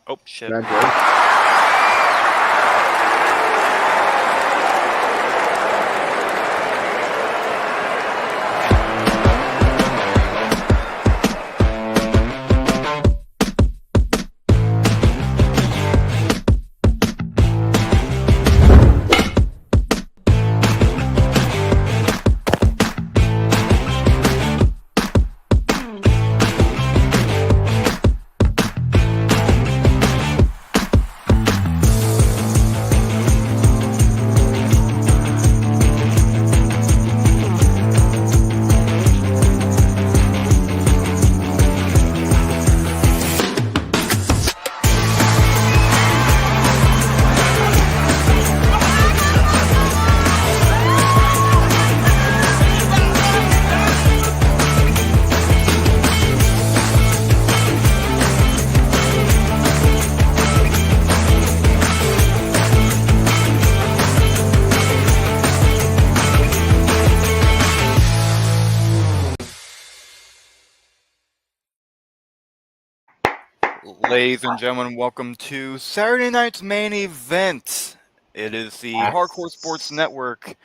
Oh, shit. Ladies and gentlemen, welcome to Saturday night's main event. It is the Hardcore Sports Network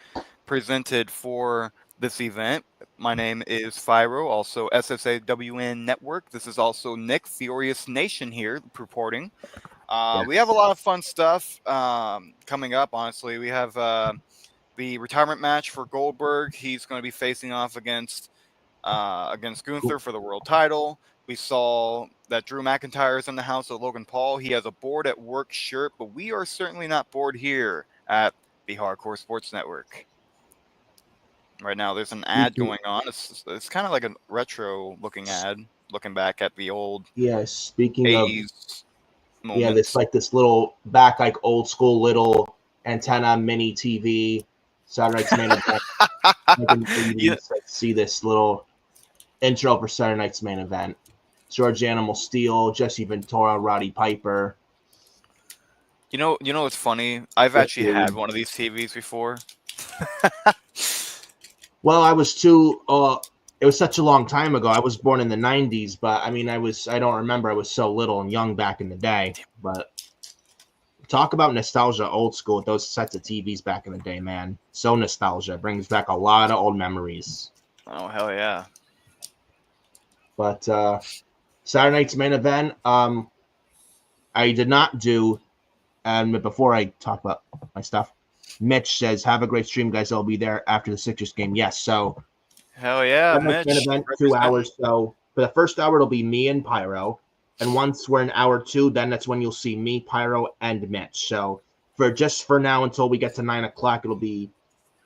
presented for this event. My name is Phyro, also SSAWN Network. This is also Nick, Furious Nation here reporting. We have a lot of fun stuff coming up, honestly. We have the retirement match for Goldberg. He's going to be facing off against Gunther for the world title. We saw that Drew McIntyre is in the house of Logan Paul. He has a bored at work shirt, but we are certainly not bored here at the Hardcore Sports Network. Right now, there's an ad going on. It's kind of like a retro-looking ad, looking back at the old speaking 80s moments. this little back, like old school little antenna mini TV. Saturday Night's Main Event. See this little intro for Saturday Night's Main Event. George Animal Steel, Jesse Ventura, Roddy Piper. You know what's funny? I've actually had one of these TVs before. Well, I was too. It was such a long time ago. I was born in the '90s, but I mean, I don't remember. I was so little and young back in the day. But talk about nostalgia, old school with those sets of TVs back in the day, man. So nostalgia, brings back a lot of old memories. Oh hell yeah! But Saturday Night's Main Event, I did not do. And before I talk about my stuff, Mitch says, "Have a great stream, guys. I'll be there after the Sixers game." Yes, so hell yeah, Mitch. Main event, 2 hours. So for the first hour, it'll be me and Pyro, and once we're in hour 2, then that's when you'll see me, Pyro, and Mitch. So for now until we get to 9 o'clock, it'll be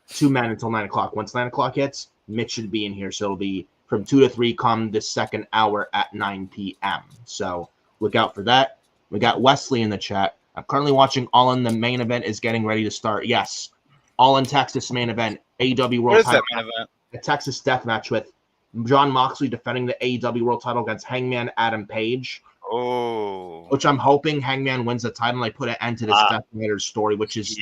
2 men until 9 o'clock. Once 9 o'clock hits, Mitch should be in here. So it'll be from 2 to 3 come this second hour at 9 p.m. So look out for that. We got Wesley in the chat. I'm currently watching All In. The main event is getting ready to start. Yes, All In Texas main event. AEW World Title. What is that main event? A Texas death match with Jon Moxley defending the AEW World Title against Hangman Adam Page. Oh. Which I'm hoping Hangman wins the title and I put an end to this Death Matters story, which is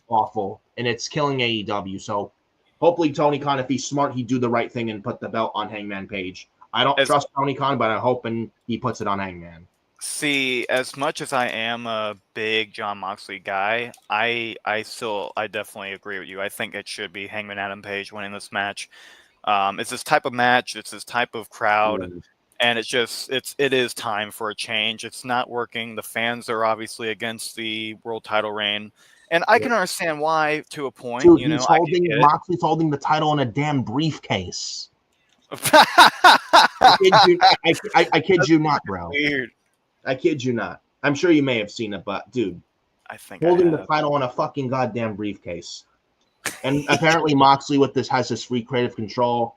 awful. And it's killing AEW. So hopefully Tony Khan, if he's smart, he'd do the right thing and put the belt on Hangman Page. I don't trust Tony Khan, but I'm hoping he puts it on Hangman. See, as much as I am a big Jon Moxley guy, I definitely agree with you. I think it should be Hangman Adam Page winning this match. It's this type of match. It's this type of crowd. And it is time for a change. It's not working. The fans are obviously against the world title reign. And I can understand why to a point. Dude, Moxley's holding the title in a damn briefcase. I kid you not, bro. Weird. I kid you not. I'm sure you may have seen it, but dude, I think holding the title in a fucking goddamn briefcase. And apparently Moxley has this free creative control.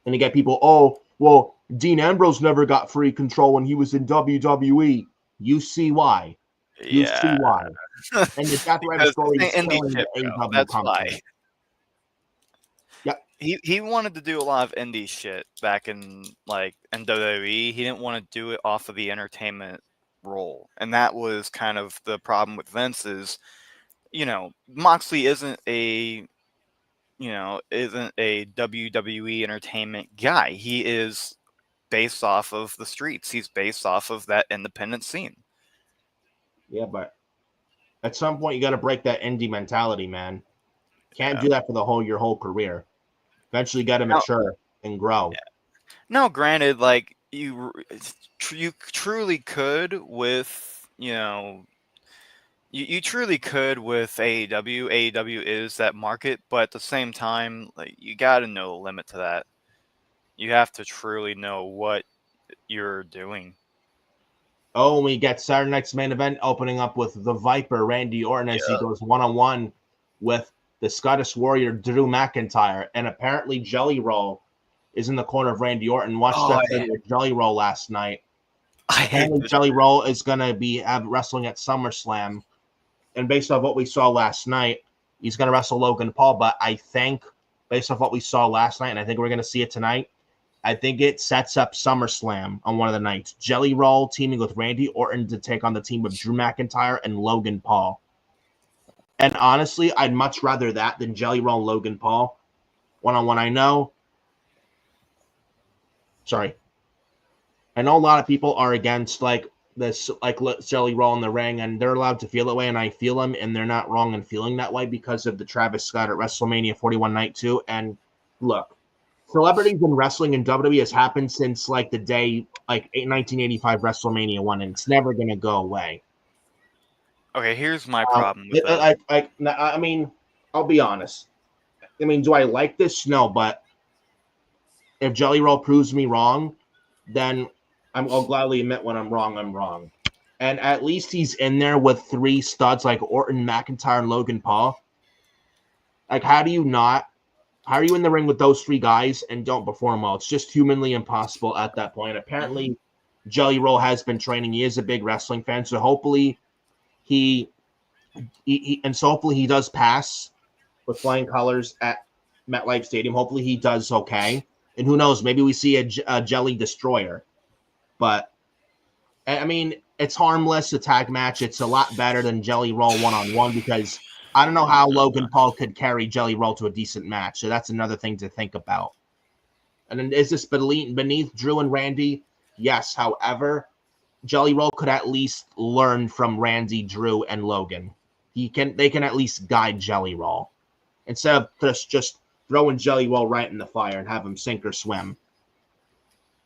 And you get people, oh, well, Dean Ambrose never got free control when he was in WWE. You see why. You see why. And the Death Rider story is killing the AEW. That's why. He wanted to do a lot of indie shit back in WWE. He didn't want to do it off of the entertainment role. And that was kind of the problem with Vince is, Moxley isn't a WWE entertainment guy. He is based off of the streets. He's based off of that independent scene. Yeah, but at some point you got to break that indie mentality, man. Can't Yeah. do that for your whole career. Eventually, you got to Now, mature and grow. now, granted, like you truly could with you truly could with AEW. AEW is that market, but at the same time, like you got to know the limit to that. You have to truly know what you're doing. Oh, we get Saturday night's main event opening up with the Viper, Randy Orton, as he Yeah. goes one-on-one with the Scottish Warrior, Drew McIntyre. And apparently Jelly Roll is in the corner of Randy Orton. Watched Oh, that segment with Jelly Roll last night. I hate Apparently this. Jelly Roll is going to be wrestling at SummerSlam. And based off what we saw last night, he's going to wrestle Logan Paul. But I think, based off what we saw last night, and I think we're going to see it tonight, I think it sets up SummerSlam on one of the nights. Jelly Roll teaming with Randy Orton to take on the team of Drew McIntyre and Logan Paul. And honestly, I'd much rather that than Jelly Roll and Logan Paul one-on-one. I know a lot of people are against like this, like Jelly Roll in the ring, and they're allowed to feel that way, and I feel them, and they're not wrong in feeling that way because of the Travis Scott at WrestleMania 41 Night 2. And look, celebrities in wrestling in WWE has happened since like the day, like 1985 WrestleMania 1, and it's never going to go away. Okay, here's my problem with I mean, I'll be honest. I mean, do I like this? No, but if Jelly Roll proves me wrong, then I'll gladly admit when I'm wrong, I'm wrong. And at least he's in there with three studs like Orton, McIntyre, and Logan Paul. Like, how are you in the ring with those three guys and don't perform well? It's just humanly impossible at that point. Apparently, Jelly Roll has been training. He is a big wrestling fan, so hopefully he does pass with flying colors at MetLife Stadium. Hopefully he does okay. And who knows, maybe we see a Jelly Destroyer. But, I mean, it's harmless, a tag match. It's a lot better than Jelly Roll one-on-one because I don't know how Logan Paul could carry Jelly Roll to a decent match. So that's another thing to think about. And then is this beneath Drew and Randy? Yes. However, Jelly Roll could at least learn from Randy, Drew, and Logan. They can at least guide Jelly Roll instead of just throwing Jelly Roll right in the fire and have him sink or swim.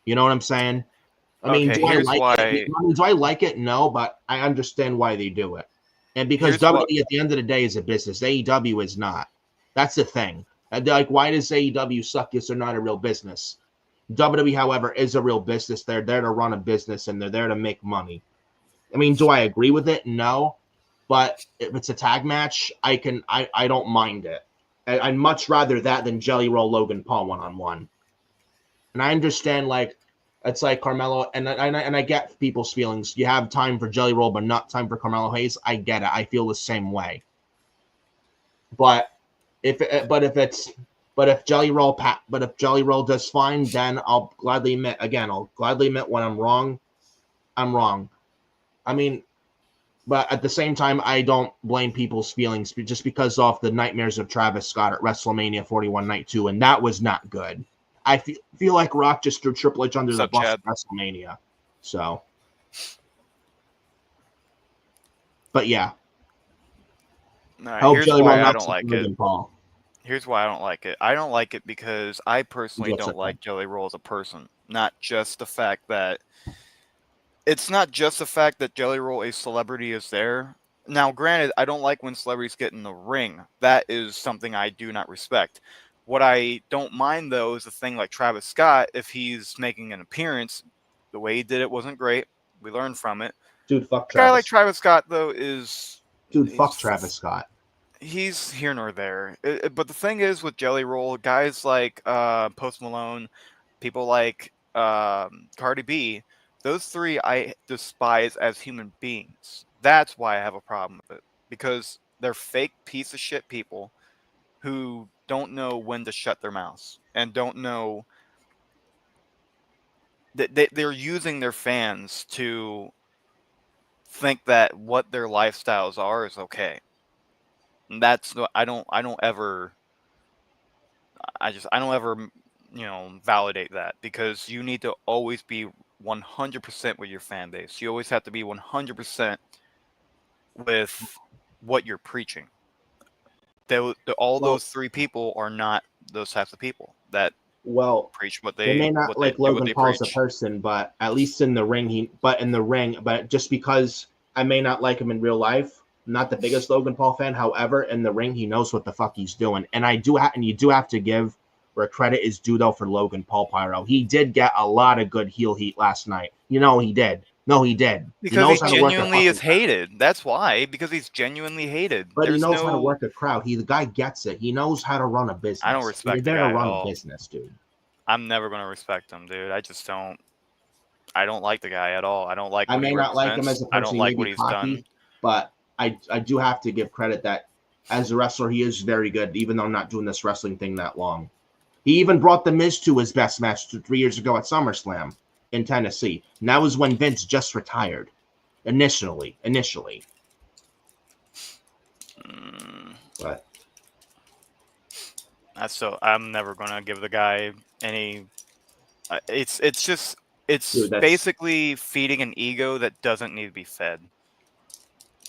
You know what I'm saying? I mean, Okay, do I here's like why. it? Do I like it? No, but I understand why they do it. And because Here's what. WWE at the end of the day is a business, AEW is not. That's the thing. Like, why does AEW suck if they're not a real business? WWE, however, is a real business. They're there to run a business and they're there to make money. I mean, do I agree with it? No. But if it's a tag match, I don't mind it. I'd much rather that than Jelly Roll Logan Paul one-on-one. And I understand, like, it's like Carmelo, and I get people's feelings. You have time for Jelly Roll, but not time for Carmelo Hayes. I get it. I feel the same way. But if Jelly Roll does fine, then I'll gladly admit when I'm wrong. I'm wrong. I mean, but at the same time, I don't blame people's feelings just because of the nightmares of Travis Scott at WrestleMania 41 Night 2, and that was not good. I feel like Rock just threw Triple H under the bus at WrestleMania. So, but yeah. Right, here's why I don't like it. Paul. Here's why I don't like it. I don't like it because I personally don't like Jelly Roll as a person. Not just the fact that Jelly Roll, a celebrity, is there. Now, granted, I don't like when celebrities get in the ring. That is something I do not respect. What I don't mind, though, is the thing like Travis Scott, if he's making an appearance, the way he did it wasn't great. We learned from it. Dude, fuck Travis. A guy like Travis Scott, though, is... Dude, fuck Travis Scott. He's here nor there. But the thing is with Jelly Roll, guys like Post Malone, people like Cardi B, those three I despise as human beings. That's why I have a problem with it. Because they're fake piece of shit people who don't know when to shut their mouths and don't know that they're using their fans to think that what their lifestyles are is okay. And that's I don't ever validate that, because you need to always be 100% with your fan base. You always have to be 100% with what you're preaching. All Well, those three people are not those types of people that well, preach they may not like do what Logan they Paul as a preach. person, but at least in the ring, but just because I may not like him in real life, I'm not the biggest Logan Paul fan. However, in the ring, he knows what the fuck he's doing, and and you do have to give where credit is due though for Logan Paul Pyro. He did get a lot of good heel heat last night. He did. No, he did. He Because he knows how to work a genuinely fucking is crowd. hated. That's why. Because he's genuinely hated. But he There's knows how to no. work a crowd. The guy gets it. He knows how to run a I don't business. You're respect the there to guy at run a all. business, dude. I'm never gonna respect him, dude. I just don't. I don't like the guy at all. I don't like I what he may not like him as represents. a I don't person. He may like what be he's done. cocky, but I do have to give credit that as a wrestler, he is very good, even though I'm not doing this wrestling thing that long. He even brought The Miz to his best match 3 years ago at SummerSlam in Tennessee. And that was when Vince just retired. Initially. Mm, But I'm never gonna give the guy any. It's dude, that's basically feeding an ego that doesn't need to be fed.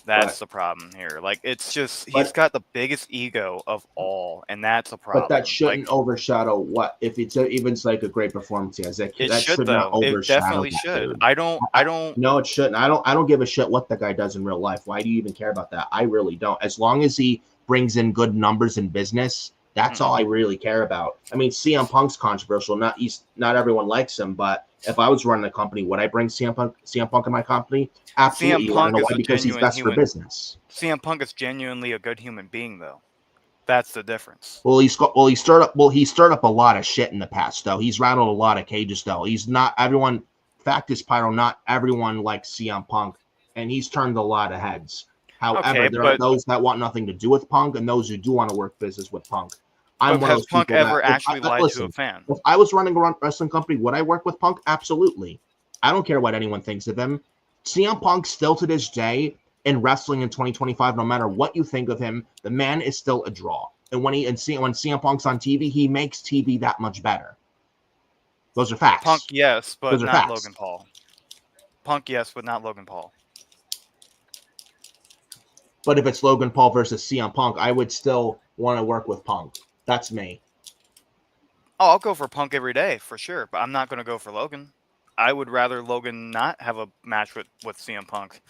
That's but the problem here. Like, it's just he's but got the biggest ego of all, and that's a but that problem. Like, shouldn't overshadow what if even it's like a great performance he has. it That should, should not though. It overshadow definitely that, should. dude. I don't. No, it shouldn't. I don't give a shit what the guy does in real life. Why do you even care about that? I really don't. As long as he brings in good numbers in business, that's all I really care about. I mean, CM Punk's controversial. Not everyone likes him, but if I was running a company, would I bring CM Punk in my company? Absolutely. CM You want to Punk know is why? a Because he's genuine best for human. business. CM Punk is genuinely a good human being, though. That's the difference. He stirred up a lot of shit in the past, though. He's rattled a lot of cages, though. He's not everyone. Fact is, Pyro, not everyone likes CM Punk, and he's turned a lot of heads. Okay, However, there are but those that want nothing to do with Punk, and those who do want to work business with Punk. I'm one of has those Punk people that ever actually lied to a listen. fan? If I was running a wrestling company, would I work with Punk? Absolutely. I don't care what anyone thinks of him. CM Punk still to this day in wrestling in 2025, no matter what you think of him, the man is still a draw. And when CM Punk's on TV, he makes TV that much better. Those are facts. Punk, yes, but Those are not facts. Logan Paul. Punk, yes, but not Logan Paul. But if it's Logan Paul versus CM Punk, I would still want to work with Punk. That's me. Oh, I'll go for Punk every day for sure, but I'm not going to go for Logan. I would rather Logan not have a match with CM Punk.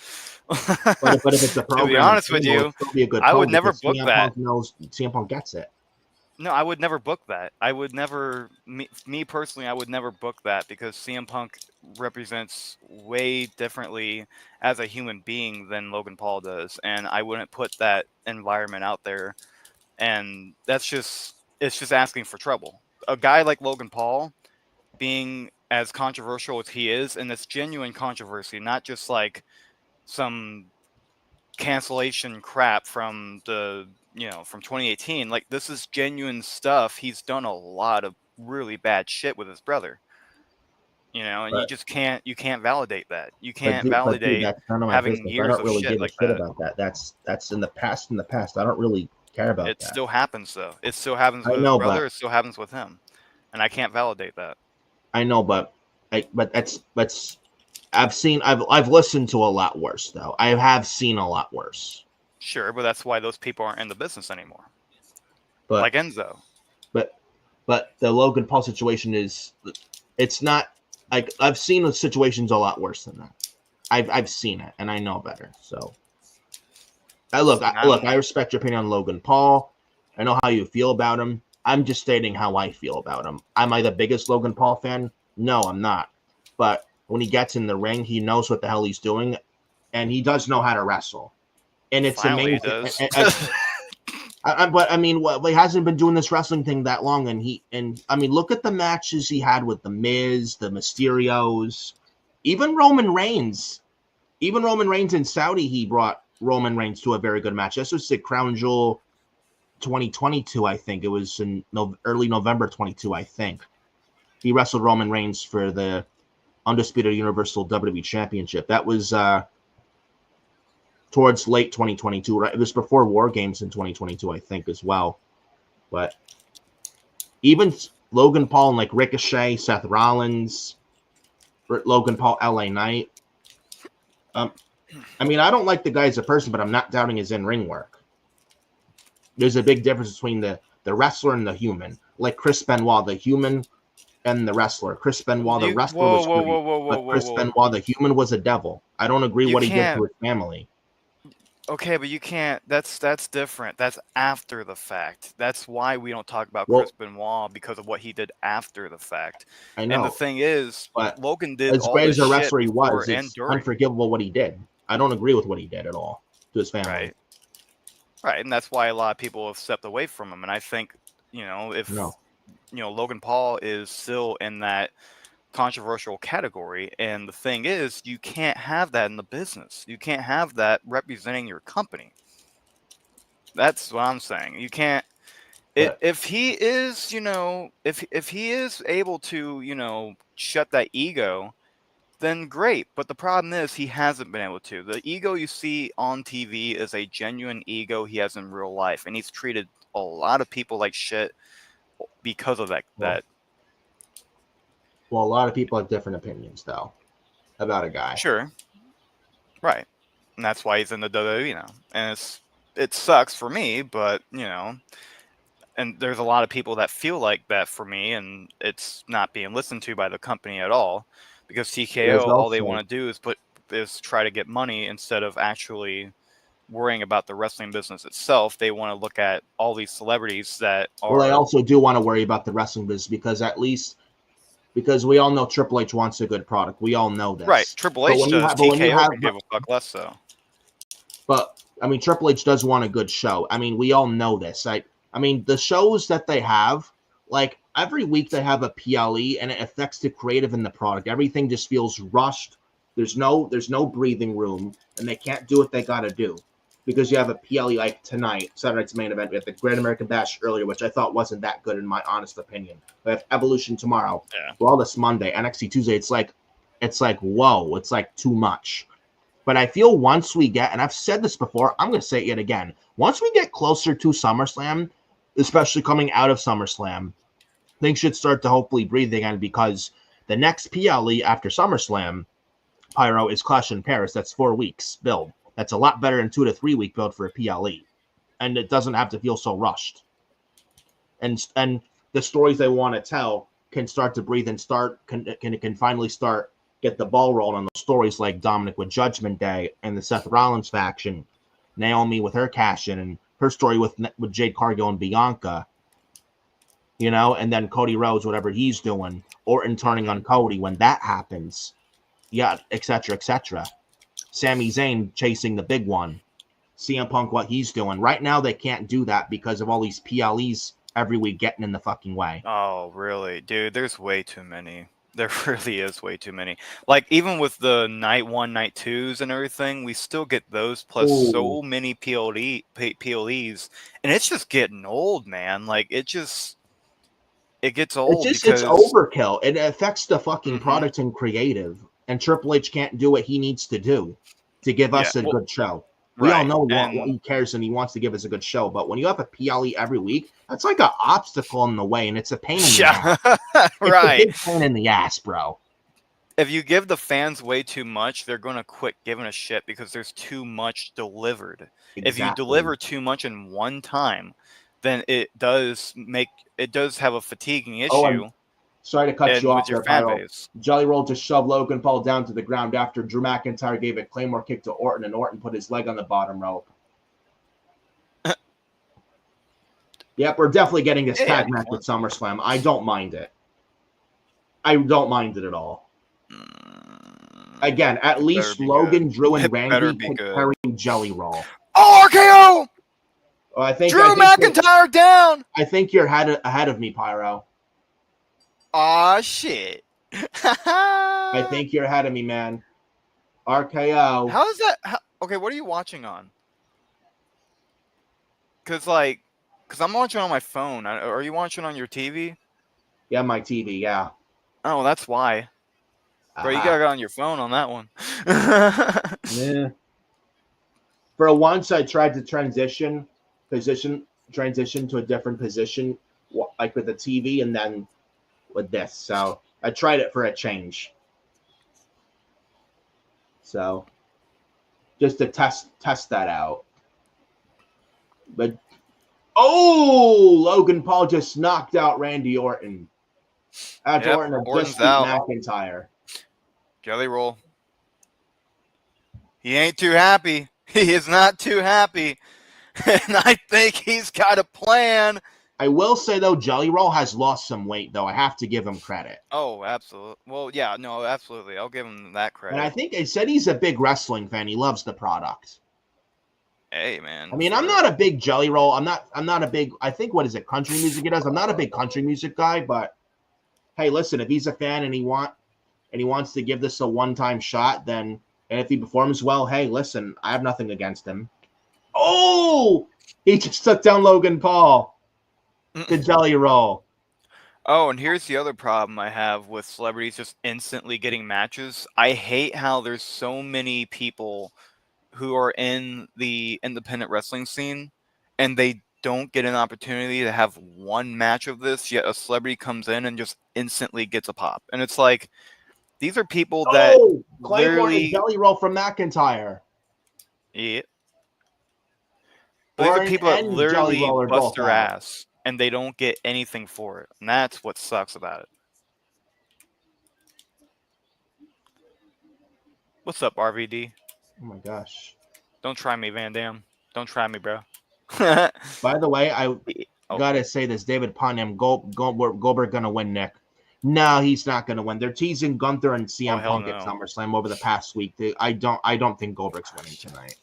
But if it's a To be program and honest with thing, will it you, still be a good I would program never because book that. CM Punk gets it. No, I would never book that. I would never, me personally, I would never book that, because CM Punk represents way differently as a human being than Logan Paul does, and I wouldn't put that environment out there. And it's just asking for trouble. A guy like Logan Paul, being as controversial as he is, and it's genuine controversy, not just like some cancellation crap from from 2018. Like, this is genuine stuff. He's done a lot of really bad shit with his brother, and But you can't validate that. You but can't dude, validate that's none of my having business. I years don't of really shit give a like shit that. about that. That's in the past. In the past, I don't really care about It that. still happens, though. It still happens I with his know, brother. but It still happens with him, and I can't validate that. I know, but that's I've listened to a lot worse though. I have seen a lot worse. Sure, but that's why those people aren't in the business anymore. But Like Enzo. but but the Logan Paul situation is it's not like I've seen the situations a lot worse than that. I've seen it and I know better. So I respect your opinion on Logan Paul. I know how you feel about him. I'm just stating how I feel about him. Am I the biggest Logan Paul fan? No, I'm not. But when he gets in the ring, he knows what the hell he's doing, and he does know how to wrestle. And it's Finally, he amazing. does. But I mean, he hasn't been doing this wrestling thing that long, and I mean, look at the matches he had with the Miz, the Mysterios, even Roman Reigns. Even Roman Reigns in Saudi, he brought Roman Reigns to a very good match. This was the Crown Jewel 2022, I think. It was in early November 22, I think. He wrestled Roman Reigns for the Undisputed Universal WWE Championship. That was towards late 2022, right? It was before War Games in 2022, I think, as well. But even Logan Paul and like Ricochet, Seth Rollins, Logan Paul, LA Knight. I mean, I don't like the guy as a person, but I'm not doubting his in-ring work. There's a big difference between the wrestler and the human. Like Chris Benoit, the human and the wrestler. Chris Benoit, the wrestler was great, but Chris Benoit, the human, was a devil. I don't agree what he did to his family. Okay, but you can't. That's different. That's after the fact. That's why we don't talk about Chris Benoit, because of what he did after the fact. I know. And the thing is, but Logan did as all great this as a shit wrestler he before was, and it's during. unforgivable what he did. I don't agree with what he did at all to his family. Right, and that's why a lot of people have stepped away from him. And I think, if Logan Paul is still in that controversial category, and the thing is, you can't have that in the business. You can't have that representing your company. That's what I'm saying. You can't. If he is, if he is able to, shut that ego, then great. But the problem is he hasn't been able to. The ego you see on TV is a genuine ego he has in real life, and he's treated a lot of people like shit because of that. Well, a lot of people have different opinions, though, about a guy. Sure. Right. And that's why he's in the WWE now. And it sucks for me, but, and there's a lot of people that feel like that for me, and it's not being listened to by the company at all, because TKO, all they want to do is try to get money instead of actually worrying about the wrestling business itself. They want to look at all these celebrities that are. Well, I also do want to worry about the wrestling business, because we all know Triple H wants a good product. We all know this. Right. Triple H does. TKO could give a fuck less, though. But, I mean, Triple H does want a good show. I mean, we all know this. I mean, the shows that they have, like, every week they have a PLE, and it affects the creative and the product. Everything just feels rushed. There's no breathing room, and they can't do what they got to do. Because you have a PLE like tonight, Saturday Night's Main Event. We have the Great American Bash earlier, which I thought wasn't that good in my honest opinion. We have Evolution tomorrow. Yeah. Well, this Monday, NXT Tuesday. It's like, whoa, it's like too much. But I feel once we get, and I've said this before, I'm going to say it again. Once we get closer to SummerSlam, especially coming out of SummerSlam, things should start to hopefully breathe again, because the next PLE after SummerSlam, Phyro, is Clash in Paris. That's 4 weeks build. That's a lot better than 2 to 3 week build for a PLE. And it doesn't have to feel so rushed. And the stories they want to tell can start to breathe and can finally start, get the ball rolling on those stories, like Dominic with Judgment Day and the Seth Rollins faction, Naomi with her cash-in, and her story with Jade Cargill and Bianca, and then Cody Rhodes, whatever he's doing, Orton turning on Cody when that happens, etc., etc. Sami Zayn chasing the big one, CM Punk, what he's doing. Right now, they can't do that because of all these PLEs every week getting in the fucking way. Oh, really? Dude, there's way too many. There really is way too many. Like, even with the night 1, night 2s and everything, we still get those, plus so many PLEs, and it's just getting old, man. Like, it gets old because it's overkill. It affects the fucking product and creative, and Triple H can't do what he needs to do to give us a good show. We all know what he cares, and he wants to give us a good show. But when you have a PLE every week, that's like an obstacle in the way, and it's a pain in the ass. Right. It's a big pain in the ass, bro. If you give the fans way too much, they're going to quit giving a shit because there's too much delivered. Exactly. If you deliver too much in one time, then it does have a fatiguing issue. Sorry to cut you off with your fan base. Jelly Roll just shoved Logan Paul down to the ground after Drew McIntyre gave a Claymore kick to Orton, and Orton put his leg on the bottom rope. Yep, we're definitely getting this tag match at SummerSlam. I don't mind it. I don't mind it at all. Again, at least Logan, Drew, and Randy can carry Jelly Roll. Oh, RKO! I think Drew McIntyre down! I think you're ahead of me, Phyro. Aw, shit. I think you're ahead of me, man. RKO. How is that? Okay, what are you watching on? Because I'm watching on my phone. Are you watching on your TV? Yeah, my TV, yeah. Oh, that's why. Bro, you gotta go on your phone on that one. Yeah. For once, I tried to transition to a different position, like with the TV, and then with this. So I tried it for a change. So just to test that out. But Logan Paul just knocked out Randy Orton. After Orton had Orton's just beat out. McIntyre. Jelly roll. He ain't too happy. He is not too happy. And I think he's got a plan. I will say, though, Jelly Roll has lost some weight, though. I have to give him credit. Oh, absolutely. Well, yeah, no, absolutely. I'll give him that credit. And I think he said he's a big wrestling fan. He loves the product. Hey, man. I mean, I'm not a big Jelly Roll. I'm not a big, I think, what is it, country music he does? I'm not a big country music guy, but hey, listen, if he's a fan and he wants to give this a one-time shot, then, and if he performs well, hey, listen, I have nothing against him. Oh, he just took down Logan Paul. The Jelly Roll. Oh, and here's the other problem I have with celebrities just instantly getting matches. I hate how there's so many people who are in the independent wrestling scene and they don't get an opportunity to have one match of this, yet a celebrity comes in and just instantly gets a pop. And it's like, these are people that Claymore and Jelly Roll from McIntyre. Yeah. But these are people that literally bust their ass and they don't get anything for it. And that's what sucks about it. What's up, RVD? Oh my gosh. Don't try me, Van Dam. Don't try me, bro. By the way, I gotta say this. David Ponham, Goldberg gonna win, Nick. No, he's not gonna win. They're teasing Gunther and CM Punk at SummerSlam over the past week. I don't think Goldberg's winning tonight.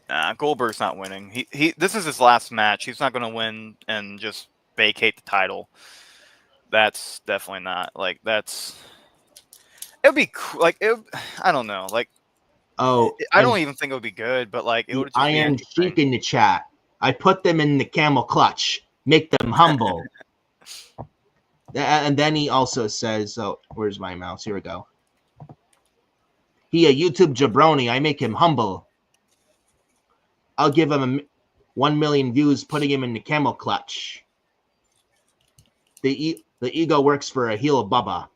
Nah, Goldberg's not winning. He this is his last match. He's not gonna win and just vacate the title. That's definitely not it would be like I don't know, like I don't even think it would be good, but like it would just Iron Sheik in the chat. I put them in the camel clutch, make them humble. And then he also says, "Oh, where's my mouse? Here we go. He a YouTube jabroni. I make him humble. I'll give him 1 million views, putting him in the camel clutch. The ego works for a heel Bubba."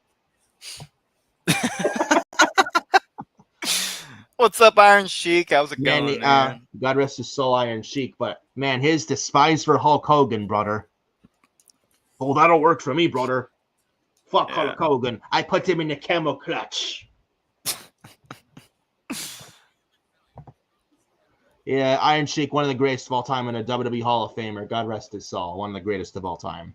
What's up, Iron Sheik? How's it going, man? God rest his soul, Iron Sheik. But, man, his despise for Hulk Hogan, brother. Oh, that'll work for me, brother. Fuck Hulk Hogan. I put him in the camel clutch. Yeah, Iron Sheik, one of the greatest of all time and a WWE Hall of Famer. God rest his soul. One of the greatest of all time.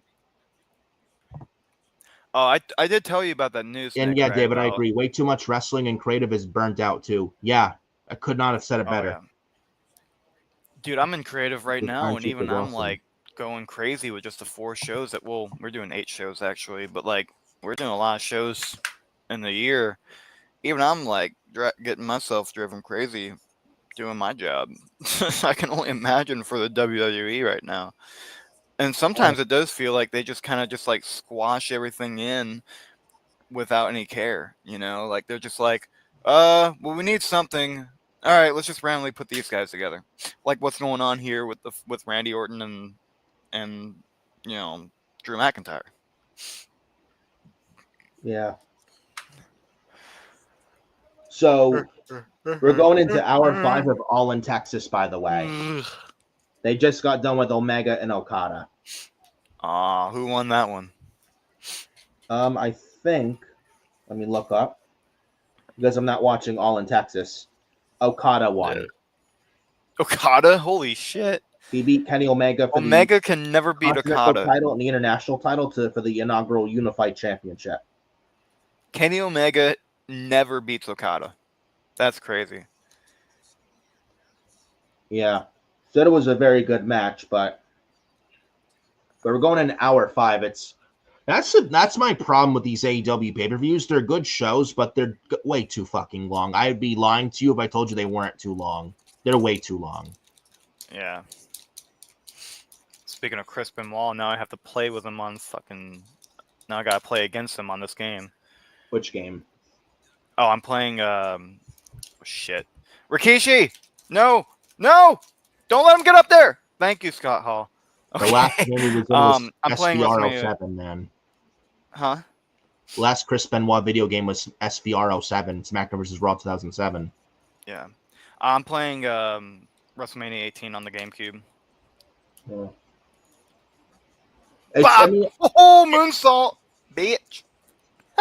Oh, I did tell you about that news. And yeah, David, I agree. Way too much wrestling and creative is burnt out too. Yeah, I could not have said it better. Yeah. Dude, I'm in creative right now, and even I'm like going crazy with just the 4 shows that we're doing 8 shows actually, but like we're doing a lot of shows in the year. Even I'm like getting myself driven crazy doing my job. I can only imagine for the WWE right now. And sometimes it does feel like they just kind of just like squash everything in without any care, you know? Like they're just like, well, we need something. All right, let's just randomly put these guys together. Like what's going on here with Randy Orton and you know, Drew McIntyre. Yeah. So we're going into hour 5 of All in Texas, by the way. They just got done with Omega and Okada. Who won that one? I think, let me look up, because I'm not watching All in Texas. Okada won. Okada? Holy shit. He beat Kenny Omega for Omega can never beat Okada. Title and the international title for the inaugural Unified Championship. Kenny Omega never beats Okada. That's crazy. Yeah. Said it was a very good match, but we're going in hour 5. That's my problem with these AEW pay-per-views. They're good shows, but they're way too fucking long. I'd be lying to you if I told you they weren't too long. They're way too long. Yeah. Speaking of Chris Benoit, now I have to play with him on fucking... Now I gotta play against him on this game. Which game? Oh, I'm playing, shit. Rikishi! No! No! Don't let him get up there! Thank you, Scott Hall. Okay. The last game he was in was I'm playing SBR07, man. Huh? Last Chris Benoit video game was SVR 07, SmackDown vs. Raw 2007. Yeah. I'm playing WrestleMania 18 on the GameCube. Yeah. I Bob! mean, Oh, moonsault! Bitch!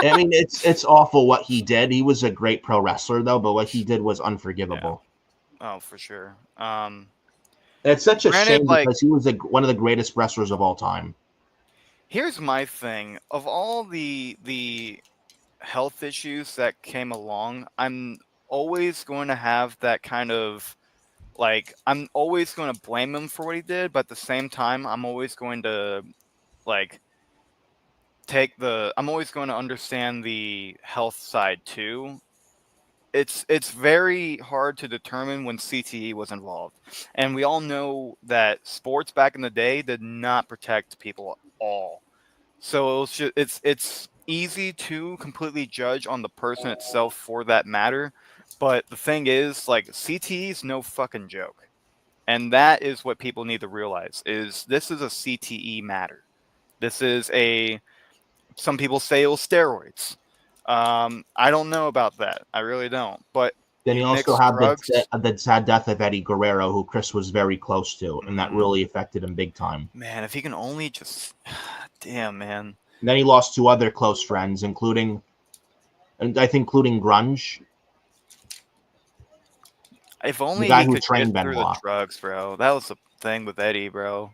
it's awful what he did. He was a great pro wrestler though, but what he did was Yeah. unforgivable. Oh, for sure. It's such a Granted, shame like, because he was one of the greatest wrestlers of all time. here's my thing. Of all the health issues that came along, I'm always going to have that kind of, like, I'm always going to blame him for what he did, but at the same time, I'm always going to, like, I'm always going to understand the health side too. It's very hard to determine when CTE was involved, and we all know that sports back in the day did not protect people at all. So it's easy to completely judge on the person itself for that matter, but the thing is, like, CTE is no fucking joke, and that is what people need to realize: is this is a CTE matter. This is a Some people say it was steroids. I don't know about that. I really don't. But Then you he also mix had drugs. the sad death of Eddie Guerrero, who Chris was very close to, and that Mhm. really affected him big time. Man, if he can only just, damn, man. And then he lost two other close friends, including, and I think, including Grunge, If the only guy he who could get trained through the Benoit. drugs, bro. That was the thing with Eddie, bro.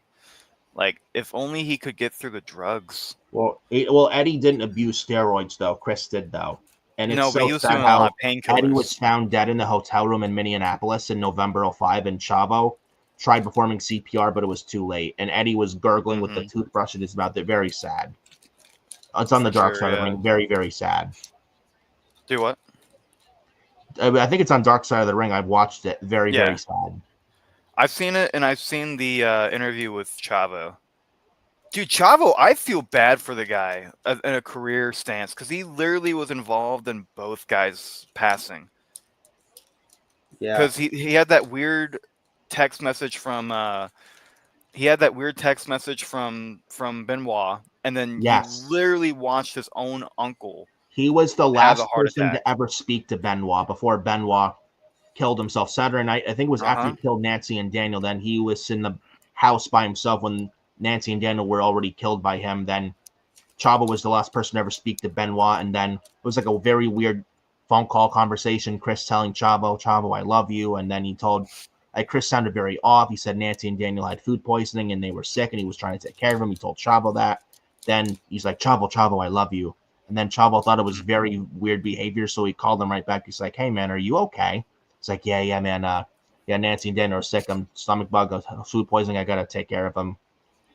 Like, if only he could get through the drugs. Well, Eddie didn't abuse steroids though. Chris did though, and it's No, but so he was sad doing a lot how of Eddie was painkillers. found dead in the hotel room in Minneapolis in November '05, and Chavo tried performing CPR, but it was too late, and Eddie was gurgling with the Hmm. toothbrush in his mouth. They're very sad. It's on the For dark sure, side of the yeah. ring. Very, very sad. Do what? I think it's on Dark Side of the Ring. I've watched it. Very, very Yeah. sad. I've seen it, and I've seen the interview with Chavo. Dude, Chavo, I feel bad for the guy in a career stance because he literally was involved in both guys passing. Yeah. Because he had that weird text message from Benoit, and then he Yes. literally watched his own uncle He was the have a last heart person attack. to ever speak to Benoit before Benoit killed himself Saturday night. I think it was Uh after huh. he killed Nancy and Daniel. Then he was in the house by himself when Nancy and Daniel were already killed by him. Then Chavo was the last person to ever speak to Benoit. And then it was like a very weird phone call conversation. Chris telling Chavo, I love you. And then he told, Chris sounded very off. He said Nancy and Daniel had food poisoning and they were sick and he was trying to take care of them. He told Chavo that. Then he's like, Chavo, I love you. And then Chavo thought it was very weird behavior. So he called him right back. He's like, hey, man, are you okay? It's like, yeah, man. Yeah, Nancy and Daniel are sick. I'm stomach bug, food poisoning. I got to take care of them.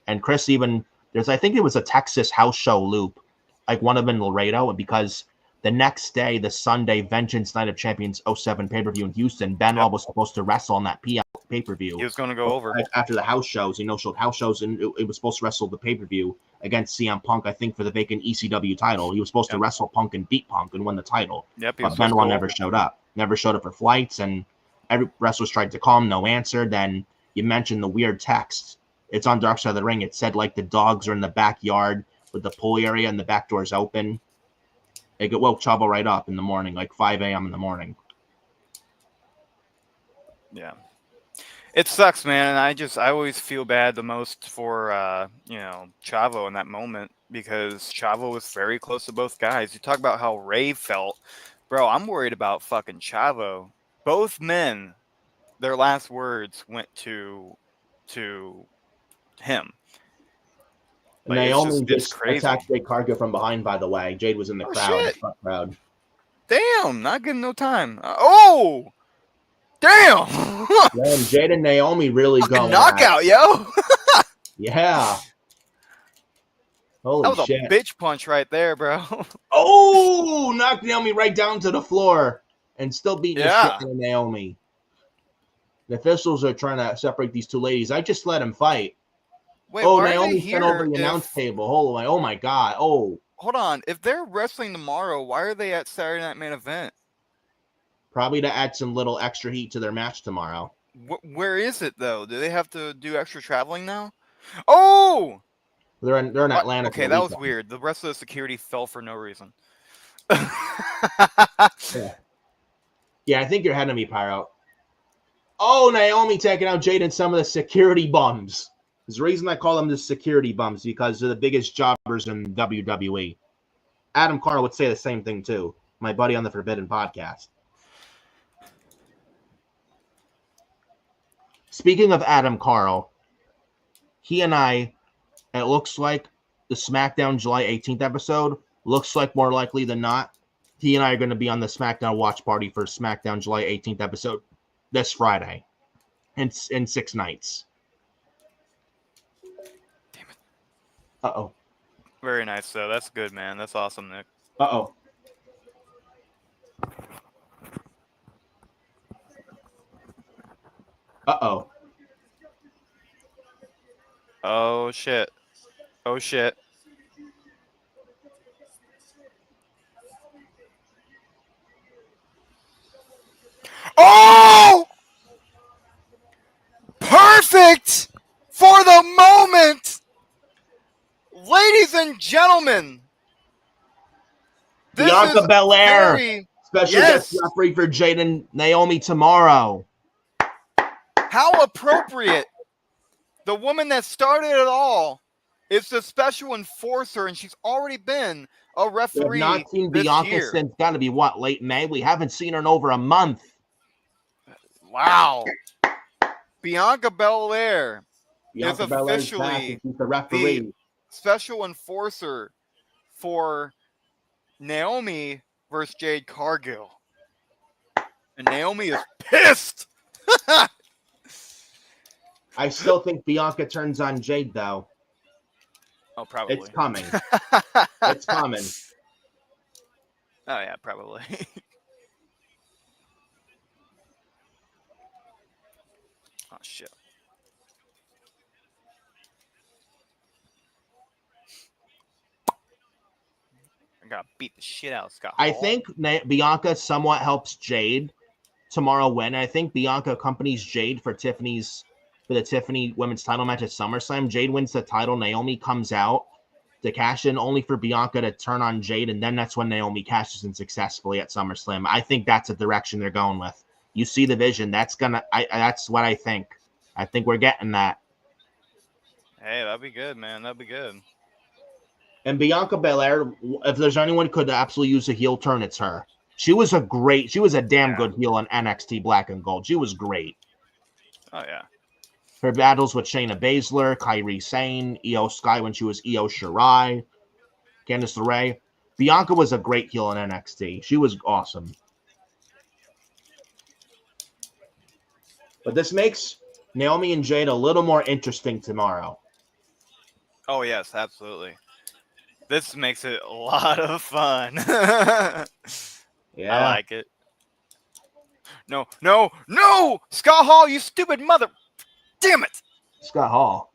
And Chris even, I think it was a Texas house show loop, like one of them in Laredo, because the next day, the Sunday Vengeance Night of Champions '07 pay-per-view in Houston, Yep. Benoit was supposed to wrestle on that pay-per-view. He was going to go over. After the house shows, showed house shows, and it was supposed to wrestle the pay-per-view against CM Punk, I think, for the vacant ECW title. He was supposed to Yep. wrestle Punk and beat Punk and win the title. Yep. He was But supposed to Benoit go never over. showed up. Never showed up for flights, and every wrestlers tried to call him, no answer. Then you mentioned the weird text. It's on Dark Side of the Ring. It said like the dogs are in the backyard with the pool area and the back door's open. It woke Chavo right up in the morning, like 5 a.m. in the morning. Yeah. It sucks, man, and I always feel bad the most for Chavo in that moment because Chavo was very close to both guys. You talk about how Ray felt, bro. I'm worried about fucking Chavo. Both men, their last words went to him. And Like Naomi it's just crazy. attacked Jade Cargill from behind, by the way. Jade was in the Oh crowd. shit! Crowd. Damn, not getting no time. Oh, damn! Man, Jade and Naomi really Fucking going at it. knockout, yo! Yeah. That Holy was a shit. bitch punch right there, bro. Oh, knocked Naomi right down to the floor and still beating the shit Yeah. out of Naomi. The officials are trying to separate these two ladies. I just let him fight. Wait, Oh, why are they Naomi bent over here the announce if... table. Oh my God. Oh, Hold on. If they're wrestling tomorrow, why are they at Saturday Night Main Event? probably to add some little extra heat to their match tomorrow. Where is it, though? Do they have to do extra traveling now? Oh! They're in Atlanta. Okay, that was weird. The rest of the security fell for no reason. Yeah, I think you're ahead of me, Pyro. Oh, Naomi taking out Jade and some of the security bums. There's the reason I call them the security bums because they're the biggest jobbers in WWE. Adam Carl would say the same thing too. My buddy on the Forbidden Podcast. Speaking of Adam Carl, he and I, it looks like the SmackDown July 18th episode looks like more likely than not, he and I are going to be on the SmackDown watch party for SmackDown July 18th episode this Friday in 6 nights. Damn it. Uh-oh. Very nice, though. That's good, man. That's awesome, Nick. Uh-oh. Uh-oh. Oh, shit. Oh, shit. Oh! Perfect for the moment! Ladies and gentlemen, Bianca Belair, special yes, guest referee for Jade and Naomi tomorrow. How appropriate. The woman that started it all is the special enforcer, and she's already been a referee. We have not seen Bianca since got to be what, late May? We haven't seen her in over a month. Wow. Bianca Belair is officially the referee. The special enforcer for Naomi versus Jade Cargill. And Naomi is pissed. I still think Bianca turns on Jade, though. Oh, probably. It's coming. It's coming. Oh, yeah, probably. Oh, shit. I gotta beat the shit out of Scott Hall. I think Bianca somewhat helps Jade tomorrow win. I think Bianca accompanies Jade for the Tiffany women's title match at SummerSlam. Jade wins the title. Naomi comes out to cash in, only for Bianca to turn on Jade, and then that's when Naomi cashes in successfully at SummerSlam. I think that's the direction they're going with. You see the vision. That's what I think. I think we're getting that. Hey, that'd be good, man. That'd be good. And Bianca Belair, if there's anyone who could absolutely use a heel turn, it's her. She was a damn good heel on NXT Black and Gold. She was great. Oh, yeah. Her battles with Shayna Baszler, Kairi Sane, Io Sky when she was Io Shirai, Candice LeRae. Bianca was a great heel in NXT. She was awesome. But this makes Naomi and Jade a little more interesting tomorrow. Oh, yes, absolutely. This makes it a lot of fun. Yeah. I like it. No! Scott Hall, you stupid mother... Damn it! Scott Hall.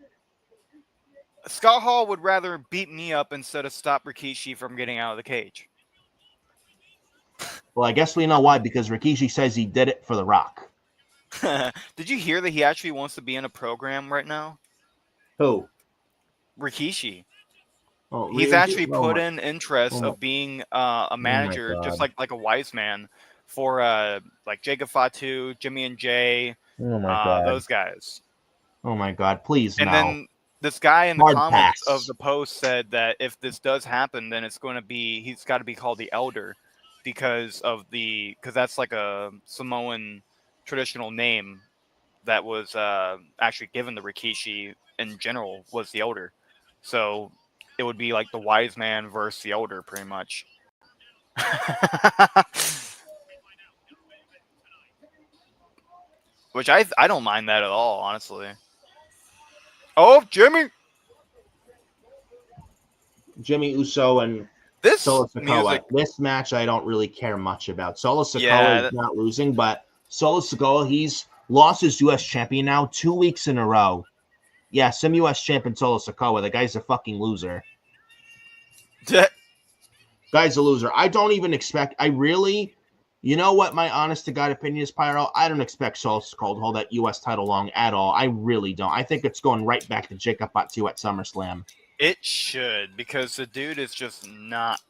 Scott Hall would rather beat me up instead of stop Rikishi from getting out of the cage. Well, I guess we know why, because Rikishi says he did it for The Rock. Did you hear that he actually wants to be in a program right now? Who? Rikishi. Oh, He's actually put in interest of being a manager, just like a wise man, for like Jacob Fatu, Jimmy and Jay, those guys. Oh my God! Please, and no. then this guy in the Hard comments pass. of the post said that if this does happen, then it's going to be he's got to be called the Elder because that's like a Samoan traditional name that was actually given to Rikishi in general was the Elder. So it would be like the wise man versus the Elder, pretty much. Which I don't mind that at all, honestly. Oh, Jimmy Uso and this Solo Sikoa. music. This match I don't really care much about. Solo Sikoa is not losing, but Solo Sikoa, he's lost his U.S. champion now 2 weeks in a row. Yeah, some U.S. champion Solo Sikoa. The guy's a fucking loser. Guy's a loser. I don't even expect. You know what my honest to God opinion is, Pyro? I don't expect Solo Sikoa to hold that U.S. title long at all. I really don't. I think it's going right back to Jacob Fatu at SummerSlam. It should, because the dude is just not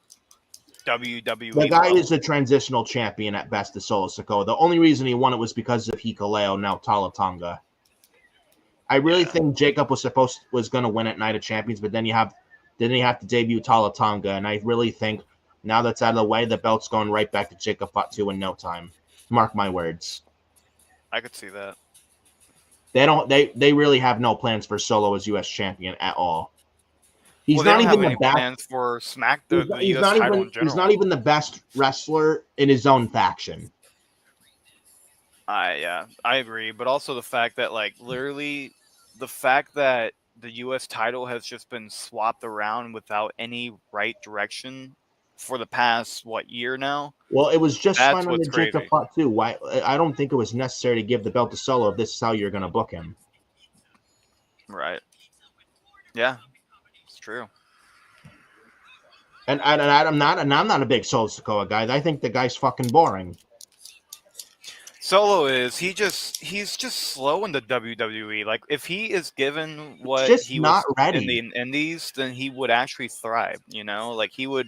WWE The guy level. is a transitional champion at best of Solo Sikoa. The only reason he won it was because of Hikuleo, now Talatanga. I really think Jacob was going to win at Night of Champions, but then you have to debut Talatanga, and I really think now that's out of the way, the belt's going right back to Jacob Fatu in no time. Mark my words. I could see that. They really have no plans for Solo as U.S. champion at all. He's Well, they not don't even have the any best. plans for the U.S. title in general. He's not even the best wrestler in his own faction. I agree, but also the fact that like literally the fact that the U.S. title has just been swapped around without any right direction for the past year now. Well, it was just That's fine under what's Jacob crazy. Fatu. Why? I don't think it was necessary to give the belt to Solo if this is how you're going to book him. Right. Yeah, it's true. And I'm not a big Solo Sikoa guy. I think the guy's fucking boring. Solo he's just slow in the WWE. Like if he is given what Just he not was in ready. the Indies, then he would actually thrive. Like he would,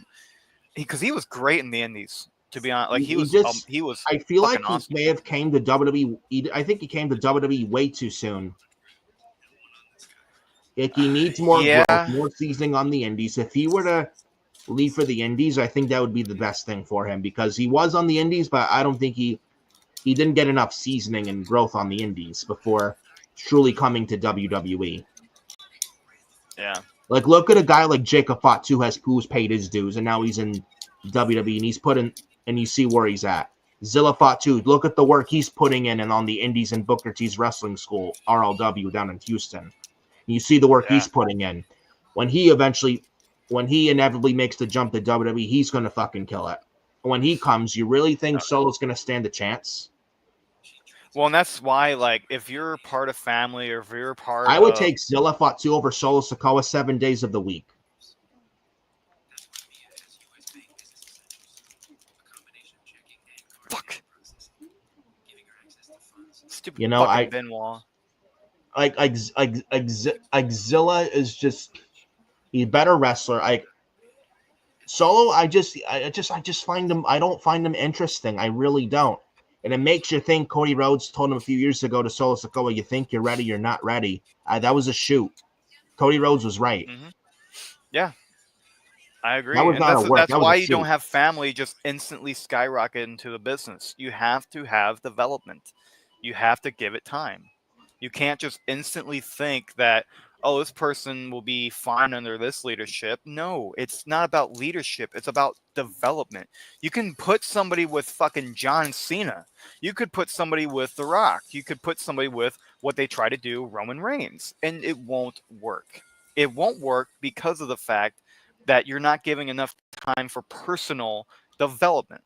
because he was great in the Indies. To be honest, like he was I feel fucking like he awesome. may have came to WWE. I think he came to WWE way too soon. Like he needs more growth, Yeah, more seasoning on the Indies. If he were to leave for the Indies, I think that would be the best thing for him because he was on the Indies, but I don't think he didn't get enough seasoning and growth on the Indies before truly coming to WWE. yeah. Like, look at a guy like Jacob Fatu who's paid his dues, and now he's in WWE, and he's put in, and you see where he's at. Zilla Fatu, look at the work he's putting in and on the Indies and Booker T's wrestling school, RLW, down in Houston. You see the work he's putting in. When he inevitably makes the jump to WWE, he's going to fucking kill it. When he comes, you really think Solo's going to stand a chance? Well, and that's why, like, if you're part of family or if you're part I would of, take Zilla Fatu over Solo Sikoa 7 days of the week. fuck, stupid You know, fucking Benoit. like Zilla is just he's a better wrestler. Solo, I just find him. I don't find him interesting. I really don't. And it makes you think. Cody Rhodes told him a few years ago to Solo Sikoa, "You think you're ready? You're not ready." That was a shoot. Cody Rhodes was right. Mm-hmm. Yeah, I That agree, was and not a work. that's That was why a you don't shoot. have family just instantly skyrocket into the business. You have to have development. You have to give it time. You can't just instantly think that, oh, this person will be fine under this leadership. No, it's not about leadership. It's about development. You can put somebody with fucking John Cena. You could put somebody with The Rock. You could put somebody with what they try to do, Roman Reigns, and it won't work. It won't work because of the fact that you're not giving enough time for personal development.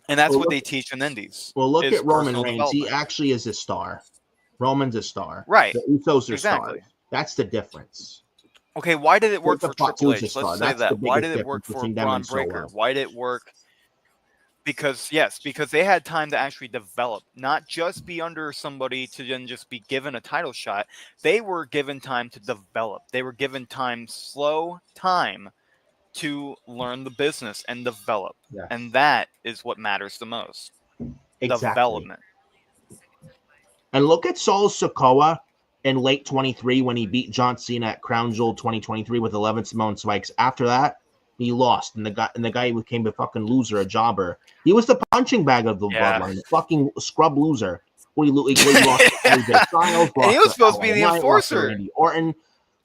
And that's Well, what they teach in indies look is at Roman personal Reigns. He development. actually is a star. Roman's a star. Right. The Usos are Exactly. stars. That's the difference. Okay, why did it work for Jacob Triple Fatu's a H? Let's star. say That's the that. Why biggest did it work difference for between them Braun and Breaker? Solo. Why did it work? Because they had time to actually develop, not just be under somebody to then just be given a title shot. They were given time to develop. They were given slow time to learn the business and develop. Yes. And that is what matters the most. Exactly. Development. And look at Solo Sikoa in late 23 when he beat John Cena at Crown Jewel 2023 with 11 Samoan spikes. After that, he lost, and the guy became a fucking loser, a jobber. He was the punching bag of the Yeah. bloodline, the fucking scrub loser. He lost to AJ Styles, And he lost was to supposed to be LA the Knight, lost to enforcer. Randy Orton,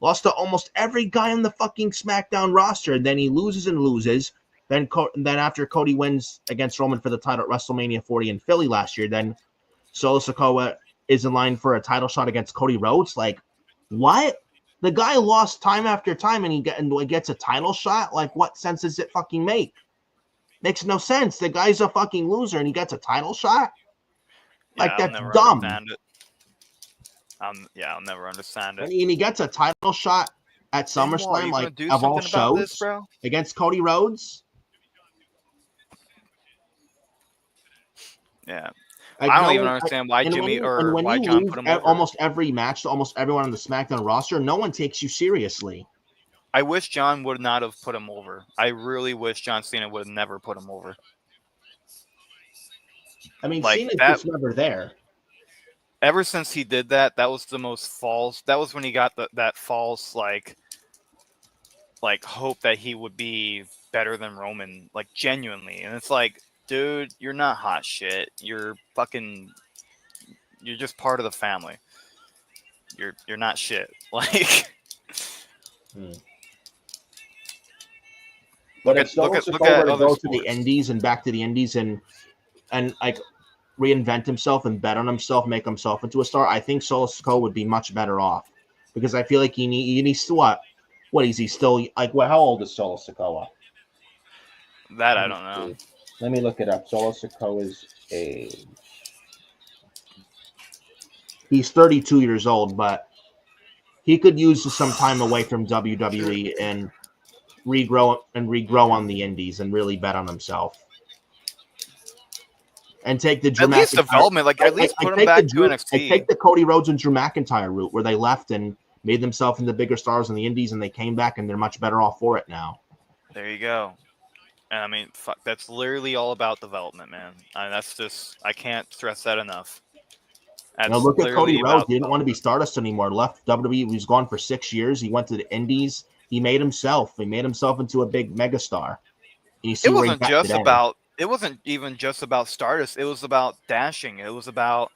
lost to almost every guy on the fucking SmackDown roster. And then he loses and loses. Then after Cody wins against Roman for the title at WrestleMania 40 in Philly last year, then Solo Sikoa is in line for a title shot against Cody Rhodes. Like, what? The guy lost time after time and he gets a title shot? Like, what sense does it fucking make? Makes no sense. The guy's a fucking loser and he gets a title shot? Like, I'll that's never dumb. understand it. I'll never understand it. And he gets a title shot at SummerSlam, like, of all shows, bro? against Cody Rhodes? Yeah. Like, I don't even understand why Jimmy or why John put him over. Almost every match to almost everyone on the SmackDown roster, no one takes you seriously. I wish John would not have put him over. I really wish John Cena would have never put him over. I mean, Like Cena's that. just never there. Ever since he did that, that was the most false. That was when he got that false like hope that he would be better than Roman, like genuinely. And it's like, dude, you're not hot shit. You're just part of the family. You're not shit. Like, But if Solo look Sikoa at were to other go to the sports. Indies and back to the Indies and like reinvent himself and bet on himself, make himself into a star, I think Solo Sikoa would be much better off because I feel like he needs to what is he still like? How old is Solo Sikoa? That I don't know. Let me look it up. Solo Sikoa's age. He's 32 years old, but he could use some time away from WWE and regrow on the Indies and really bet on himself. And take the Drew at least McIntyre, development, like at least put him back to NXT. Take the Cody Rhodes and Drew McIntyre route where they left and made themselves into bigger stars in the Indies, and they came back and they're much better off for it now. There you go. And I mean, fuck, that's literally all about development, man. That's just, I can't stress that enough. Now look at Cody Rhodes. He didn't want to be Stardust anymore. Left WWE. He was gone for 6 years. He went to the Indies. He made himself into a big megastar. It wasn't just about. It wasn't even just about Stardust. It was about dashing. It was about,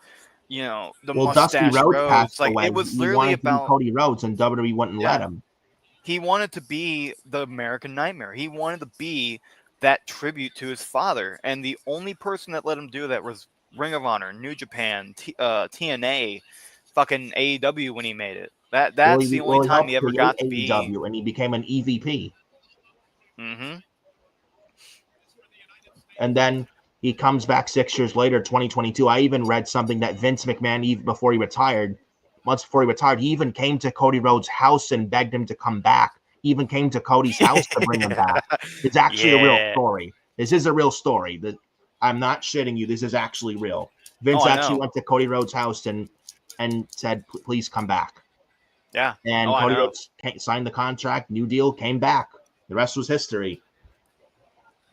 the mustache Dusty Rhodes passed like away. it was He literally wanted to about be Cody Rhodes, and WWE wouldn't let him. He wanted to be the American Nightmare. He wanted to be that tribute to his father, and the only person that let him do that was Ring of Honor, New Japan, TNA, fucking AEW when he made it. That's the only time he ever got to be. AEW, and he became an EVP. Mm-hmm. And then he comes back 6 years later, 2022. I even read something that Vince McMahon, even before he retired, months before he retired, he even came to Cody Rhodes' house and begged him to come back. He even came to Cody's house to bring him back. It's actually a real story. This is a real story. I'm not shitting you. This is actually real. Vince actually went to Cody Rhodes' house and said, please come back. Yeah. And Cody Rhodes signed the contract, new deal, came back. The rest was history.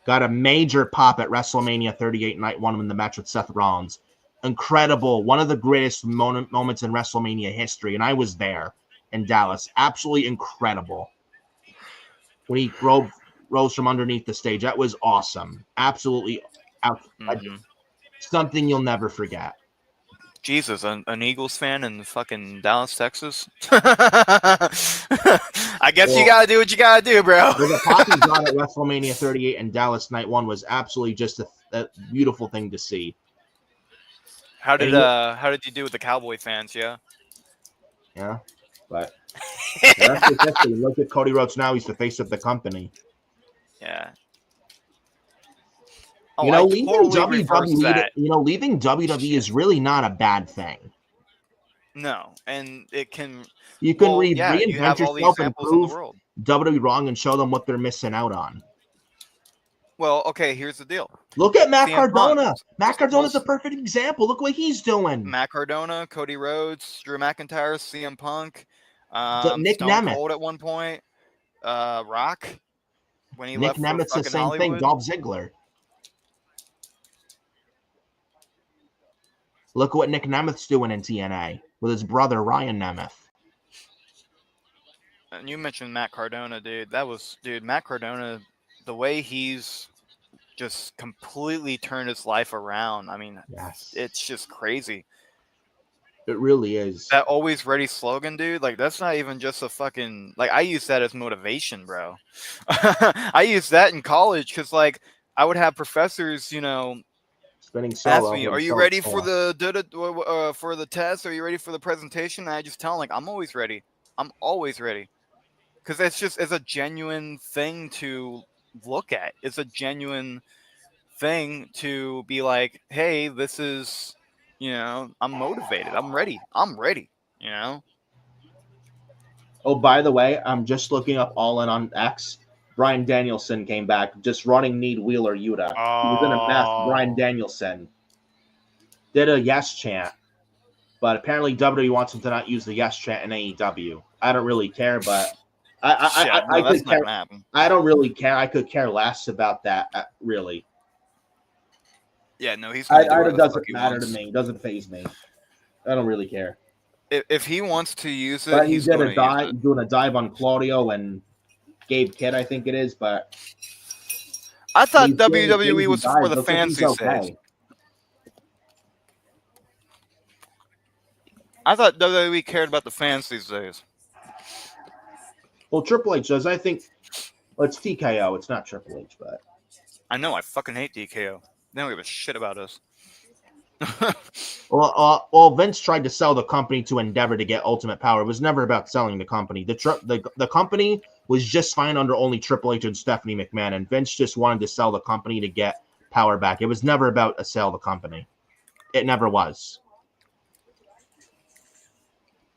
Got a major pop at WrestleMania 38 night one in the match with Seth Rollins. Incredible. One of the greatest moments in WrestleMania history. And I was there in Dallas. Absolutely incredible. When he rose from underneath the stage. That was awesome. Absolutely something you'll never forget. Jesus, an Eagles fan in fucking Dallas, Texas? I guess you gotta do what you gotta do, bro. The pop he got at WrestleMania 38 and Dallas Night 1 was absolutely just a beautiful thing to see. How did you do with the Cowboy fans? Yeah, but look at Cody Rhodes now; he's the face of the company. Yeah. Leaving WWE is really not a bad thing. No, and it can. You can reinvent yourself and prove WWE wrong and show them what they're missing out on. Well, okay, here's the deal. Look at Matt Cardona. Matt Cardona's a perfect example. Look what he's doing. Matt Cardona, Cody Rhodes, Drew McIntyre, CM Punk, Nick Stone Nemeth. Cold at one point, Rock when he Nick left Nemeth's for the same Hollywood. thing. Dolph Ziggler. Look what Nick Nemeth's doing in TNA with his brother Ryan Nemeth. And you mentioned Matt Cardona, dude. Matt Cardona, the way he's just completely turned his life around. I mean, It's just crazy. It really is. That always ready slogan, dude. Like, that's not even just a fucking, like, I use that as motivation, bro. I used that in college because, like, I would have professors, ask me, "Are you ready for the test? Are you ready for the presentation?" And I just tell them, like, "I'm always ready. I'm always ready," because it's a genuine thing to look at. It's a genuine thing to be like, "Hey, this is, I'm motivated. I'm ready. I'm ready." Oh, by the way, I'm just looking up All In on X. Bryan Danielson came back, just running Need Wheeler Yuta. He was in a mess. Bryan Danielson did a yes chant, but apparently WWE wants him to not use the yes chant in AEW. I don't really care, but I no, that's could not care. gonna happen. I don't really care. I could care less about that. Really, Yeah, no, he's gonna do whatever it the fuck doesn't he matter to wants. me. It doesn't faze me. I don't really care. If he wants to use it, But he he's did going a to use dive, it. doing a dive on Claudio and Gabe Kidd, I think it is. But I thought he's doing a WWE crazy was for dive. the Looks like fans he's these days. okay. I thought WWE cared about the fans these days. Well, Triple H does. I think it's TKO. It's not Triple H, but I know, I fucking hate DKO. They don't give a shit about us. well, Vince tried to sell the company to Endeavor to get Ultimate Power. It was never about selling the company. The company was just fine under only Triple H and Stephanie McMahon, and Vince just wanted to sell the company to get power back. It was never about a sale of the company. It never was.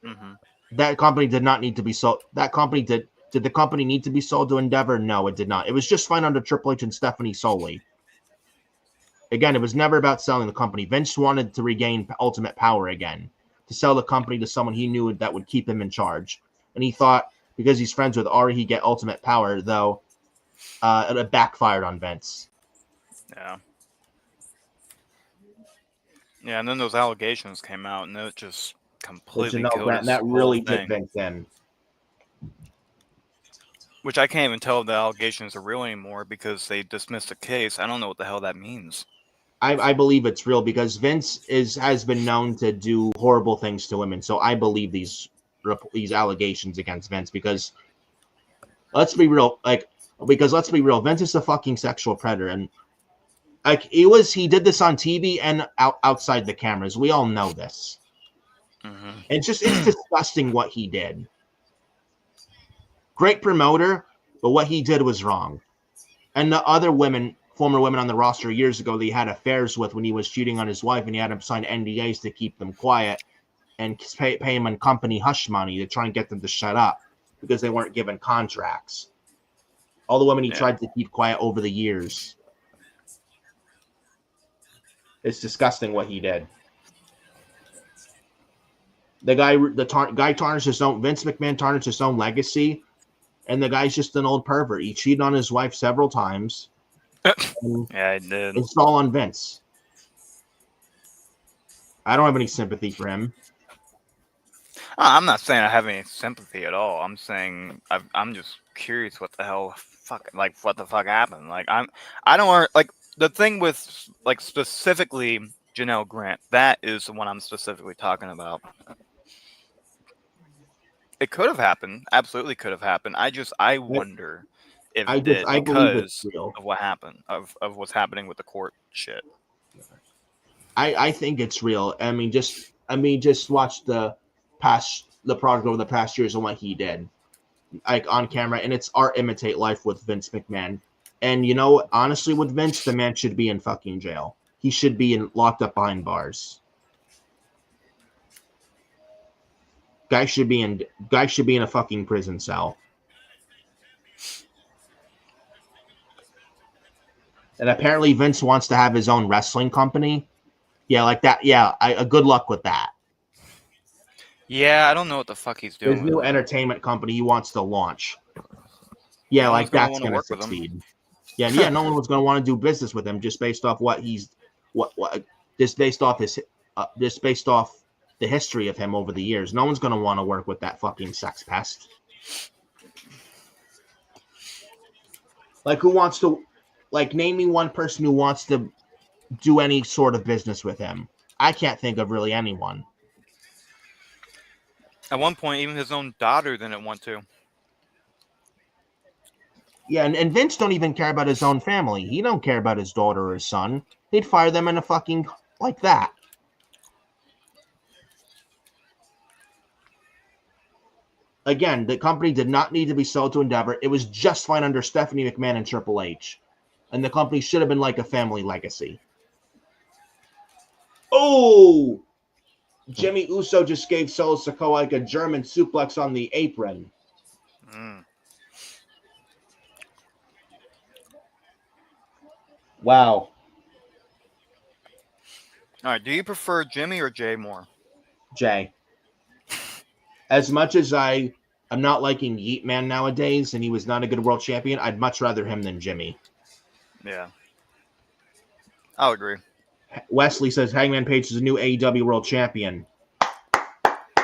Mm-hmm. That company did not need to be sold. That company did the company need to be sold to Endeavor? No, it did not. It was just fine under Triple H and Stephanie solely. Again, it was never about selling the company. Vince wanted to regain Ultimate Power again, to sell the company to someone he knew that would keep him in charge. And he thought because he's friends with Ari, he'd get Ultimate Power, though it backfired on Vince. Yeah. Yeah, and then those allegations came out, and it just completely killed his that whole really took thing. Vince in. Which I can't even tell if the allegations are real anymore because they dismissed the case. I don't know what the hell that means. I believe it's real because Vince has been known to do horrible things to women. So I believe these allegations against Vince because let's be real, Vince is a fucking sexual predator, and like he did this on TV and outside the cameras. We all know this. Mm-hmm. It's disgusting what he did. Great promoter, but what he did was wrong. And the other former women on the roster years ago that he had affairs with when he was cheating on his wife, and he had him sign NDAs to keep them quiet and pay him in company hush money to try and get them to shut up because they weren't given contracts. All the women he tried to keep quiet over the years. It's disgusting what he did. The guy tarnished his own. Vince McMahon tarnished his own legacy, and the guy's just an old pervert. He cheated on his wife several times. Yeah, I did. It's all on Vince. I don't have any sympathy for him. I'm not saying I have any sympathy at all. I'm saying I'm just curious what the hell, what the fuck happened. I don't like the thing with like specifically Janelle Grant. That is the one I'm specifically talking about. It could have happened. Absolutely could have happened. I wonder if it did because of what happened, of what's happening with the court shit. I think it's real. I mean, just watch the product over the past years and what he did, like on camera, and it's art imitate life with Vince McMahon. And honestly, with Vince, the man should be in fucking jail. He should be locked up behind bars. Guy should be in a fucking prison cell. And apparently Vince wants to have his own wrestling company. Yeah, like that. Yeah, good luck with that. Yeah, I don't know what the fuck he's doing. His new entertainment company he wants to launch. Yeah, like that's going to succeed. Yeah, no one was going to want to do business with him just based off just based off the history of him over the years. No one's going to want to work with that fucking sex pest. Like, who wants to, name me one person who wants to do any sort of business with him. I can't think of really anyone. At one point, even his own daughter didn't want to. Yeah, and Vince don't even care about his own family. He don't care about his daughter or his son. He'd fire them in a fucking like that. Again, the company did not need to be sold to Endeavor. It was just fine under Stephanie McMahon and Triple H. And the company should have been like a family legacy. Oh! Jimmy Uso just gave Solo Sikoa like a German suplex on the apron. Wow. All right, do you prefer Jimmy or Jay more? Jay. As much as I I'm not liking Yeet Man nowadays, and he was not a good world champion. I'd much rather him than Jimmy. Yeah. I'll agree. Wesley says Hangman Page is a new AEW world champion.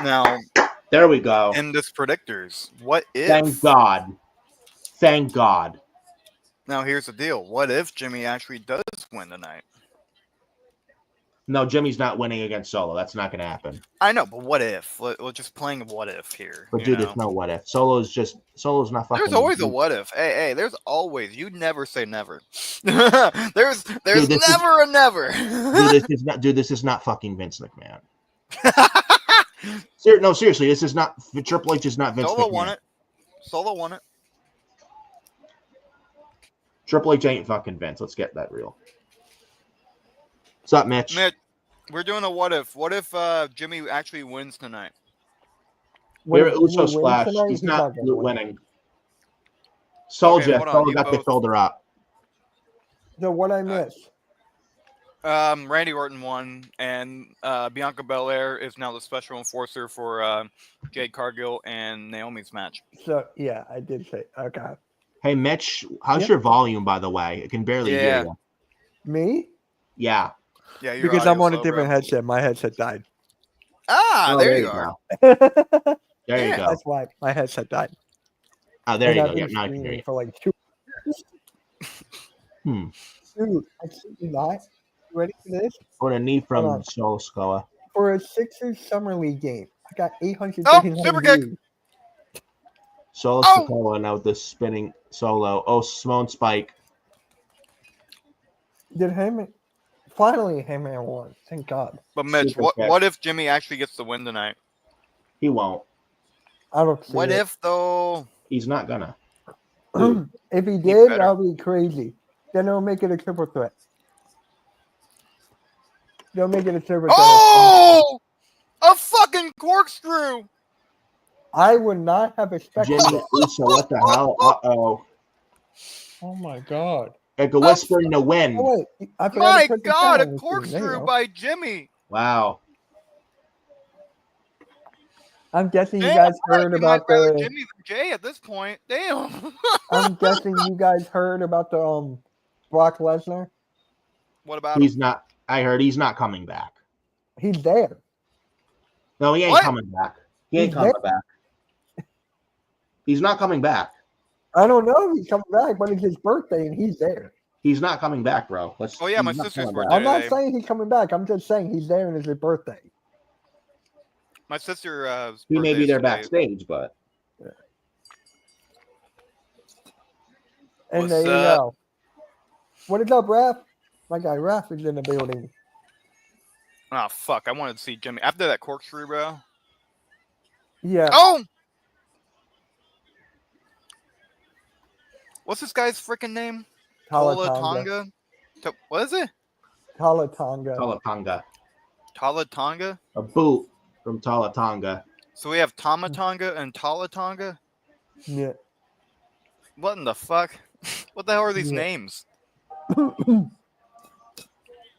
Now, there we go. In this predictors, what if? Thank God. Thank God. Now, here's the deal. What if Jimmy actually does win tonight? No, Jimmy's not winning against Solo. That's not going to happen. I know, but what if? We're just playing what if here. But dude, there's no what if. Solo's not fucking. There's always a what if. Hey, there's always. You never say never. there's dude, never a never. Dude, this is not fucking Vince McMahon. No, seriously, this is not. Triple H is not Vince McMahon. Solo won it. Triple H ain't fucking Vince. Let's get that real. What's up, Mitch? We're doing a what if. What if Jimmy actually wins tonight? We're at Uso Splash. He's not winning. Soldier got the shoulder up. So what I missed? Randy Orton won, and Bianca Belair is now the special enforcer for Jade Cargill and Naomi's match. So yeah, I did say okay. Hey Mitch, how's your volume, by the way? I can barely hear you. Me? Yeah. Yeah, because I'm on a different headset. My headset died. There you are. There you go. That's why my headset died. Oh, there you go. Yeah, now I can hear you. For like 2 Dude, I kid you not. You ready for this? What a knee from Soul Scoa. For a Sixers Summer League game, I got 800. Super kick. Solo Sikoa now with the spinning solo. Oh, Simone Spike. Finally Heyman won. Thank God. But Mitch, what if Jimmy actually gets the win tonight? He won't. I don't see What if though? He's not gonna. If he did, that'll be crazy. Then they'll make it a triple threat. They'll make it a triple threat. Oh! A fucking corkscrew! I would not have expected Jimmy Uso, what the hell? Uh-oh. Oh my God. Like a whisper in the wind. Oh, wait. My God, a corkscrew by Jimmy. Wow. I'm guessing you guys heard about the Jimmy than Jay at this point. Damn. I'm guessing you guys heard about the Brock Lesnar. What about he's him? Not. I heard he's not coming back. He's there. No, he ain't coming back. He ain't coming back. He's not coming back. I don't know if he's coming back, but it's his birthday and he's there. He's not coming back, bro. My sister's birthday. I'm not saying he's coming back. I'm just saying he's there and it's his birthday. My sister. He may be there backstage, but. Yeah. And there you go. What is up, Raph? My guy Raph is in the building. Oh fuck! I wanted to see Jimmy after that corkscrew, bro. Yeah. Oh. What's this guy's freaking name? Tonga. What is it? Tonga. A boot from Tonga. So we have Tonga and Tonga. Yeah. What in the fuck? What the hell are these names?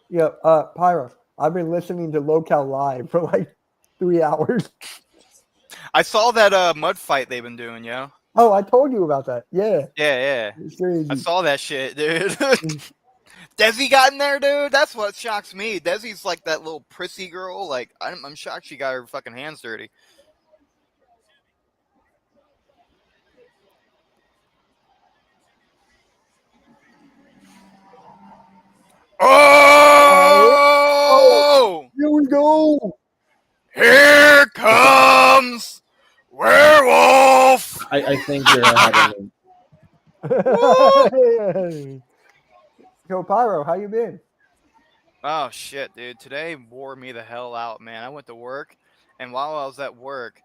Yeah, Phyro. I've been listening to Locale Live for like 3 hours. I saw that mud fight they've been doing, yo. Oh, I told you about that. Yeah. Yeah. It's crazy. I saw that shit, dude. Desi got in there, dude. That's what shocks me. Desi's like that little prissy girl. Like, I'm shocked she got her fucking hands dirty. Oh! Here we go. Here comes Werewolf. I think you're having. Yo, Phyro, how you been? Oh shit, dude! Today wore me the hell out, man. I went to work, and while I was at work,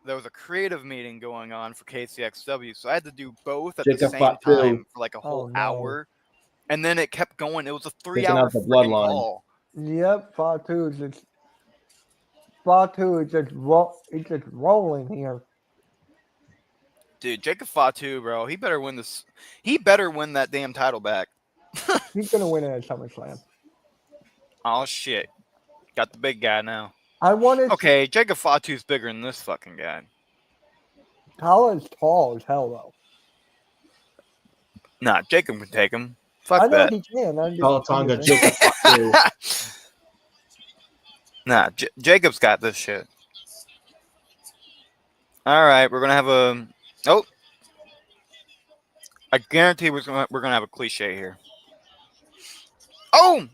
there was a creative meeting going on for KCXW, so I had to do both at the same time for like a whole hour, and then it kept going. It was a 3-hour freaking call. Yep, Fatu is just rolling here. Dude, Jacob Fatu, bro, he better win this. He better win that damn title back. He's gonna win it at SummerSlam. Oh shit, got the big guy now. I wanted. Okay, Jacob Fatu's bigger than this fucking guy. Tala is tall as hell, though. Nah, Jacob can take him. Fuck I know that. he can. Tonga Jacob too. Nah, Jacob's got this shit. All right, we're gonna have a. Oh, I guarantee we're gonna have a cliche here. Oh,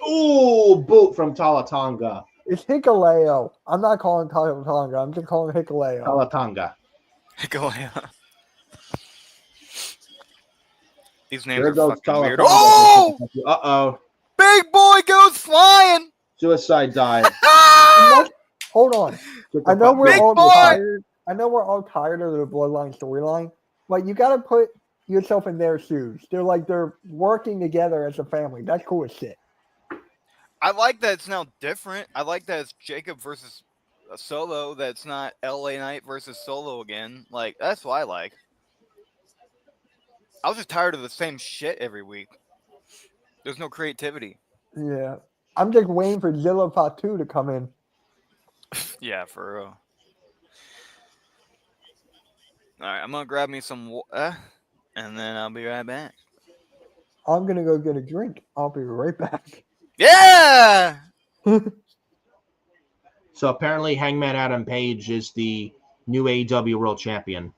Ooh, boot from Tonga. It's Hikaleo. I'm not calling Tonga. I'm just calling Hikaleo. Tonga. go ahead. These names There are goes fucking weird. Tonga. Oh, Uh-oh. big boy goes flying. Suicide dive. Hold on. I know we're all tired. I know we're all tired of the Bloodline storyline, but you got to put yourself in their shoes. They're working together as a family. That's cool as shit. I like that it's now different. I like that it's Jacob versus Solo. That it's not LA Knight versus Solo again. Like, that's what I like. I was just tired of the same shit every week. There's no creativity. Yeah. I'm just waiting for Zilla Fatu to come in. Yeah, for real. All right, I'm going to grab me some water, and then I'll be right back. I'm going to go get a drink. I'll be right back. Yeah! So apparently Hangman Adam Page is the new AEW World Champion.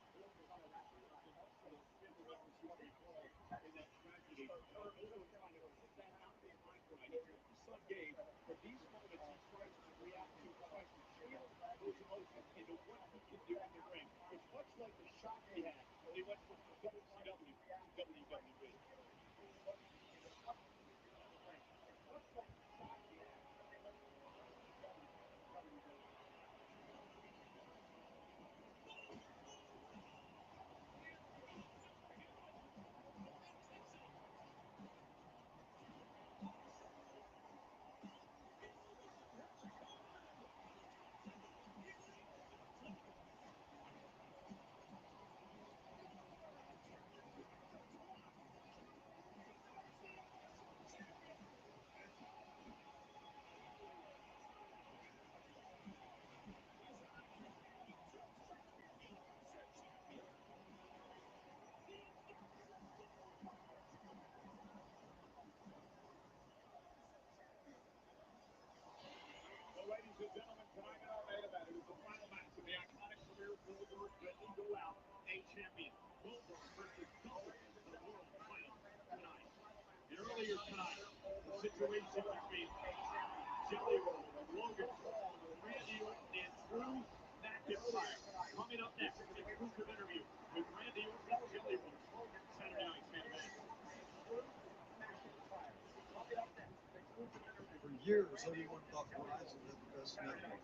For years, everyone thought Verizon had the best network.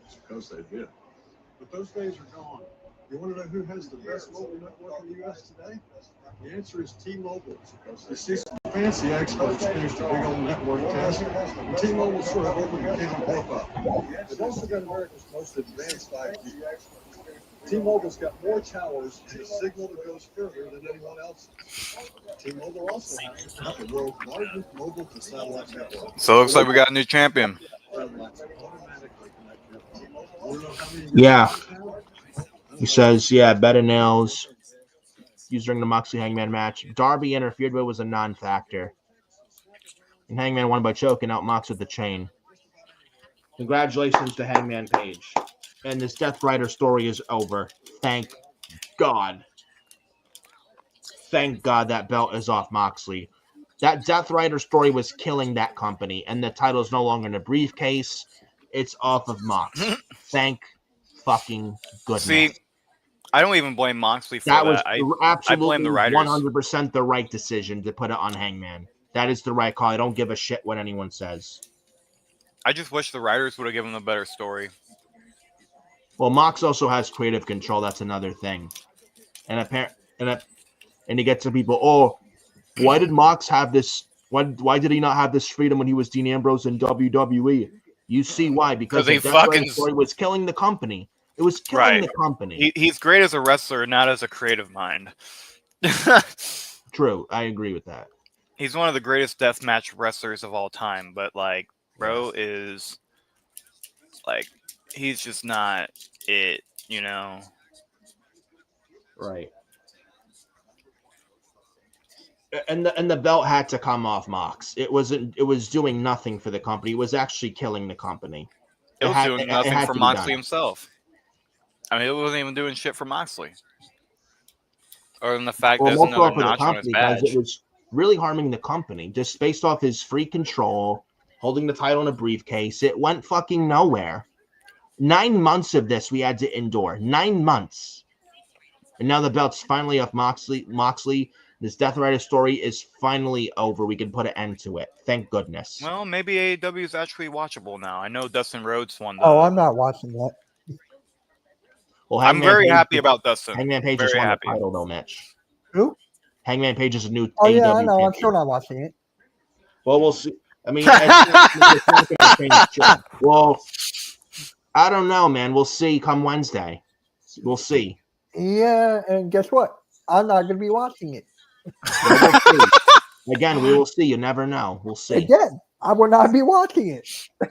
It's because they did. But those days are gone. You want to know who has the best mobile network in the U.S. today? The answer is T-Mobile. You see some fancy experts finish the big old network test, and T-Mobile sort of opened the can of whoop up. They've also got America's most advanced 5G. T-Mobile's got more towers and a signal that goes further than anyone else's. T-Mobile also has the world's largest mobile-to-satellite network. So it looks like we got a new champion. Yeah. He says, yeah, better nails used during the Moxley Hangman match. Darby interfered with was a non-factor. And Hangman won by choking out Mox with the chain. Congratulations to Hangman Page. And this Death Rider story is over. Thank God. Thank God that belt is off Moxley. That Death Rider story was killing that company, and the title is no longer in a briefcase. It's off of Mox. Thank fucking goodness. See, I don't even blame Moxley for that. Was I blame the writers. 100% the right decision to put it on Hangman. That is the right call. I don't give a shit what anyone says. I just wish the writers would have given a better story. Well, Mox also has creative control. That's another thing. And you get some people, oh, why did Mox have this? Why did he not have this freedom when he was Dean Ambrose in WWE? You see why? Because the Death Rider story was killing the company. It was killing the company. He's great as a wrestler, not as a creative mind. True. I agree with that. He's one of the greatest deathmatch wrestlers of all time, but like, bro is like he's just not it, Right. And the belt had to come off Mox. It was doing nothing for the company. It was actually killing the company. It was doing nothing for to be Moxley done. himself. I mean, it wasn't even doing shit for Moxley. Other than the fact Well, there's most another of the notch on his company, guys, badge. it was really harming the company just based off his free control, holding the title in a briefcase. It went fucking nowhere. 9 months of this we had to endure. 9 months. And now the belt's finally off Moxley. This Death Rider story is finally over. We can put an end to it. Thank goodness. Well, maybe AEW is actually watchable now. I know Dustin Rhodes won the... Oh, I'm not watching that. Well, I'm very happy about Dustin. Hangman Page just won the title, though, Mitch. Who? Hangman Page is a new Oh, AEW yeah, I know. champion. I'm still not watching it. Well, we'll see. I mean, it's not going to change shit. Well, I don't know, man. We'll see come Wednesday. We'll see. Yeah, and guess what? I'm not going to be watching it. Well, we'll see. Again, we will see. You never know. We'll see. Again, I will not be watching it.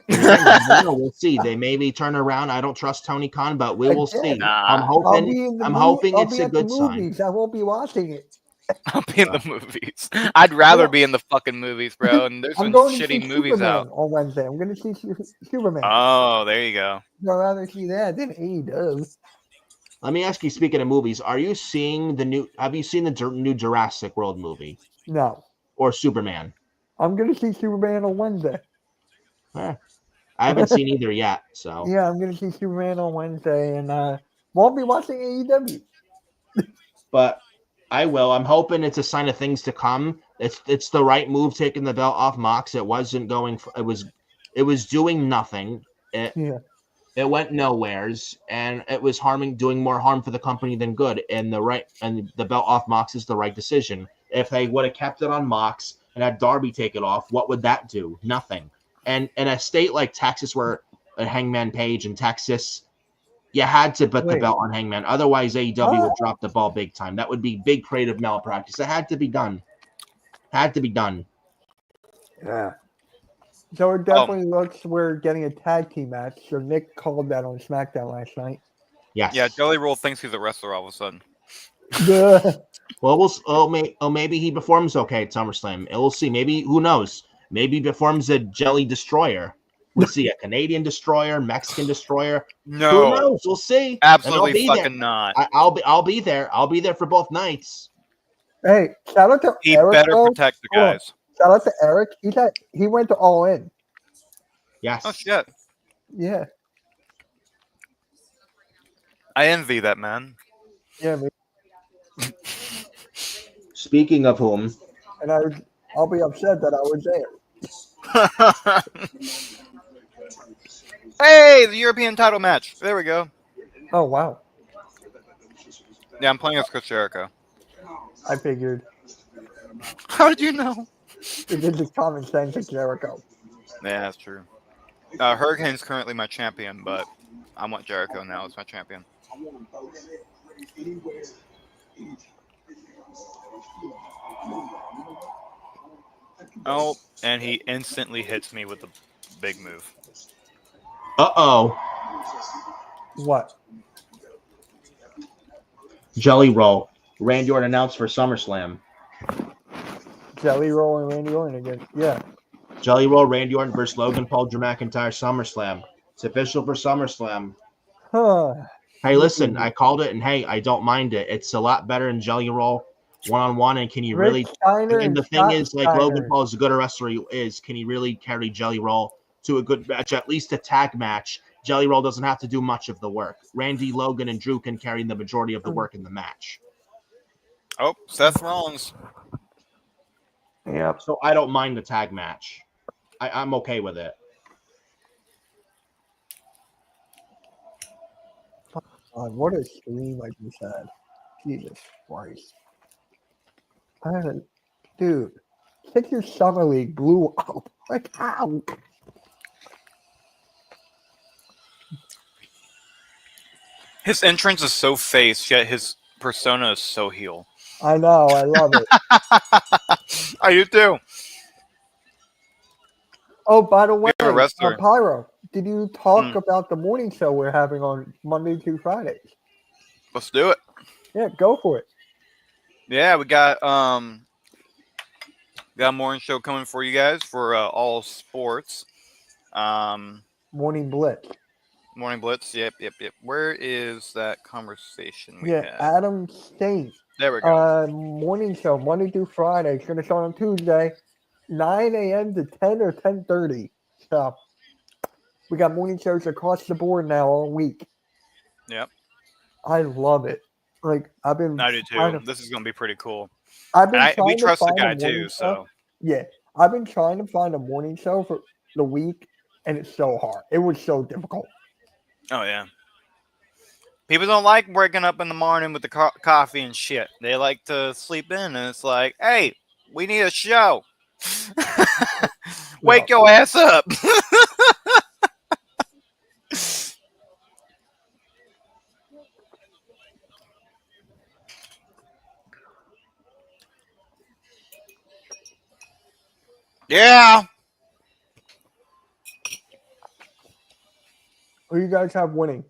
We'll see. They maybe turn around. I don't trust Tony Khan, but we will see. Nah. I'm hoping it's a good sign. I won't be watching it. I'll be in the movies. I'd rather be in the fucking movies, bro. And there's some shitty movies Superman out on Wednesday. I'm going to see Superman. Oh, there you go. I'd rather see that than AEW. Let me ask you, speaking of movies, have you seen the new Jurassic World movie? No. Or Superman? I'm going to see Superman on Wednesday. I haven't seen either yet, so. Yeah, I'm going to see Superman on Wednesday, and won't be watching AEW. But I will. I'm hoping it's a sign of things to come. It's the right move, taking the belt off Mox. It wasn't going. It was doing nothing. It went nowheres, and it was doing more harm for the company than good. And the belt off Mox is the right decision. If they would have kept it on Mox and had Darby take it off, what would that do? Nothing. And in a state like Texas, where Hangman Page in Texas, you had to put the belt on Hangman. Otherwise, AEW would drop the ball big time. That would be big creative malpractice. It had to be done. Yeah. So it definitely looks we're getting a tag team match. So Nick called that on SmackDown last night. Yes. Yeah, Jelly Roll thinks he's a wrestler all of a sudden. Well, maybe he performs okay at SummerSlam. We'll see. Maybe, who knows? Maybe he performs a Jelly Destroyer. We'll see. A Canadian Destroyer, Mexican Destroyer. No. Who knows? We'll see. Absolutely fucking not. I'll be there. I'll be there for both nights. Hey, shout out to Eric. He better protect the guys. Shout out to Eric. He went to All In. Yes. Oh shit. Yeah. I envy that man. Yeah. Speaking of whom, and I'll be upset that I was there. Hey, the European title match. There we go. Oh wow. Yeah, I'm playing as Chris Jericho. I figured. How did you know? It's just common sense at Jericho. Yeah, that's true. Hurricane's currently my champion, but I want Jericho now as my champion. Oh, and he instantly hits me with a big move. Uh-oh. What? Jelly Roll. Randy Orton announced for SummerSlam. Jelly Roll and Randy Orton again. Yeah. Jelly Roll, Randy Orton versus Logan Paul, Drew McIntyre, SummerSlam. It's official for SummerSlam. Hey, listen, I called it, and hey, I don't mind it. It's a lot better than Jelly Roll one-on-one, and can you really... And the thing is, like, Logan Paul is a good wrestler he is. Can he really carry Jelly Roll to a good match, at least a tag match? Jelly Roll doesn't have to do much of the work. Randy, Logan, and Drew can carry the majority of the work in the match. Oh, Seth Rollins. Yeah. So I don't mind the tag match. I'm okay with it. God, what a stream I just had. Jesus Christ. Dude, Sixers Summer League blew up. Like, how? His entrance is so face, yet his persona is so heel. I know, I love it. I do too. Oh, by the way, wrestler. Phyro, did you talk about the morning show we're having on Monday through Fridays? Let's do it. Yeah, go for it. Yeah, we got a morning show coming for you guys for all sports. Morning Blitz. Morning Blitz. Yep. Where is that conversation we had? Adam State. There we go. Morning show, Monday through Friday. It's going to start on Tuesday, 9 a.m. to 10 or 10:30. So we got morning shows across the board now all week. Yep. I love it. Like I've been. I do too. This is going to be pretty cool. I've been. We trust the guy too. Show. So yeah, I've been trying to find a morning show for the week, and it's so hard. It was so difficult. Oh yeah. People don't like waking up in the morning with the coffee and shit. They like to sleep in, and it's like, hey, we need a show. Wake your ass up. Yeah. Who you guys have winning?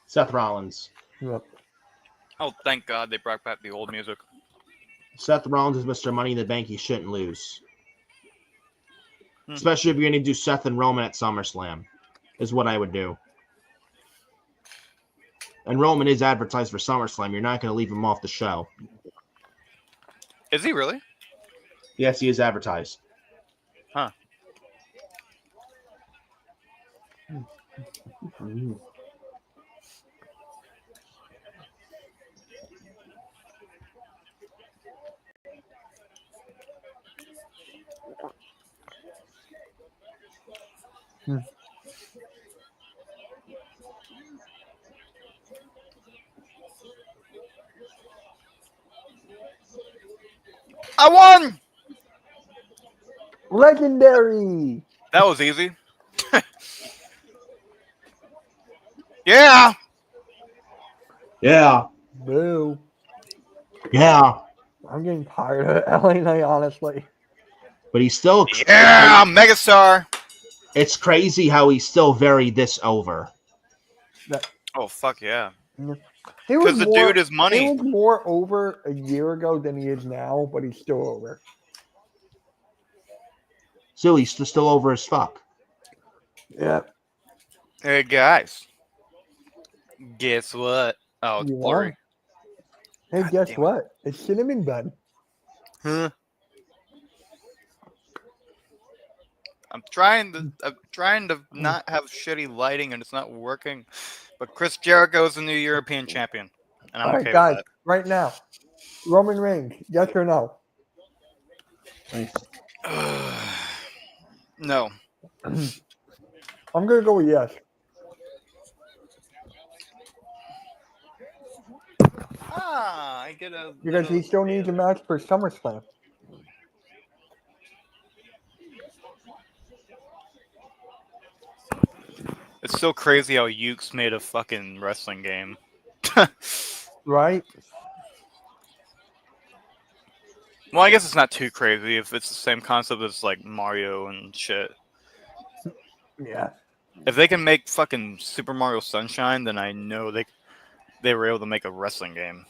Seth Rollins. Yep. Oh, thank God they brought back the old music. Seth Rollins is Mr. Money in the Bank. He shouldn't lose. Especially if you're going to do Seth and Roman at SummerSlam, is what I would do. And Roman is advertised for SummerSlam. You're not going to leave him off the show. Is he really? Yes, he is advertised. Huh. I won! Legendary! That was easy. Yeah! Yeah. Boo. Yeah. I'm getting tired of LA Knight, honestly. But he's still... Yeah, megastar! It's crazy how he's still very this over. Oh, fuck yeah. Because the dude is money. He was more over a year ago than he is now, but he's still over. So he's still over as fuck. Yeah. Hey, guys. Guess what? Oh, it's You blurry. Hey, God guess damn it. what? It's cinnamon bun. Huh? I'm trying to not have shitty lighting, and it's not working. But Chris Jericho's the new European champion, and I'm okay guys, with right now, Roman Reigns, yes or no? that. No. I'm gonna go with yes. I get a Because he still needs a match for SummerSlam. It's so crazy how Yuke's made a fucking wrestling game. Right? Well, I guess it's not too crazy if it's the same concept as like Mario and shit. Yeah. If they can make fucking Super Mario Sunshine, then I know they were able to make a wrestling game.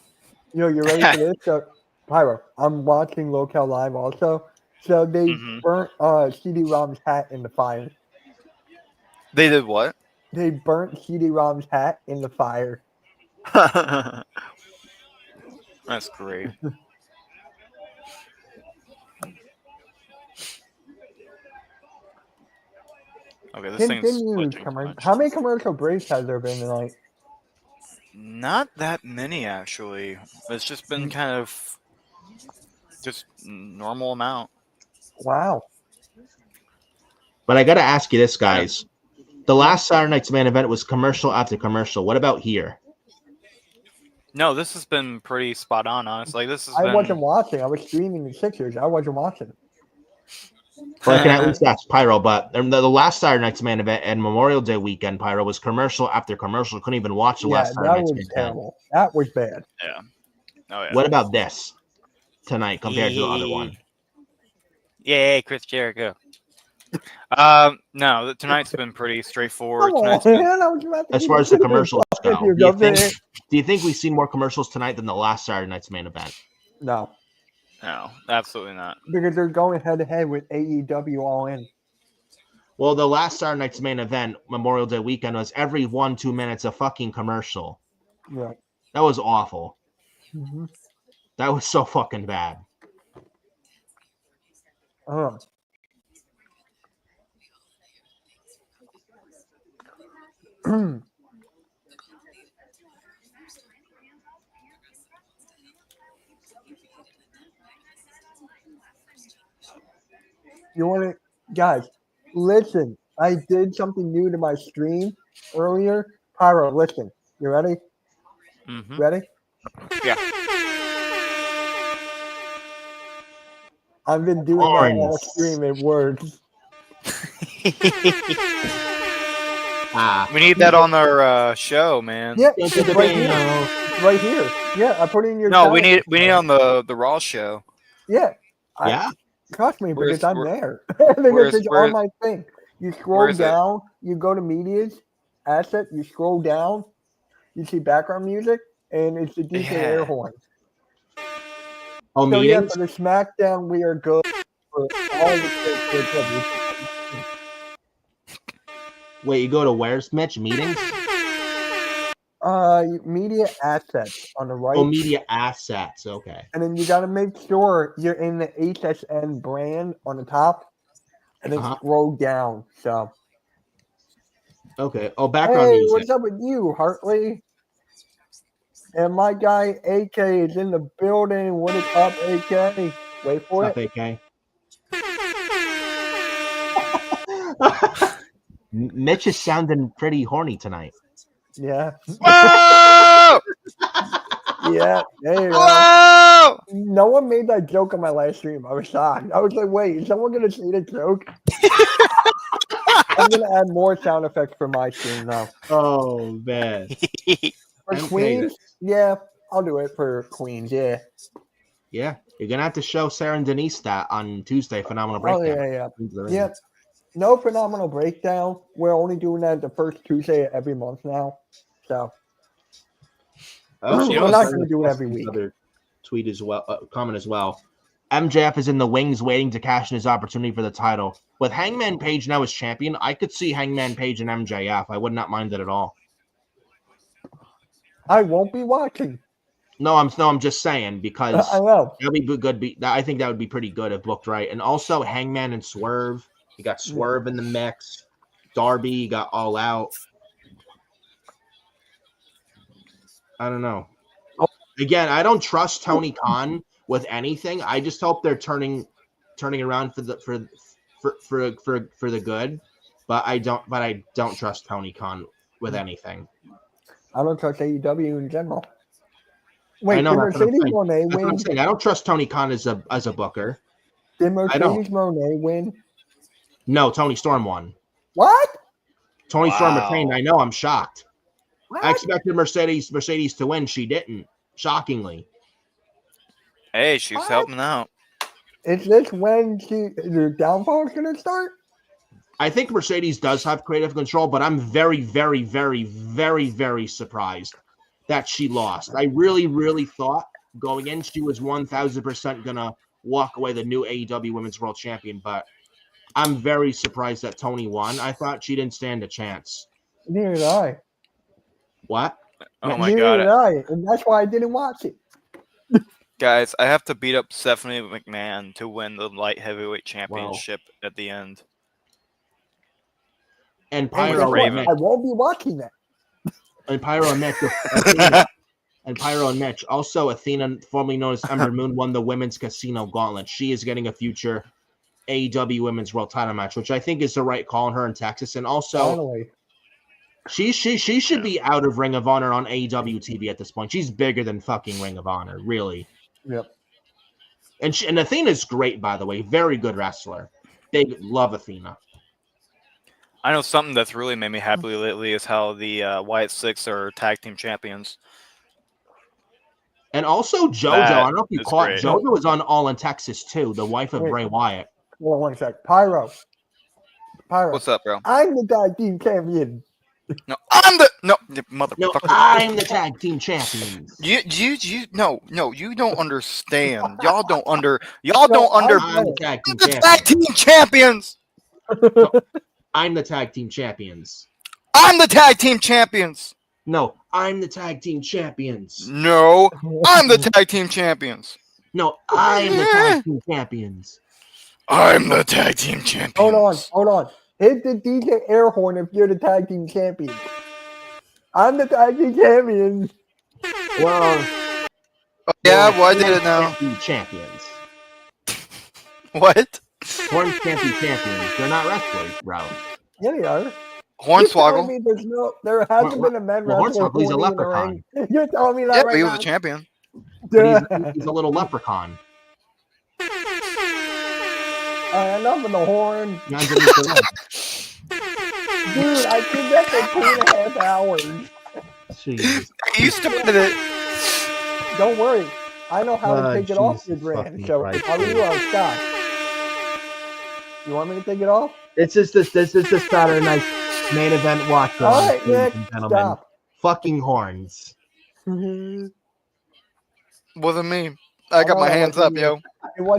You're ready for this? So, Phyro, I'm watching Locale Live also. So they burnt CD-ROM's hat in the fire. They did what? They burnt CD-ROM's hat in the fire. That's great. Okay, this thing's glitching. How many commercial breaks has there been tonight? Not that many, actually. It's just been kind of just normal amount. Wow. But I got to ask you this, guys. The last Saturday Night's Main Event was commercial after commercial. What about here? No, this has been pretty spot on, honestly. I wasn't watching. I was streaming the Sixers. I wasn't watching. Well, I can at least ask Phyro, but the last Saturday Night's Main Event and Memorial Day weekend, Phyro, was commercial after commercial. Couldn't even watch the last Saturday Night's Main Event. Terrible. That was bad. Yeah. Oh, yeah. What about this tonight compared to the other one? Yay, Chris Jericho. No, tonight's been pretty straightforward. Come on, Tonight's been... man. I was about to As give far you as the a bit of commercials advice. go, You go there. do you think we've seen more commercials tonight than the last Saturday night's main event? No, No, absolutely not. because they're going head to head with AEW All In. Well, the last Saturday night's main event, Memorial Day weekend, was every 1-2 minutes a fucking commercial. Yeah. That was awful. Mm-hmm. That was so fucking bad. You want to, guys, listen. I did something new to my stream earlier. Pyro, listen. You ready? Mm-hmm. Ready? Yeah. I've been doing that all stream. It works. We need that on our show, man. Yeah, it's right here. It's right here. Yeah, I put it in your. No, we need it on the Raw show. Yeah. Yeah. Trust me, because I'm there. Where's- Because it's on my thing. You scroll where is it? down. You go to media's asset. You scroll down. You see background music, and it's the DJ air horn. Oh, So meetings? yeah, for the SmackDown, we are good. For all the Wait, you go to where's Mitch? Meetings? media assets on the right. Oh, media assets. Okay. And then you got to make sure you're in the HSN brand on the top, and then scroll down. So. Okay. Oh, background hey, music. what's up with you, Hartley? And my guy AK is in the building. What is up, AK? Wait for What's it. up, AK? Mitch is sounding pretty horny tonight. Yeah. Whoa! Yeah. There you go. Whoa! No one made that joke on my last stream. I was shocked. I was like, wait, is someone going to see the joke? I'm going to add more sound effects for my stream now. Oh, man. For Queens? Yeah, I'll do it for Queens. Yeah. Yeah. You're going to have to show Sarah and Denise that on Tuesday, Phenomenal Breakdown. Oh, yeah. Yeah. No Phenomenal Breakdown. We're only doing that the first Tuesday of every month now. So. We're not going to do it every week. Other tweet as well, comment as well. MJF is in the wings waiting to cash in his opportunity for the title. With Hangman Page now as champion, I could see Hangman Page and MJF. I would not mind it at all. I won't be watching. No, I'm just saying because I know that'd be good. I think that would be pretty good if booked right. And also Hangman and Swerve. You got Swerve in the mix. Darby, you got All Out. I don't know. Again, I don't trust Tony Khan with anything. I just hope they're turning around for the good. But I don't trust Tony Khan with anything. I don't trust AEW in general. Wait, I know, did Mercedes Moné win? That's what I'm saying. I don't trust Tony Khan as a booker. Did Mercedes Moné win? No, Tony Storm won. What? Tony Storm retained. I know. I'm shocked. What? I expected Mercedes to win. She didn't. Shockingly. Hey, she's helping out. Is this when the downfall is going to start? I think Mercedes does have creative control, but I'm very, very, very, very, very surprised that she lost. I really, really thought going in she was 1,000% going to walk away the new AEW Women's World Champion, but I'm very surprised that Tony won. I thought she didn't stand a chance. Neither did I. What? Oh my Neither god. did I, and that's why I didn't watch it. Guys, I have to beat up Stephanie McMahon to win the light heavyweight championship at the end. And Pyro I won't be watching that. And Pyro and Mitch. And Pyro and Mitch. Also, Athena, formerly known as Ember Moon, won the Women's Casino Gauntlet. She is getting a future AEW Women's World Title match, which I think is the right call on her in Texas. And also, finally, she should be out of Ring of Honor on AEW TV at this point. She's bigger than fucking Ring of Honor, really. Yep. And Athena's great, by the way. Very good wrestler. Big love Athena. I know something that's really made me happy lately is how the Wyatt Six are tag team champions. And also JoJo. I don't know if you caught JoJo was on All in Texas too, the wife of Bray Wyatt. Hold on one sec. Pyro. Pyro. What's up, bro? I'm the tag team champion. No, I'm the motherfucker. No, I'm the tag team champions. You no, you don't understand. Y'all don't I'm the tag team the champions. tag team champions. I'm the tag team champions. I'm the tag team champions. No, I'm the tag team champions. No, I'm the tag team champions. No, I'm the tag team champions. I'm the tag team champions. Hold on. Hit the DJ air horn if you're the tag team champion. I'm the tag team champion. Well, Yeah, well, I did it now. Can't be champions. What? Horns can't be champions. They're not wrestlers, bro. Yeah, they are. Hornswoggle. Me there hasn't been a men wrestler. Hornswoggle, he's a leprechaun. You're telling me that Yeah, right he now? was a champion. But he's a little leprechaun. Enough of the horn. He underneath the leg. Dude, I did that for 2.5 hours. Jeez. You started it. Don't worry. I know how to take it off Jesus your brand. fucking So Christ, I'll dude. leave on stop. You want me to take it off? This is the Saturday night main event watch. All right, ladies Nick, and gentlemen. stop. Fucking horns. Wasn't me. I got my hands up, yo.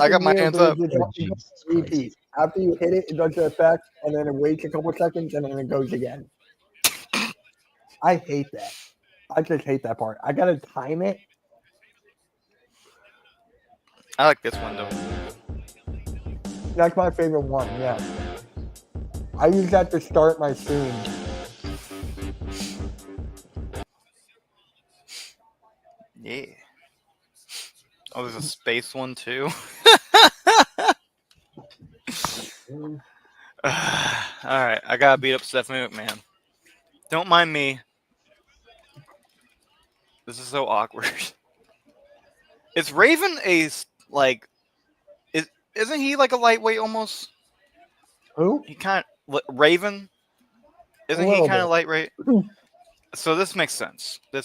I got my hands up. Jesus Repeat. After you hit it, it does the effect, and then it waits a couple seconds, and then it goes again. I hate that. I just hate that part. I gotta time it. I like this one though. That's my favorite one. Yeah. I use that to start my stream. Yeah. Oh, there's a space one too. All right, I gotta beat up Stephanie McMahon. Don't mind me. This is so awkward. Is Raven isn't he like a lightweight almost? Who? He kind of Raven. Isn't he kind of lightweight? So this makes sense. I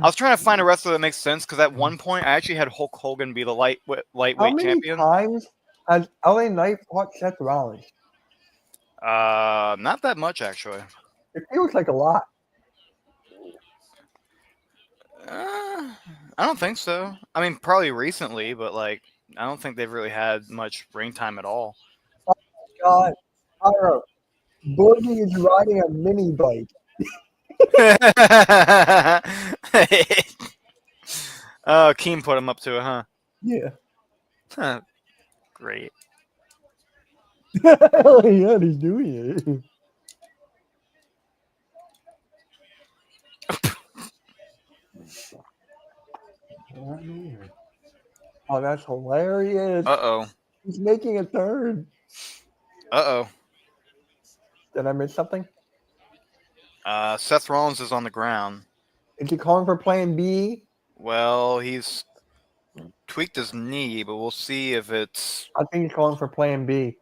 was trying to find a wrestler that makes sense because at one point I actually had Hulk Hogan be the lightweight How many champion. times has LA Knight fought Seth Rollins? Not that much actually. It feels like a lot. I don't think so. I mean, probably recently, but I don't think they've really had much ring time at all. God, Pyro, Boogie is riding a mini bike. Oh, Keem put him up to it, huh? Yeah. Huh. Great. Yeah, he's doing it. Oh, that's hilarious. Uh-oh. He's making a turn. Uh-oh. Did I miss something? Seth Rollins is on the ground. Is he calling for plan B? Well, he's tweaked his knee, but we'll see if it's... I think he's calling for plan B.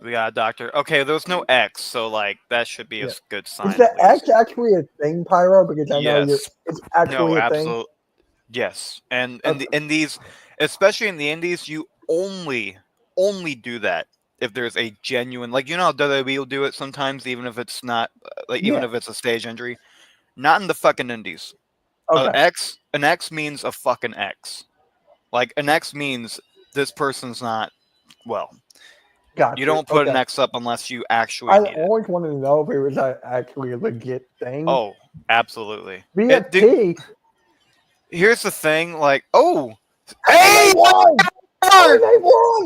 We got a doctor. Okay, there was no X, so that should be a good sign. Is the at least. X actually a thing, Pyro? Because I know Yes. it's actually a thing. Absolutely. Yes, and in these, especially in the indies, you only do that if there's a genuine, how WWE will do it sometimes, even if it's not even if it's a stage injury. Not in the fucking indies. Okay. An X means a fucking X. An X means this person's not well. Gotcha. You don't put an X up unless you actually I need it. always wanted to know if it was actually a legit thing. Oh, absolutely. BFT. Here's the thing, hey! They won! They won!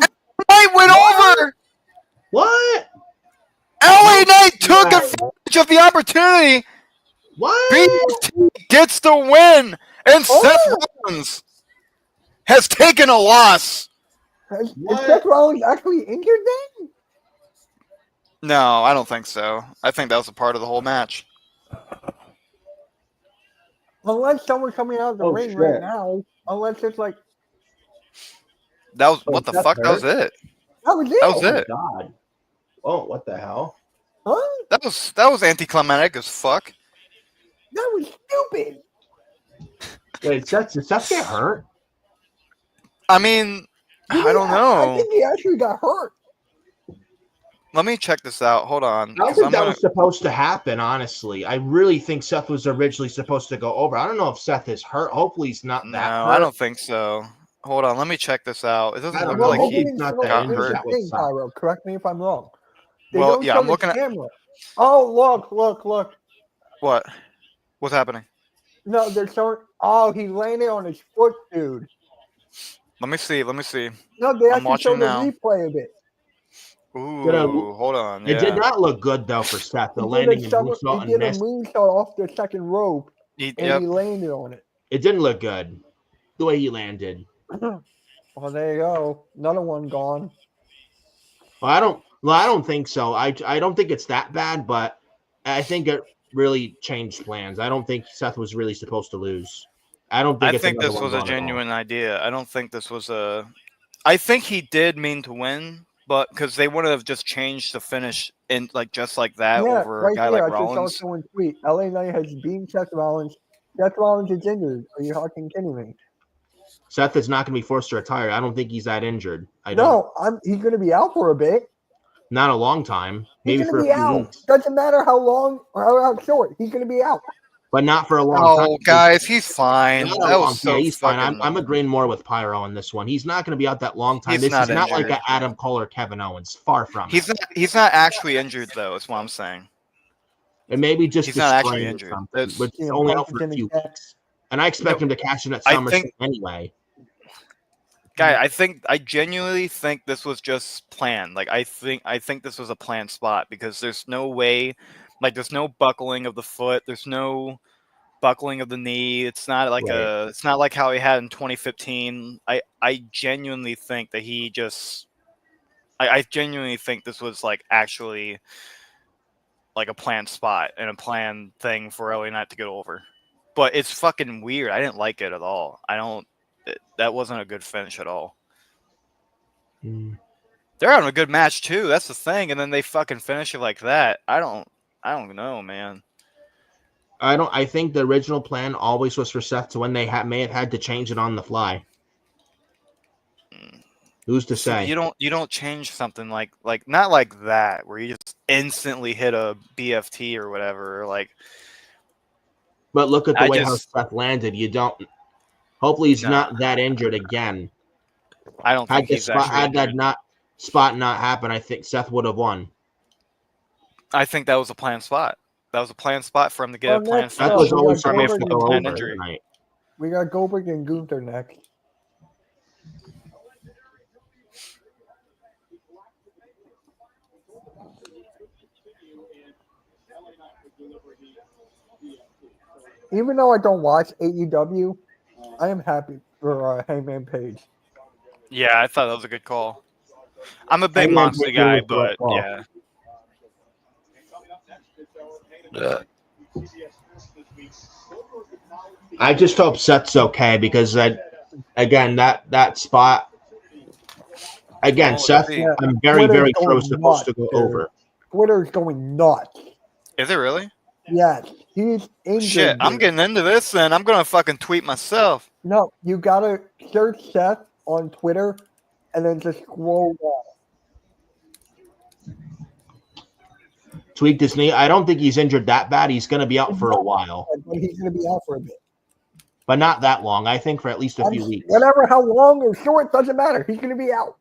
Knight went over! What? LA Knight took advantage of the opportunity. What? BFT gets the win, and Seth Rollins has taken a loss. Is Seth Rollins actually injured then? No, I don't think so. I think that was a part of the whole match. Unless someone's coming out of the ring right now. Unless it's that was what the fuck? That was it. That was it. That was it. Oh, God. Oh, what the hell? Huh? That was anticlimactic as fuck. That was stupid. Wait, did Seth get hurt? I mean, I don't know. I think he actually got hurt. Let me check this out. Hold on. I don't think that was supposed to happen, honestly. I really think Seth was originally supposed to go over. I don't know if Seth is hurt. Hopefully he's not that hurt. No, I don't think so. Hold on. Let me check this out. It doesn't look know. like he He's not that got injured. hurt. That would suck. Phyro, correct me if I'm wrong. They Well, don't yeah, show I'm the looking at. camera. Oh, look. What? What's happening? No, they're showing. Oh, he landed on his foot, dude. Let me see. No, they I'm actually show the watching now. replay of it. Ooh, hold on. It did not look good though for Seth. The landing in moonsault he did a moonsault off the second rope, and he landed on it. It didn't look good the way he landed. Well, there you go. Another one gone. Well, I don't think so. I don't think it's that bad, but I think it really changed plans. I don't think Seth was really supposed to lose. I think this was a genuine idea. I don't think this was a. I think he did mean to win, but because they wouldn't have just changed the finish in just like that over a guy like Rollins. Just also tweet. LA Knight has beaten Seth Rollins. Seth Rollins is injured. Are you fucking kidding me? Seth is not going to be forced to retire. I don't think he's that injured. He's going to be out for a bit. Not a long time. Maybe for a few weeks. Doesn't matter how long or how short. He's going to be out. But not for a long time. Oh, guys, he's fine. He's fine. I'm agreeing more with Phyro on this one. He's not going to be out that long time. This is not like an Adam Cole or Kevin Owens. Far from it. He's not actually injured, though, is what I'm saying. And maybe just he's not actually injured. But he's only out for a few weeks. And I expect him to cash in at SummerSlam anyway. Guy, I genuinely think this was just planned. I think this was a planned spot because there's no way, there's no buckling of the foot, there's no buckling of the knee. It's not it's not like how he had in 2015. I genuinely think that he just, I genuinely think this was actually a planned spot and a planned thing for LA Knight to get over. But it's fucking weird. I didn't like it at all. That wasn't a good finish at all. They're having a good match too. That's the thing, and then they fucking finish it like that. I don't know, man. I think the original plan always was for Seth to win. They may have had to change it on the fly. Who's to say? You don't change something like not like that where you just instantly hit a BFT or whatever. But look at the way how Seth landed. You don't. Hopefully he's not that injured again. I don't think he's had that spot not happen, I think Seth would have won. I think that was a planned spot. That was a planned spot for him to get a planned spot. That was always for a planned injury. Tonight. We got Goldberg and Gunther next. Even though I don't watch AEW, I am happy for Hangman Page. Yeah, I thought that was a good call. I'm a big Moxley guy, but yeah. I just hope Seth's okay because that spot again, Seth. I'm very sure was supposed to go over. Twitter's going nuts. Is it really? Yes, he's injured. Shit, I'm getting into this, and I'm gonna fucking tweet myself. No, you gotta search Seth on Twitter, and then just scroll down. Tweaked his knee. I don't think he's injured that bad. He's going to be out for a while. But he's going to be out for a bit. But not that long. I think for at least a few weeks. Whatever, how long or short, doesn't matter. He's going to be out.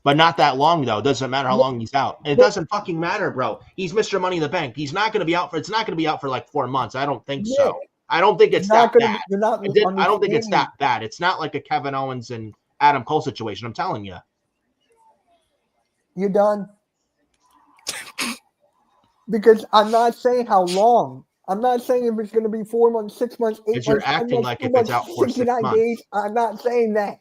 But not that long, though. Doesn't matter how long he's out. It doesn't fucking matter, bro. He's Mr. Money in the Bank. He's not going to be out for. It's not going to be out for 4 months. I don't think so. I don't think it's that bad. I don't think it's that bad. It's not like a Kevin Owens and Adam Cole situation. I'm telling you. You done? Because I'm not saying how long. I'm not saying if it's going to be 4 months, 6 months, 8 months. You're acting like if it's out for 6 months. Days. I'm not saying that.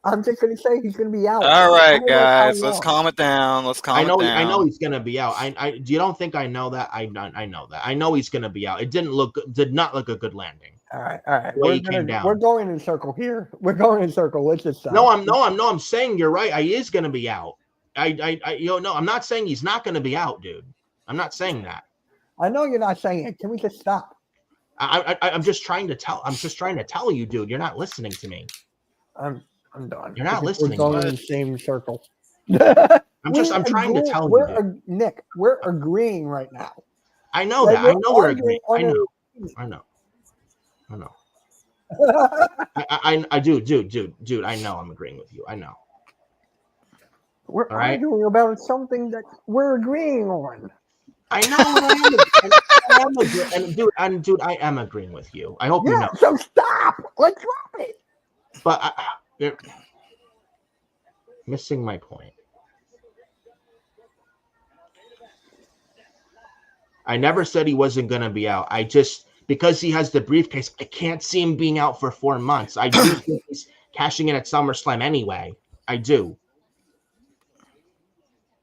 I'm just going to say he's going to be out. All right, guys, let's calm it down. I know he's going to be out. You don't think I know that? I know that. I know he's going to be out. It did not look a good landing. All right. We're going in a circle here. We're going in a circle. Let's just stop. No, I'm saying you're right. He is going to be out. I'm not saying he's not going to be out, dude. I'm not saying that. I know you're not saying it. Can we just stop? I'm just trying to tell you, dude. You're not listening to me. I'm done. You're not listening. We're going in the same circle. I'm trying to tell you. Nick, we're agreeing right now. I know that. I know we're agreeing. I know. I do, dude. I know I'm agreeing with you. I know. We're arguing about something that we're agreeing on. I know. Dude, I am agreeing with you. I hope you know. So stop. Let's drop it. But you're missing my point. I never said he wasn't going to be out. I just, because he has the briefcase, I can't see him being out for 4 months. I do think he's cashing in at SummerSlam anyway. I do.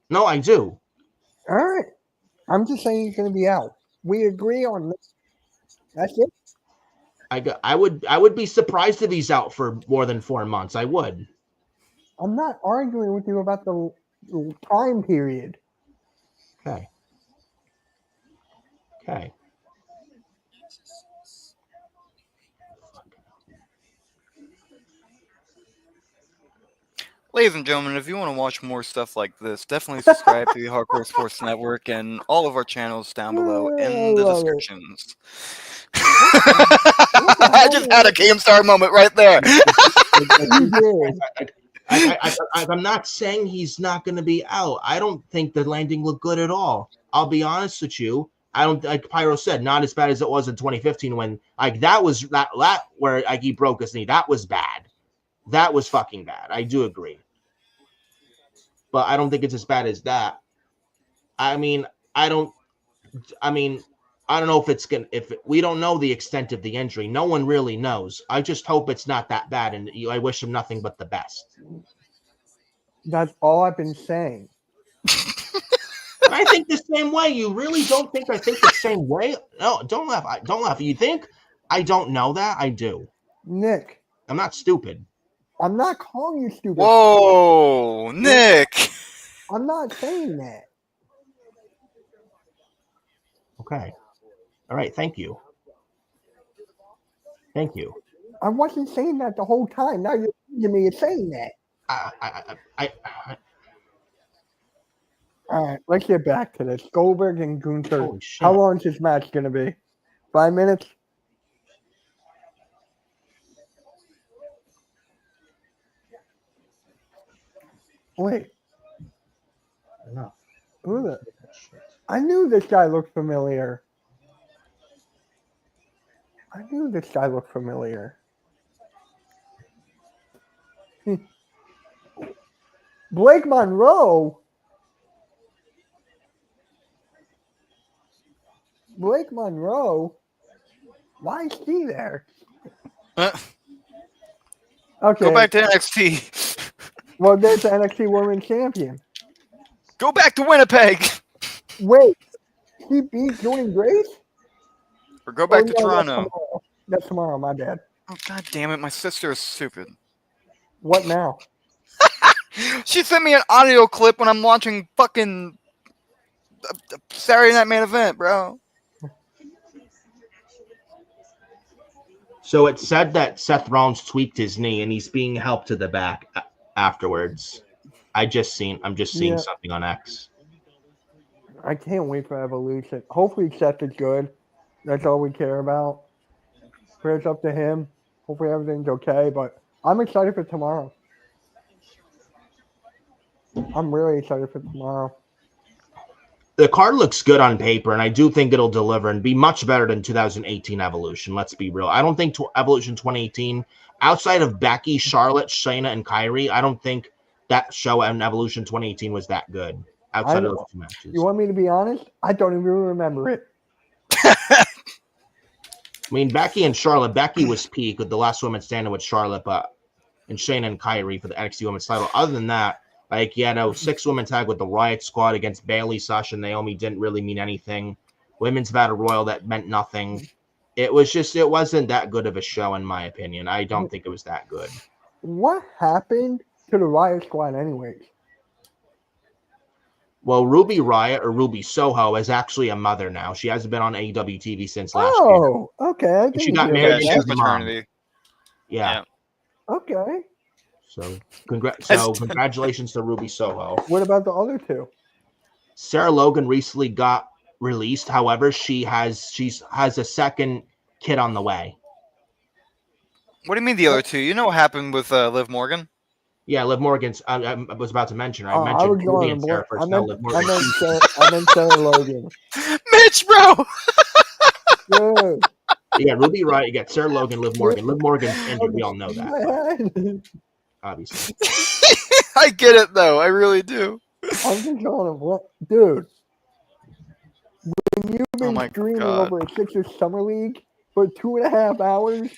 No, I do. All right. I'm just saying he's going to be out. We agree on this. That's it. I would be surprised if he's out for more than 4 months. I would. I'm not arguing with you about the time period. Okay. Ladies and gentlemen, if you want to watch more stuff like this, definitely subscribe to the Hardcore Sports Network and all of our channels down below in the descriptions. I just had a Keemstar moment right there. I'm not saying he's not going to be out. I don't think the landing looked good at all. I'll be honest with you. I don't, like Phyro said, not as bad as it was in 2015 when that was where he broke his knee. That was bad. That was fucking bad. I do agree. But I don't think it's as bad as that. I don't know if we don't know the extent of the injury. No one really knows. I just hope it's not that bad, and I wish him nothing but the best. That's all I've been saying. I think the same way. You really don't think I think the same way? No, don't laugh. Don't laugh. You think I don't know that? I do. Nick. I'm not stupid. I'm not calling you stupid. Whoa, Nick. I'm not saying that. Okay. All right. Thank you. Thank you. I wasn't saying that the whole time. Now you're saying that. All right, let's get back to this. Goldberg and Gunther. How long is this match going to be? 5 minutes? Wait. No. I knew this guy looked familiar. Blake Monroe? Blake Monroe? Why is he there? Okay. Go back to NXT. Well, there's the NXT Women's Champion. Go back to Winnipeg. Wait, he beat Jordan Grace? Or go back to Toronto. That's tomorrow, my bad. Oh, god damn it. My sister is stupid. What now? She sent me an audio clip when I'm watching fucking Saturday Night Main Event, bro. So it said that Seth Rollins tweaked his knee and he's being helped to the back afterwards. I'm just seeing something on X. I can't wait for Evolution. Hopefully Seth is good. That's all we care about. Prayers up to him. Hopefully everything's okay, but I'm excited for tomorrow. I'm really excited for tomorrow. The card looks good on paper, and I do think it'll deliver and be much better than 2018 Evolution. Let's be real. I don't think Evolution 2018, outside of Becky, Charlotte, Shayna, and Kyrie, I don't think that show in Evolution 2018 was that good outside of those two matches. You want me to be honest? I don't even remember it. I mean, Becky and Charlotte. Becky was peak with the last woman standing with Charlotte, and Shayna and Kyrie for the NXT Women's title. Other than that, like, 6-woman tag with the Riot Squad against Bayley, Sasha, and Naomi didn't really mean anything. Women's Battle Royal, that meant nothing. It wasn't that good of a show, in my opinion. I don't think it was that good. What happened to the Riot Squad anyways? Well, Ruby Riot, or Ruby Soho, is actually a mother now. She hasn't been on AEW TV since last year. Oh, okay. She got married. Yeah, she has maternity. Yeah. Okay. So congratulations to Ruby Soho. What about the other two? Sarah Logan recently got released. However, she has a second kid on the way. What do you mean the other two? You know what happened with Liv Morgan? Yeah, Liv Morgan's. I was about to mention. I I mentioned was Ruby going and to Sarah first. No, Liv Morgan. I meant Sarah Logan. Mitch, bro. Dude. You got Ruby, right? You got Sarah Logan, Liv Morgan. Liv Morgan's injured. We all know that. Obviously. I get it, though. I really do. I'm just going, what? Dude. When you've been streaming over a Sixers Summer League for 2.5 hours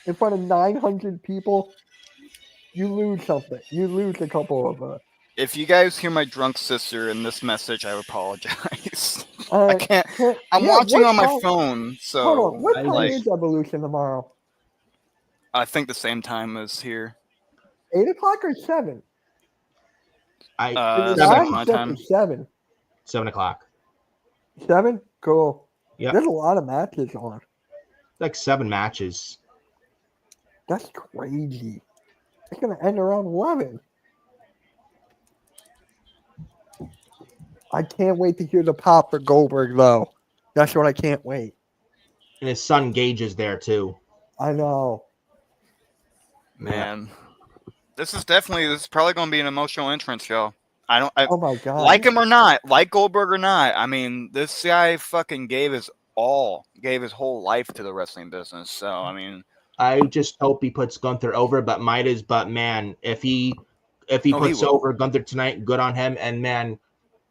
in front of 900 people, you lose something. You lose a couple of If you guys hear my drunk sister in this message, I apologize. I can't. I'm watching on my phone, so. Hold on. What time is Evolution tomorrow? I think the same time as here. 8 o'clock or 7? 7 my time. 7. 7 o'clock. 7? Cool. Yeah. There's a lot of matches on. Like 7 matches. That's crazy. It's going to end around 11. I can't wait to hear the pop for Goldberg, though. That's what I can't wait. And his son Gage is there, too. I know. Man. This is probably going to be an emotional entrance, y'all. Oh, my God. Like him or not, like Goldberg or not, I mean, this guy fucking gave his whole life to the wrestling business. So, I mean. I just hope he puts Gunther over, but man, if he puts over Gunther tonight, good on him. And man,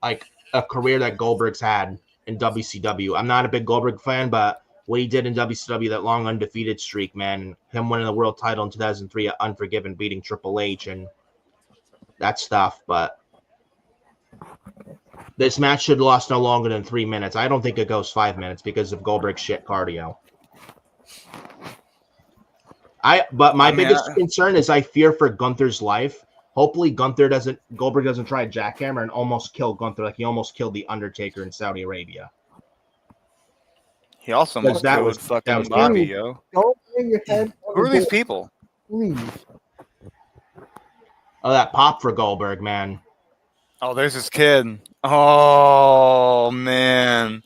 like a career that Goldberg's had in WCW. I'm not a big Goldberg fan, but what he did in WCW, that long undefeated streak, man, him winning the world title in 2003 at Unforgiven, beating Triple H and that stuff. But this match should have lost no longer than 3 minutes. I don't think it goes 5 minutes because of Goldberg's shit cardio. But my biggest concern is I fear for Gunther's life. Hopefully Goldberg doesn't try a jackhammer and almost kill Gunther like he almost killed the Undertaker in Saudi Arabia. He also almost killed fucking Bobby, yo. Don't bring your head. Who are these people? Please. Oh, that pop for Goldberg, man. Oh, there's his kid. Oh, man.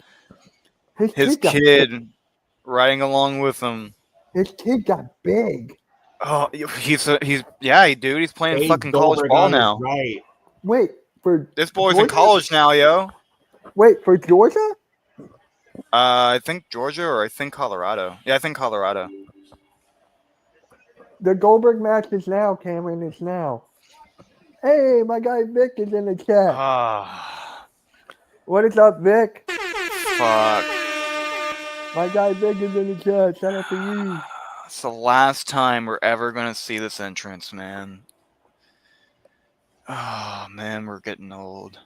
His kid riding along with him. His kid got big. Oh, he's playing fucking college ball now. Right. Wait, for this boy's in college now, yo. Wait, for Georgia? I think Georgia or I think Colorado. Yeah, I think Colorado. The Goldberg match is now, Cameron. It's now. Hey, my guy Vic is in the chat. What is up, Vic? Fuck. My guy Vic is in the chat. Shout out to you. It's the last time we're ever going to see this entrance, man. Oh, man, we're getting old.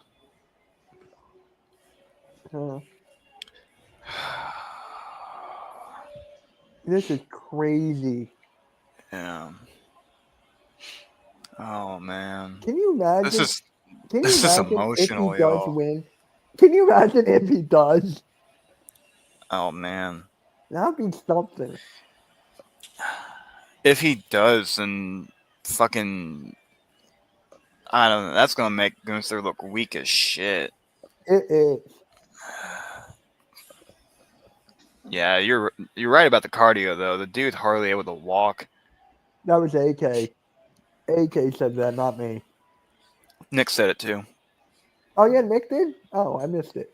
This is crazy. Yeah. Oh, man. Can you imagine? This is emotional, if he does win? Can you imagine if he does? Oh, man. That would be something. If he does, then fucking, I don't know. That's gonna make Gunther look weak as shit. It is. Yeah, you're right about the cardio though. The dude's hardly able to walk. That was AK. AK said that, not me. Nick said it too. Oh yeah, Nick did? Oh, I missed it.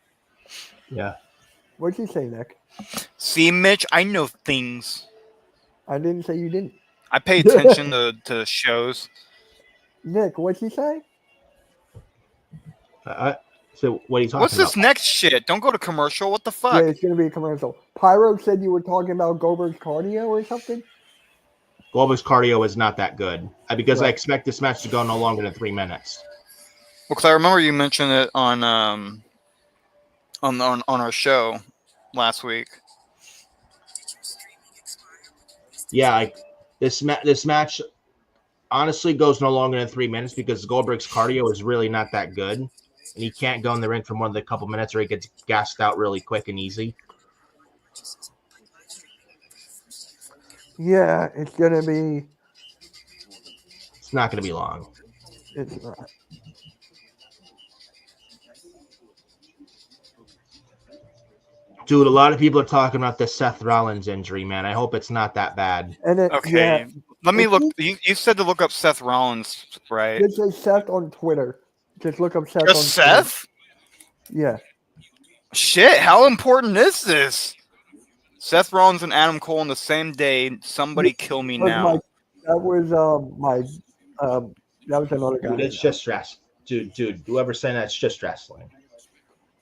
Yeah. What'd you say, Nick? See, Mitch, I know things. I didn't say you didn't. I pay attention to shows. Nick, what'd you say? So what are you talking What's about? this next shit? Don't go to commercial. What the fuck? Yeah, it's going to be a commercial. Phyro said you were talking about Goldberg's cardio or something? Goldberg's cardio is not that good because I expect this match to go no longer than 3 minutes. Well, because I remember you mentioned it on our show last week. Yeah, this match honestly goes no longer than 3 minutes because Goldberg's cardio is really not that good, and he can't go in the ring for more than a couple minutes or he gets gassed out really quick and easy. Yeah, it's gonna be. not going to be long. It's not. Dude, a lot of people are talking about the Seth Rollins injury, man. I hope it's not that bad. And then, Okay, let me If look. You said to look up Seth Rollins, right? Just say Seth on Twitter. Just look up Seth Just on Twitter. Seth? Yeah. Shit, how important is this? Seth Rollins and Adam Cole on the same day. Somebody kill me now. That was another guy. Dude, it's just wrestling. Dude, whoever's saying that's just wrestling.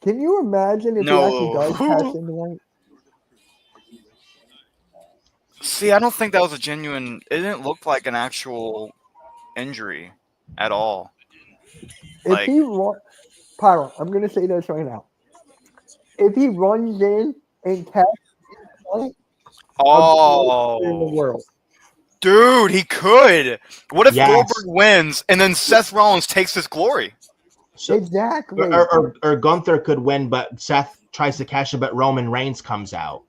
Can you imagine if he actually does cash in tonight? See, I don't think that was a genuine. It didn't look like an actual injury at all. If he runs, Pyro, I'm gonna say this right now. If he runs in and cashes in in the world. Dude, he could. What if Goldberg wins and then Seth Rollins takes his glory? So, exactly. Or Gunther could win, but Seth tries to cash it, but Roman Reigns comes out.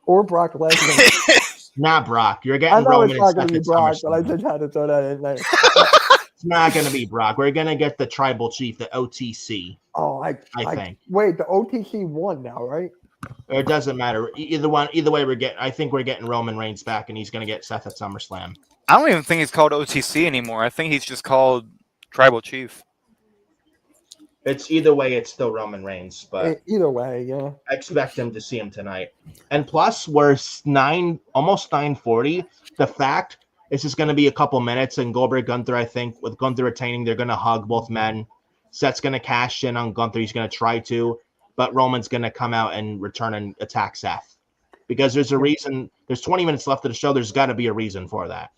Or Brock Lesnar. Not Brock. You're getting I know Roman it's not and going to Seth be Brock, at but I just had to throw that in there. It's not going to be Brock. We're going to get the Tribal Chief, the OTC. Oh, I think. Wait, the OTC won now, right? It doesn't matter. Either way, I think we're getting Roman Reigns back, and he's going to get Seth at SummerSlam. I don't even think he's called OTC anymore. I think he's just called Tribal Chief. It's either way, it's still Roman Reigns, but either way, yeah. I expect him to see him tonight. And plus, we're almost 9:40. The fact it's just going to be a couple minutes, and Goldberg Gunther, I think, with Gunther retaining, they're going to hug both men. Seth's going to cash in on Gunther. He's going to try to, but Roman's going to come out and return and attack Seth. Because there's a reason. There's 20 minutes left of the show. There's got to be a reason for that.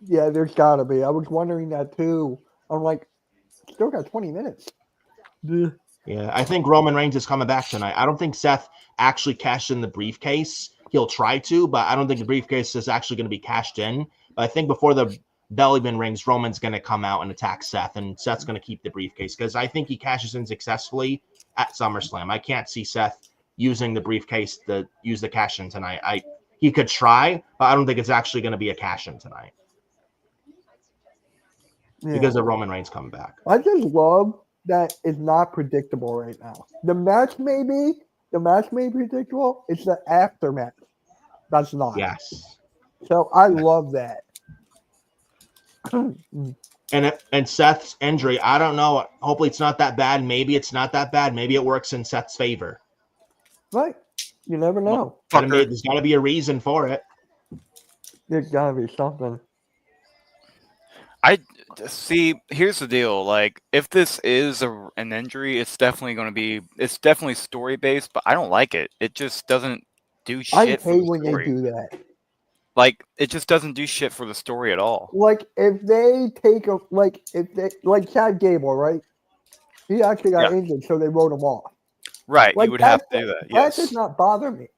Yeah, there's got to be. I was wondering that too. I'm like, still got 20 minutes. Yeah, I think Roman Reigns is coming back tonight. I don't think Seth actually cashed in the briefcase. He'll try to, but I don't think the briefcase is actually going to be cashed in. But I think before the bell even rings, Roman's going to come out and attack Seth, and Seth's going to keep the briefcase because I think he cashes in successfully at SummerSlam. I can't see Seth using the briefcase to use the cash in tonight. He could try, but I don't think it's actually going to be a cash in tonight because of Roman Reigns coming back. I just love that it's not predictable right now. The match may be predictable. It's the aftermath that's not. Yes. So I love that. And Seth's injury, I don't know. Hopefully it's not that bad. Maybe it's not that bad. Maybe it works in Seth's favor. Right. You never know. There's got to be a reason for it. There's got to be something. I see. Here's the deal. Like, if this is an injury, it's definitely story based. But I don't like it. It just doesn't do shit. I hate when they do that. Like, it just doesn't do shit for the story at all. Like, if they take like Chad Gable, right? He actually got injured, so they wrote him off. Right, like, you would have to do that. Yes. That does not bother me.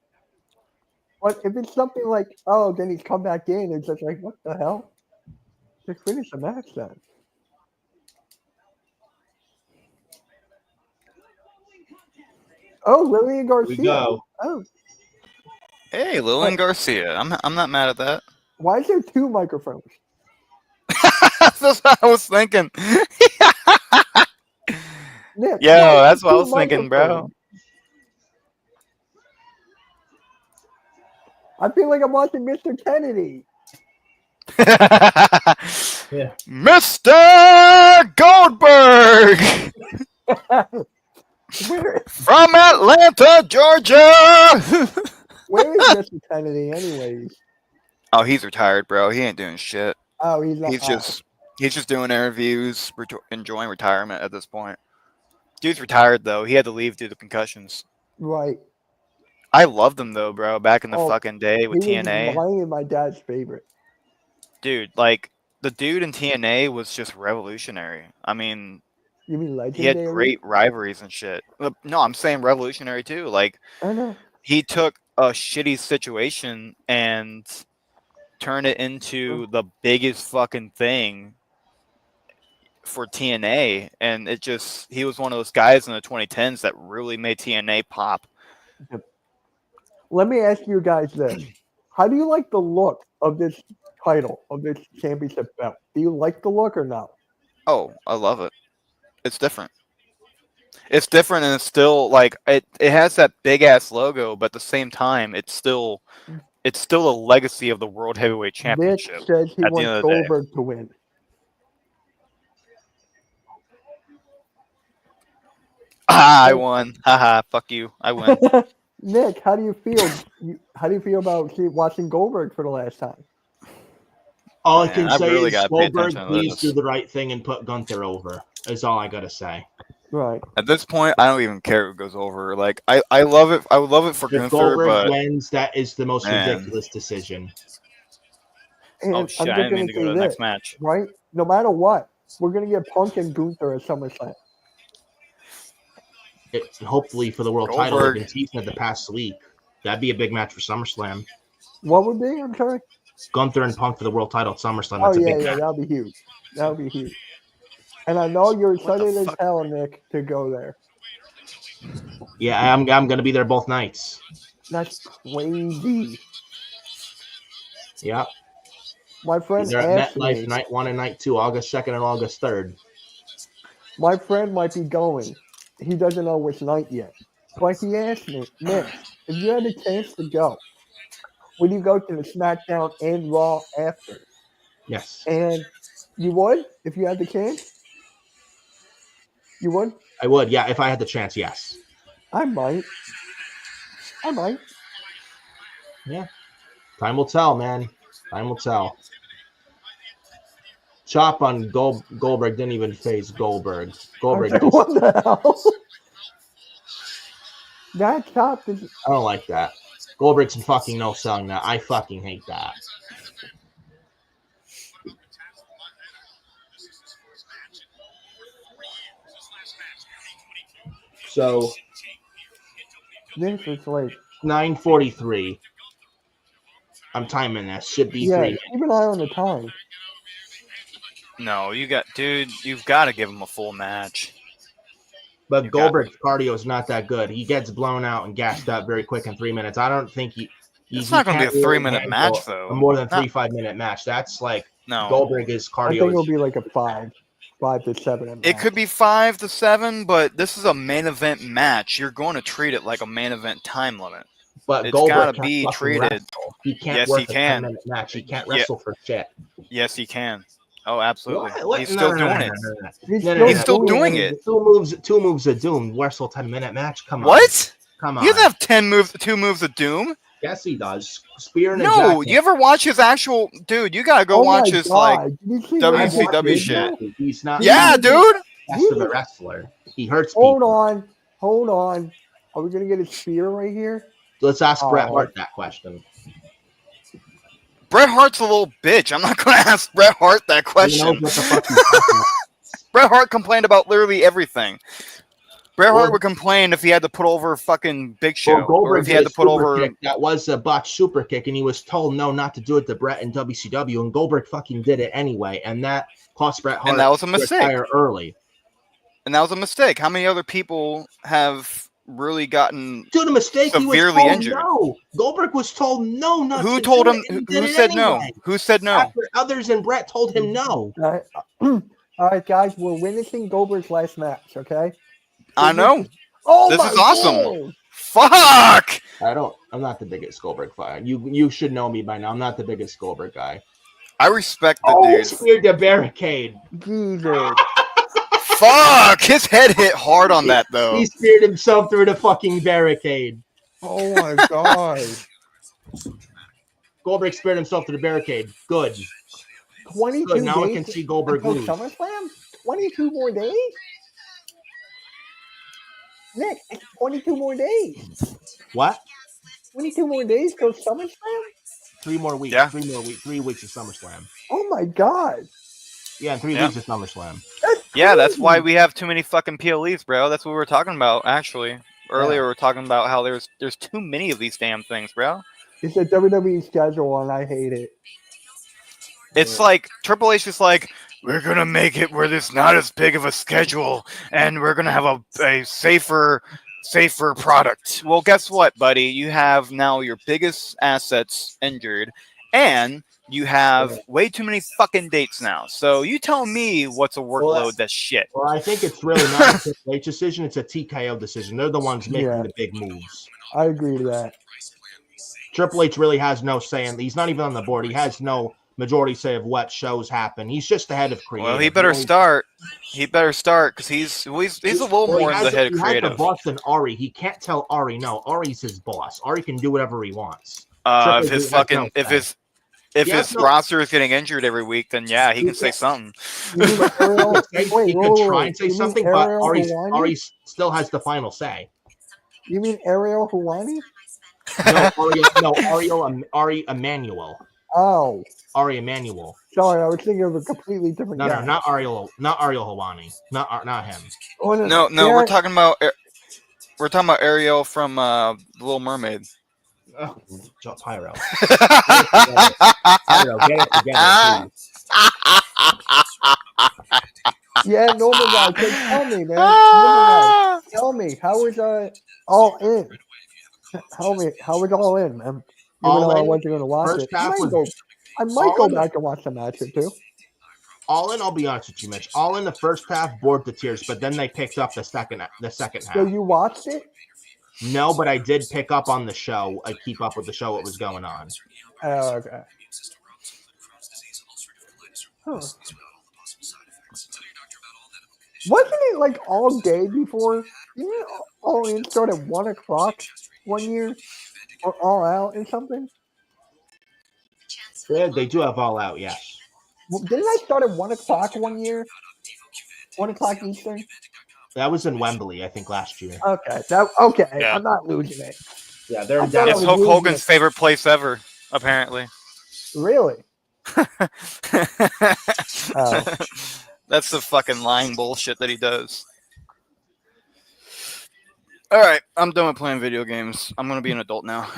But if it's something like, oh, then he's come back in, it's just like, what the hell? Just finish the match then. Oh, Lillian Garcia. We go. Oh. Hey, Lillian Garcia. I'm not mad at that. Why is there two microphones? That's what I was thinking. Nick, yeah, that's what I was thinking, bro. I feel like I'm watching Mr. Kennedy. Yeah. Mr. Goldberg from Atlanta, Georgia. Where is Mr. Kennedy, anyways? Oh, he's retired, bro. He ain't doing shit. Oh, he's not. He's just doing interviews, enjoying retirement at this point. Dude's retired though. He had to leave due to concussions. Right. I loved him though, bro. Back in the fucking day with TNA. Mine and my dad's favorite. Dude, like the dude in TNA was just revolutionary. I mean, you mean legendary? He had great rivalries and shit. No, I'm saying revolutionary too. Like, I know. He took a shitty situation and turned it into the biggest fucking thing for TNA, and he was one of those guys in the 2010s that really made TNA pop. Let me ask you guys this. How do you like the look of this title of this championship belt. Do you like the look or no? Oh, I love it. It's different. It's different, and it's still like it has that big ass logo, but at the same time, it's still a legacy of the World Heavyweight Nick Championship. says he At the wants end of the day. Goldberg to win. I won. Haha, fuck you. I win. Nick, how do you feel? How do you feel about watching Goldberg for the last time? All I Man, can I say really is gotta pay Goldberg attention to please this. do the right thing and put Gunther over. Is all I gotta say. Right. At this point, I don't even care who goes over. Like I love it. I would love it for If Gunther, Goldberg but wins, that is the most Man. ridiculous decision. And oh shit, I'm I just didn't mean gonna to go say to the this, next match. right? No matter what, we're gonna get Punk and Gunther at SummerSlam. Hopefully for the world title, Goldberg. they've been teasing it the past week. That'd be a big match for SummerSlam. What would be? I'm sorry. Gunther and Punk for the world title at SummerSlam. Oh That's a yeah, big yeah, match. that'll be huge. That'll be huge. And I know you're What the excited as fuck? hell, Nick, to go there. Yeah, I'm gonna be there both nights. That's crazy. Yep. My friend They're at asked MetLife me. night 1 and night 2, August 2nd and August 3rd. My friend might be going. He doesn't know which night yet. But he asked me, Nick, if you had a chance to go, would you go to the SmackDown and Raw after? Yes. And you would if you had the chance? You would? I would, yeah, if I had the chance, yes. I might. Yeah. Time will tell, man. Time will tell. Chop on Goldberg didn't even face Goldberg. Goldberg I was like, just, what the hell? That chop is I don't like that. Goldberg's fucking no selling that. I fucking hate that. So this is like 9:43. I'm timing this. Should be 3 minutes. keep an eye on the time. No, you've got to give him a full match. But You got- Goldberg's cardio is not that good. He gets blown out and gassed up very quick in 3 minutes. I don't think It's not going to be a 3-minute handle match though. A more than Not- 5-minute match. That's like No. Goldberg is I think cardio. it'll be like a 5 to 7. It could be 5 to 7, but this is a main event match. You're going to treat it like a main event time limit. But It's Goldberg gotta can't be fucking treated. wrestle. He can't Yes, work he a can. 10-minute match. He can't Yeah. wrestle for shit. Yes, he can. Oh, absolutely. What? He's No, still no, doing no, it. no, no, no. He's still doing it. Two moves of doom. Wrestle 10-minute match. Come on. What? Come He on. doesn't have 2 moves of Doom. Yes, he does. Spear and a No, jacket. you ever watch his actual dude? You gotta go watch his like Did you see WCW what he I've watched did shit. now? He's not. Yeah, dude. Best of a wrestler. He hurts people. Hold on. Are we gonna get a spear right here? Let's ask Bret Oh. Hart that question. Bret Hart's a little bitch. I'm not gonna ask Bret Hart that He question. knows what the fuck he's talking about. Bret Hart complained about literally everything. Bret Well- Hart would complain if he had to put over fucking Big Show, Well, Goldberg or if he had did to a put super over. kick. That was a botched super kick, and he was told no, not to do it to Bret in WCW, and Goldberg fucking did it anyway, and that cost Bret Hart And that was a to mistake. retire early. And that was a mistake. How many other people have really gotten? Dude, a mistake. He was Severely told injured. no. Goldberg was told no, not Who to told do him? it, and he Who did it said no? anyway. Who said no? After others and Bret told him no. All right, guys, we're witnessing Goldberg's last match. Okay. I know. Oh, This my is awesome. God. Fuck. I'm not the biggest Goldberg fan. You should know me by now. I'm not the biggest Goldberg guy. I respect the Oh, dude. speared the barricade. Jesus. Fuck. His head hit hard on that though. He speared himself through the fucking barricade. Oh my God. Goldberg speared himself through the barricade. Good. 22 Good. Now I days can see Goldberg until lose. SummerSlam? 22 more days? Nick, it's 22 more days. What? 22 more days till SummerSlam? 3 more weeks. Yeah. 3 more weeks. 3 weeks of SummerSlam. Oh my God. Yeah, 3 Yeah. weeks of SummerSlam. Yeah, that's why crazy. we have too many fucking PLEs, bro. That's what we were talking about actually. Earlier we were talking about how there's too many of these damn things, bro. It's a WWE schedule and I hate it. It's like Triple H is like, we're gonna make it where there's not as big of a schedule, and we're gonna have a safer product. Well, guess what, buddy? You have now your biggest assets injured, And you have way too many fucking dates now. So you tell me what's a workload that's shit. Well, I think it's really not a Triple H decision. It's a TKO decision. They're the ones making the big moves. I agree to that. Triple H really has no say in. He's not even on the board. He has no majority say of what shows happen. He's just the head of creative. Well, he better start. He better start because he's a little more in the head of creative. He has the boss than Ari. He can't tell Ari no. Ari's his boss. Ari can do whatever he wants. If his roster is getting injured every week, then yeah, he can say something. He can try and say something, but Ari still has the final say. You mean Ariel Helwani? Ari Emanuel. Oh. Ari Emanuel. Sorry, I was thinking of a completely different guy. No, not Ariel Helwani. Not him. Oh, no, we're talking about Ariel from The Little Mermaid. Oh, Phyro. Phyro, get it together, please. Yeah, normal guy. Tell me, man. Normal guy. Tell me, how was All In? Tell me, how was All In, man? Even though I wasn't going to watch it. I might go back and watch the match or two. All In, I'll be honest with you, Mitch. All In the first half, bored to tears, but then they picked up the second half. So you watched it? No, but I did pick up on the show. I keep up with the show, what was going on. Oh, okay. Huh. Wasn't it like all day before? Didn't All In start at 1 o'clock one year? Or All Out or something? Yeah, they do have All Out, yes. Well, didn't I start at 1 o'clock one year? 1 o'clock Eastern? That was in Wembley, I think, last year. Okay. Yeah. I'm not losing it. Yeah, they're down. It's Hulk Hogan's favorite place ever, apparently. Really? That's the fucking lying bullshit that he does. All right, I'm done with playing video games. I'm going to be an adult now.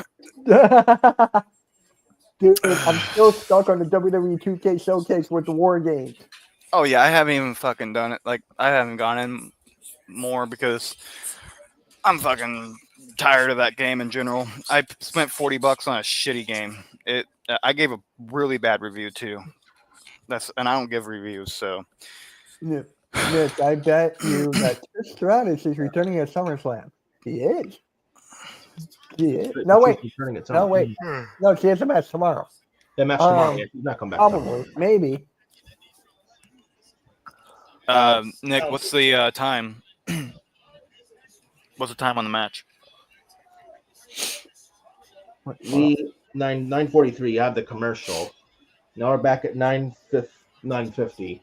Dude, I'm still stuck on the WWE 2K showcase with the War Games. Oh, yeah, I haven't even fucking done it. Like, I haven't gone in more because I'm fucking tired of that game in general. I spent $40 on a shitty game. I gave a really bad review, too. And I don't give reviews, so... Nick, I bet you that Trish Stratus is returning at SummerSlam. He is. No, wait. No, she has a match tomorrow. The match tomorrow. She's not coming back. Probably. Maybe. Nick, what's the time? What's the time on the match? 9:43. You have the commercial. Now we're back at 9:50.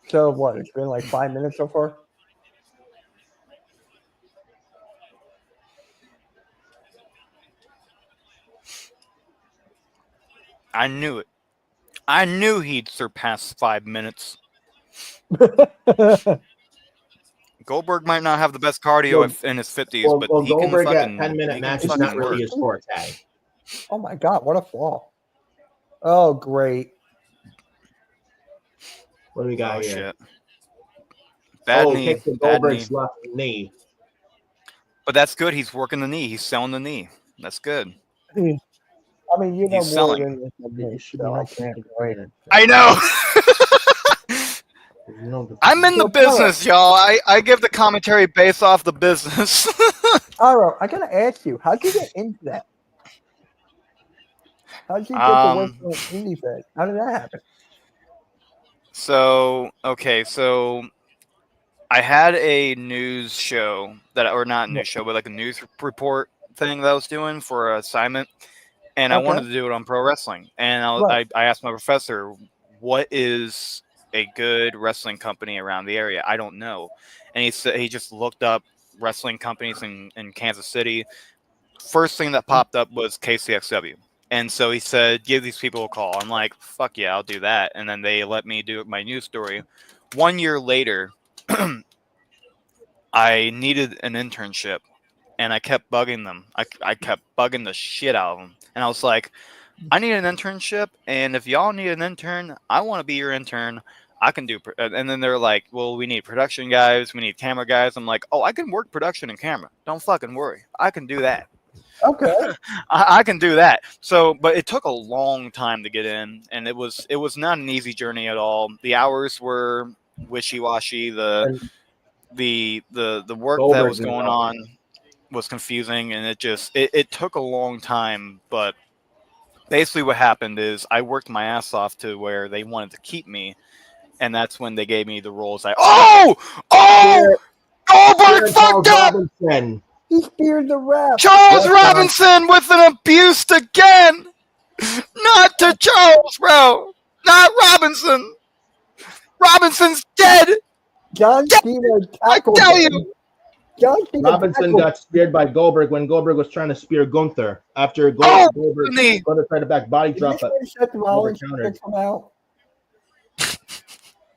So what? It's been like 5 minutes so far. I knew it. I knew he'd surpass 5 minutes. Goldberg might not have the best cardio in his 50s, but he Goldberg can fucking... at 10-minute match is not really his forte. Oh my God, what a fall. Oh, great. What do we got here? Shit. Bad knee. Kick to Goldberg's left knee. But that's good. He's working the knee. He's selling the knee. That's good. I mean, you know He's more selling. than me, so I can't wait. I know. I'm in the business, y'all. I give the commentary based off the business. Aro, I gotta ask you, how'd you get into that? How'd you get to work for IndieFed? How did that happen? So I had a news show but like a news report thing that I was doing for an assignment, and I wanted to do it on pro wrestling. And I asked my professor, what is a good wrestling company around the area? I don't know. And he said he just looked up wrestling companies in Kansas City. First thing that popped up was KCXW. And so he said, give these people a call. I'm like, fuck yeah, I'll do that. And then they let me do my news story. 1 year later, I needed an internship, and I kept bugging them. I kept bugging the shit out of them. And I was like, I need an internship, and if y'all need an intern, I want to be your intern. I can do. And then they're like, well, we need production guys. We need camera guys. I'm like, oh, I can work production and camera. Don't fucking worry. I can do that. Okay. I can do that. So, but it took a long time to get in, and it was not an easy journey at all. The hours were wishy washy. The work that was going on was confusing, and it took a long time. But basically, what happened is I worked my ass off to where they wanted to keep me, and that's when they gave me the roles. Goldberg fucked up. Robinson. He speared the ref. Charles Robinson with an abuse again. Not to Charles, bro. Not Robinson. Robinson's dead. John Cena tackled I tell him. you. John Cena Robinson got speared by Goldberg when Goldberg was trying to spear Gunther. After Oh, Goldberg knee. tried to back body Is drop this it. when Seth Rollins countered. can come out?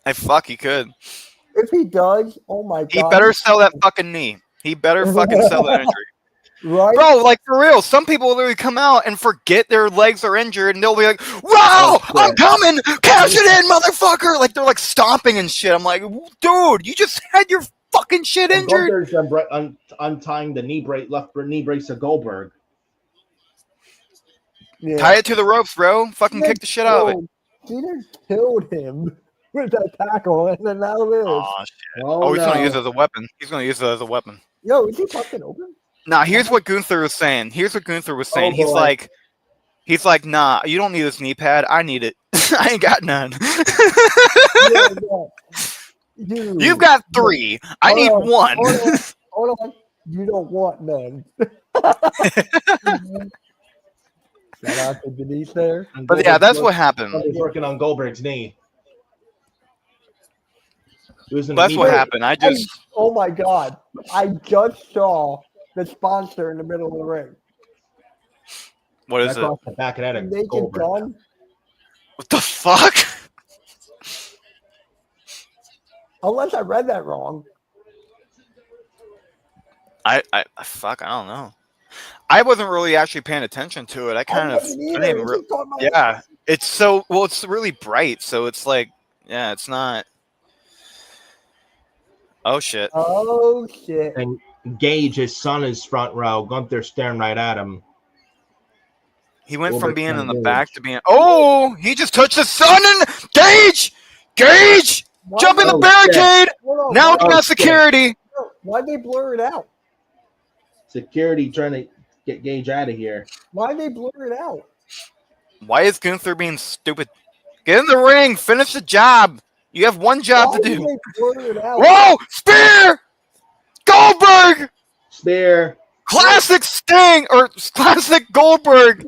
Hey, fuck, he could. If he does, oh my god. He better sell that fucking knee. He better fucking sell that injury. Right? Bro, like, for real, some people will literally come out and forget their legs are injured, and they'll be like, wow, I'm coming! Cash it in, motherfucker! Like, they're, like, stomping and shit. I'm like, dude, you just had your fucking shit injured. Gunther's untying the left knee brace of Goldberg. Yeah. Tie it to the ropes, bro. Fucking kick the shit out of it. Cena killed him with that tackle, and then now this. Aw, shit. Oh, He's gonna use it as a weapon. He's gonna use it as a weapon. Yo, is he fucking open? Now, here's what Gunther was saying. He's like, nah, you don't need this knee pad. I need it. I ain't got none. Dude, You've got 3. I need 1. Hold on. You don't want none. Shout out to Denise there. But yeah, that's what happened. He's working on Goldberg's knee. That's what happened. Oh my god. I just saw the sponsor in the middle of the ring. What is it? The back of that Naked Goldberg. Gun. What the fuck? Unless I read that wrong. I don't know. I wasn't really actually paying attention to it. I didn't even yeah. It's really bright, so it's like, yeah, it's not. Oh shit. Oh shit. And Gage, his son, is front row. Gunther staring right at him. He went from being in the back to being. Oh, he just touched his son and Gage! Jump in the barricade! Now it's not security. Why'd they blur it out? Security trying to get Gage out of here. Why'd they blur it out? Why is Gunther being stupid? Get in the ring. Finish the job. You have one job to do. Whoa! Spear! Goldberg! Spear. Classic Sting or classic Goldberg.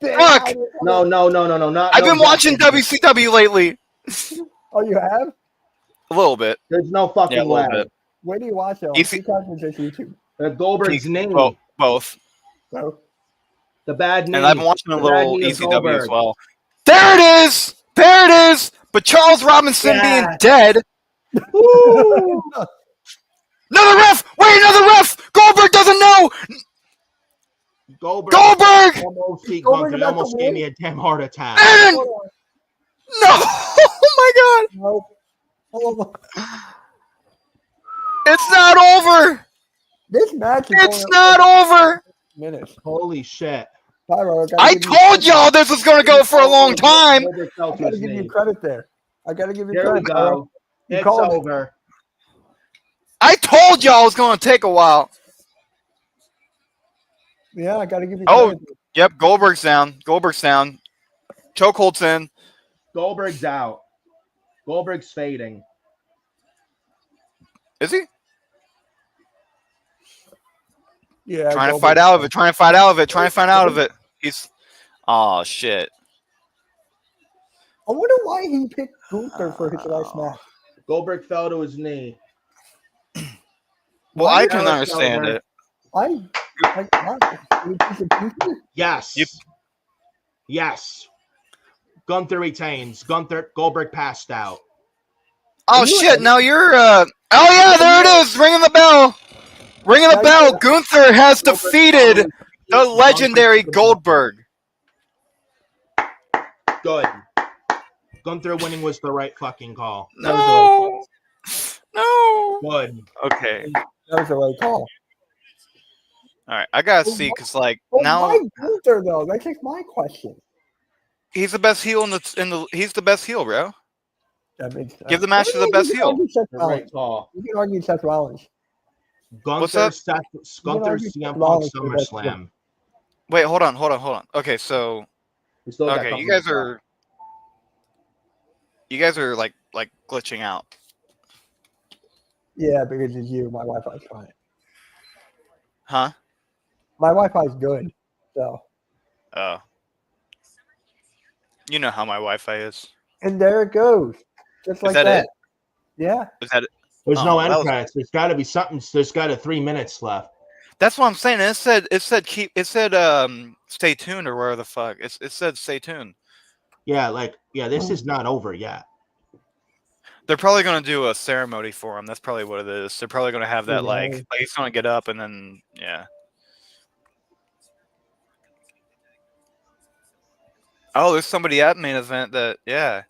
Fuck. No, not. I've been watching WCW lately. Oh, you have? A little bit. There's no fucking a little way. bit. Where do you watch it? YouTube. Goldberg's name. Both. So, the bad name. And I've been watching a little ECW as well. There it is. But Charles Robinson being dead. Another ref! Wait, another ref! Goldberg doesn't know! Goldberg almost gave me a damn heart attack. No! Oh my god! No. Oh. It's not over! This match is It's not over! Minutes. Holy shit. Pyro, I told y'all this was going to go for a long time! I gotta give you credit there. I gotta give you Here credit. we go. It's over. I told y'all it was going to take a while. Yeah, I gotta give you credit. Yep, Goldberg's down. Chokehold's in. Goldberg's out. Goldberg's fading. Is he? Yeah. Trying to fight out of it. He's. Oh, shit. I wonder why he picked Gunther for his last match. Goldberg fell to his knee. Well, I can understand it. Yes. Gunther retains. Goldberg passed out. Oh shit! Now you're. Oh yeah, there it is. Ringing the bell. Gunther has defeated the legendary Goldberg. Good. Gunther winning was the right fucking call. No. Good. Okay. That was the right call. All right, I gotta see because like Well, now why Gunther though? That's just my question. he's the best heel in the he's the best heel, bro. That makes sense. Give the match to the best heel. Right call. You can argue Seth Rollins. What's Gunther, up? Gunther, argue CM Seth Punk, Rollins for the best SummerSlam. Wait, hold on. Okay, so We still got a okay, couple you guys minutes are like glitching out. Yeah, because it's you. My Wi-Fi's fine. Huh? My Wi-Fi's good. So. Oh. You know how my Wi-Fi is. And there it goes. Just like that that. it? Yeah. Is that it? There's no end that was- credits. There's got to be something. There's got to 3 minutes left. That's what I'm saying. It said stay tuned or whatever the fuck. It said stay tuned. Yeah, this is not over yet. They're probably gonna do a ceremony for him. That's probably what it is. They're probably gonna have that like he's gonna get up and then yeah. Oh, there's somebody at main event that yeah.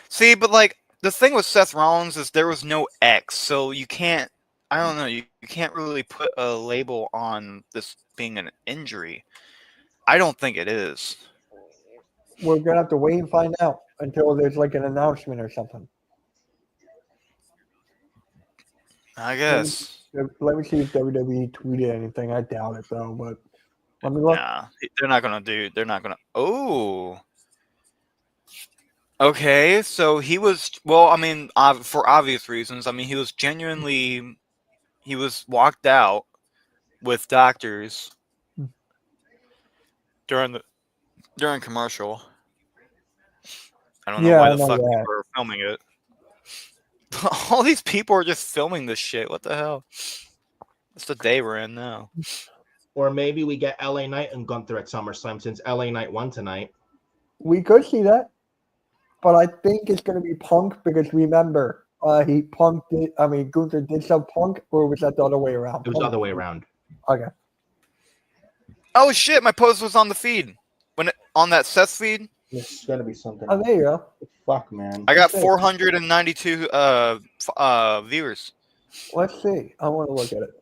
See, but like the thing with Seth Rollins is there was no X, so you can't. I don't know. You can't really put a label on this being an injury. I don't think it is. We're gonna have to wait and find out until there's like an announcement or something. I guess. Let me see if WWE tweeted anything. I doubt it though, but let me look. Nah, they're not gonna. Oh. Okay, so he was. Well, I mean, for obvious reasons. I mean, he was genuinely. He was walked out with doctors during commercial. I don't know why the fuck they were filming it. All these people are just filming this shit. What the hell? It's the day we're in now. Or maybe we get LA Knight and Gunther at SummerSlam since LA Knight won tonight. We could see that, but I think it's going to be Punk because remember, Gunther did sub Punk, or was that the other way around? It was the other way around. Okay. Oh shit! My post was on the feed on that Seth feed. It's gonna be something. Oh, there you go. Fuck, man. I got 492 viewers. Let's see. I want to look at it.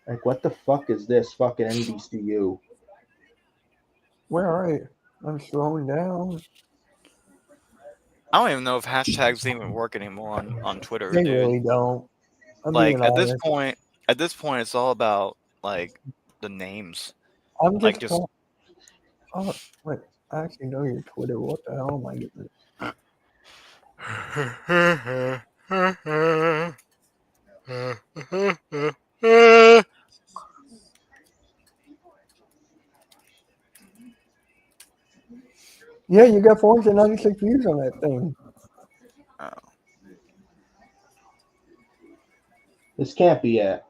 Like, what the fuck is this? Fucking NBCU. Where are you? I'm scrolling down. I don't even know if hashtags even work anymore on Twitter. They dude. really don't. Like at this point, it's all about like the names. I'm just. Like just. Oh wait, I actually know your Twitter. What the hell am I getting? Yeah, you got 496 views on that thing. Oh. This can't be it.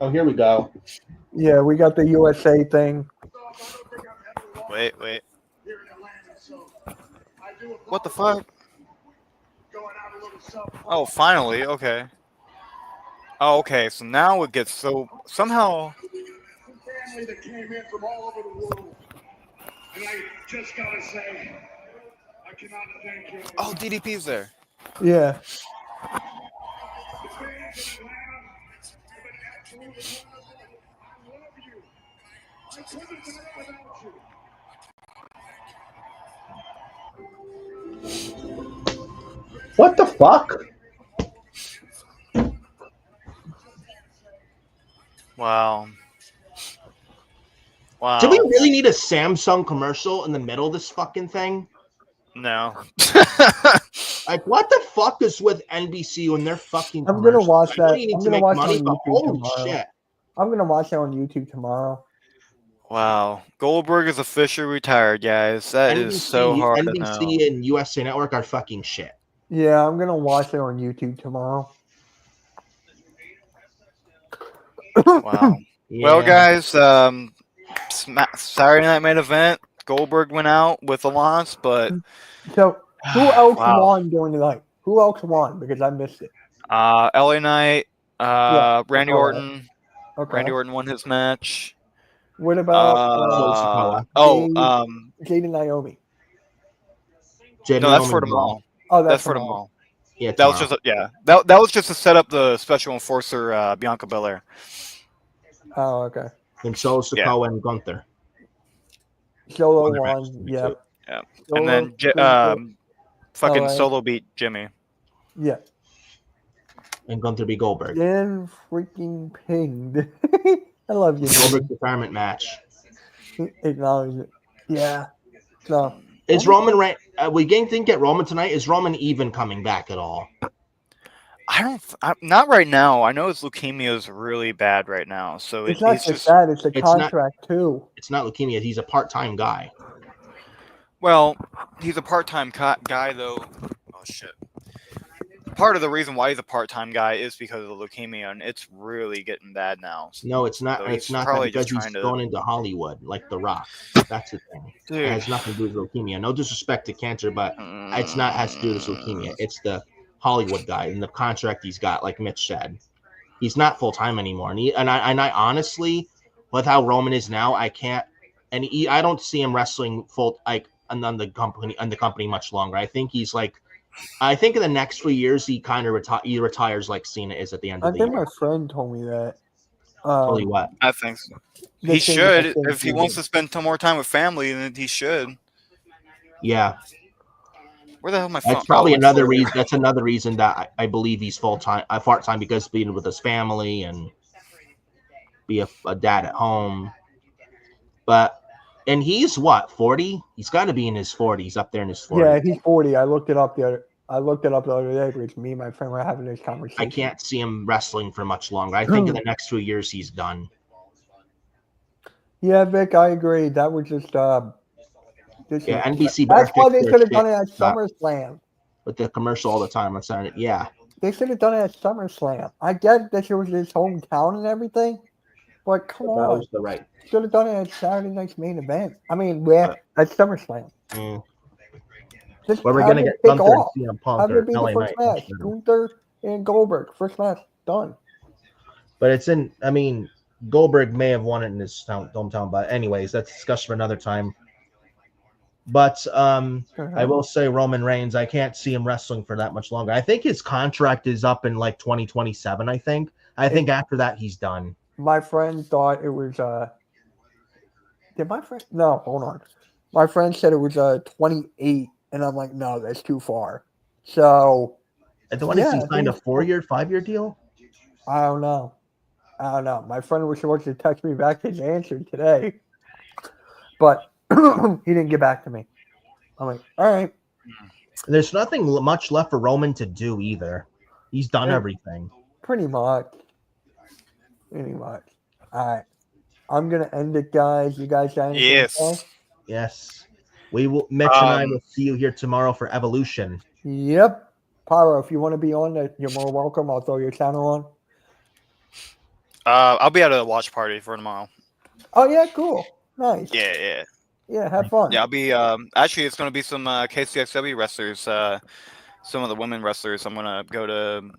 Oh, here we go. Yeah, we got the USA thing. Wait. What the fuck? Oh, finally. Okay. Oh, okay. So now it gets somehow. Family that came in from all over the world, and I just gotta say, I cannot thank you. Oh, DDP's there. Yeah. The fans in Atlanta have been absolutely wonderful. I love you. I couldn't have done it without you. What the fuck? Wow. Do we really need a Samsung commercial in the middle of this fucking thing? No. Like, what the fuck is with NBC when they're fucking? I'm gonna watch that. I'm gonna watch money, but holy shit! I'm gonna watch that on YouTube tomorrow. Wow. Goldberg is officially retired, guys. That NBC, is so hard to know. NBC and USA Network are fucking shit. Yeah, I'm gonna watch it on YouTube tomorrow. Wow. Yeah. Well, guys, Saturday Night Main Event. Goldberg went out with a loss, but So who else Wow. won during the night? Who else won? Because I missed it. LA Knight, Randy Orton. Okay. Randy Orton won his match. What about Jade and Naomi? No, that's for tomorrow. Oh, That's for tomorrow. tomorrow. Yeah, That was tomorrow. that was just to set up the special enforcer Bianca Belair. Oh, okay. And Solo Sikoa and Gunther. Solo Other matches won. for me, Yep. too. Yeah, Solo, and then fucking LA. Solo beat Jimmy. Yeah. And Gunther beat Goldberg. Then freaking pinged. I love you. Goldberg's retirement match. Acknowledge it. Yeah. So Is Roman right? We didn't get Roman tonight. Is Roman even coming back at all? Not right now. I know his leukemia is really bad right now, so it's not just that; it's a contract too. It's not leukemia. He's a part-time guy. Well, he's a part-time guy though. Oh shit. Part of the reason why he's a part-time guy is because of the leukemia, and it's really getting bad now. No, it's not. So it's not probably that because just he's trying going to. into Hollywood like The Rock. That's the thing. Dude. It has nothing to do with leukemia. No disrespect to cancer, but it's not has to do with leukemia. It's the Hollywood guy and the contract he's got. Like Mitch said, he's not full-time anymore. And I honestly, with how Roman is now, I can't. And I don't see him wrestling full on the company much longer. I think he's like. I think in the next few years he kind of retires like Cena is at the end of the year. I think my friend told me that. Tell you what, I think so. He should if he wants to spend more time with family. Then he should. Yeah. Where the hell my phone? That's probably another reason. That's another reason that I believe he's part-time because being with his family and be a dad at home. And he's what, 40? He's got to be in his 40s, up there in his 40s. Yeah, he's 40. I looked it up the other day because me and my friend were having this conversation. I can't see him wrestling for much longer. I think in the next few years he's done. Yeah, Vic, I agree. That was just NBC. That's why they should have done it at SummerSlam. With the commercial all the time on Saturday. Yeah. They should have done it at SummerSlam. I get that it was his hometown and everything, but come on. That was the right. Should have done it at Saturday night's main event. I mean, at SummerSlam. Just we're going to get Gunther and CM Punk. Have it be the first match. Gunther and Goldberg. First match. Done. But it's in, I mean, Goldberg may have won it in his hometown, but anyways, that's discussion for another time. But I will say Roman Reigns, I can't see him wrestling for that much longer. I think his contract is up in like 2027, I think. I think after that, he's done. My friend thought it was, did my friend? No, hold on. My friend said it was 28, and I'm like, no, that's too far. So. And the one he signed a 4-year, 5-year deal? I don't know. My friend was supposed to text me back his answer today, but he didn't get back to me. I'm like, all right. There's nothing much left for Roman to do either. He's done everything. Pretty much. All right. I'm going to end it, guys. You guys got anything to say? Yes. We will. Mitch and I will see you here tomorrow for Evolution. Yep. Phyro, if you want to be on, you're more welcome. I'll throw your channel on. I'll be at a watch party for tomorrow. Oh, yeah, cool. Nice. Yeah. Yeah, have fun. Yeah, I'll be actually it's gonna be some KCXW wrestlers, some of the women wrestlers. I'm gonna go to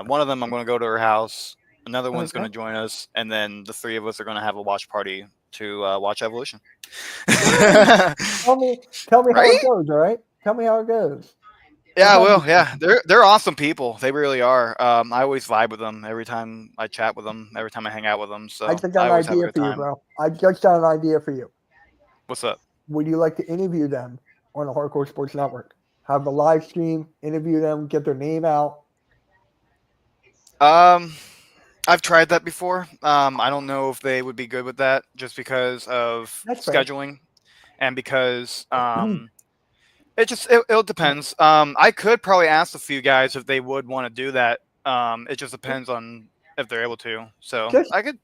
one of them, I'm gonna go to her house, another one's gonna join us, and then the three of us are gonna have a watch party to watch Evolution. Tell me how it goes, all right? Tell me how it goes. Yeah, I will. Yeah, they're awesome people. They really are. I always vibe with them every time I chat with them, every time I hang out with them. So I just got an idea for you, bro. I just got an idea for you. What's up? Would you like to interview them on the Hardcore Sports Network? Have a live stream, interview them, get their name out. I've tried that before. I don't know if they would be good with that, just because of scheduling, and because it depends. I could probably ask a few guys if they would want to do that. It just depends on if they're able to. So I could,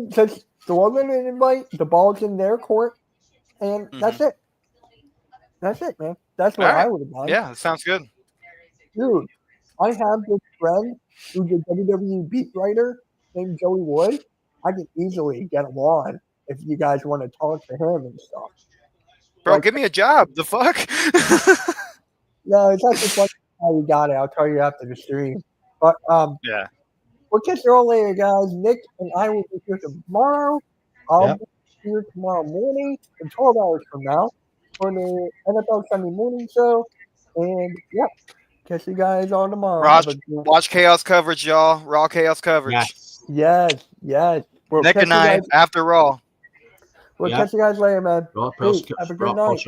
just throw them an invite. The ball's in their court, and that's it. That's it, man. That's what I would have done. Yeah, sounds good. Dude, I have this friend who's a WWE beat writer named Joey Wood. I can easily get him on if you guys want to talk to him and stuff. Bro, give me a job. The fuck? No, it's not just like how you got it. I'll tell you after the stream. But yeah. We'll catch you all later, guys. Nick and I will be here tomorrow. I'll be here tomorrow morning in 12 hours from now for the NFL Sunday morning show. And Catch you guys on tomorrow. Watch Chaos coverage, y'all. Raw Chaos coverage. Yes. We'll Nick and I after Raw. We'll catch you guys later, man. Well, Peace. Have a good night.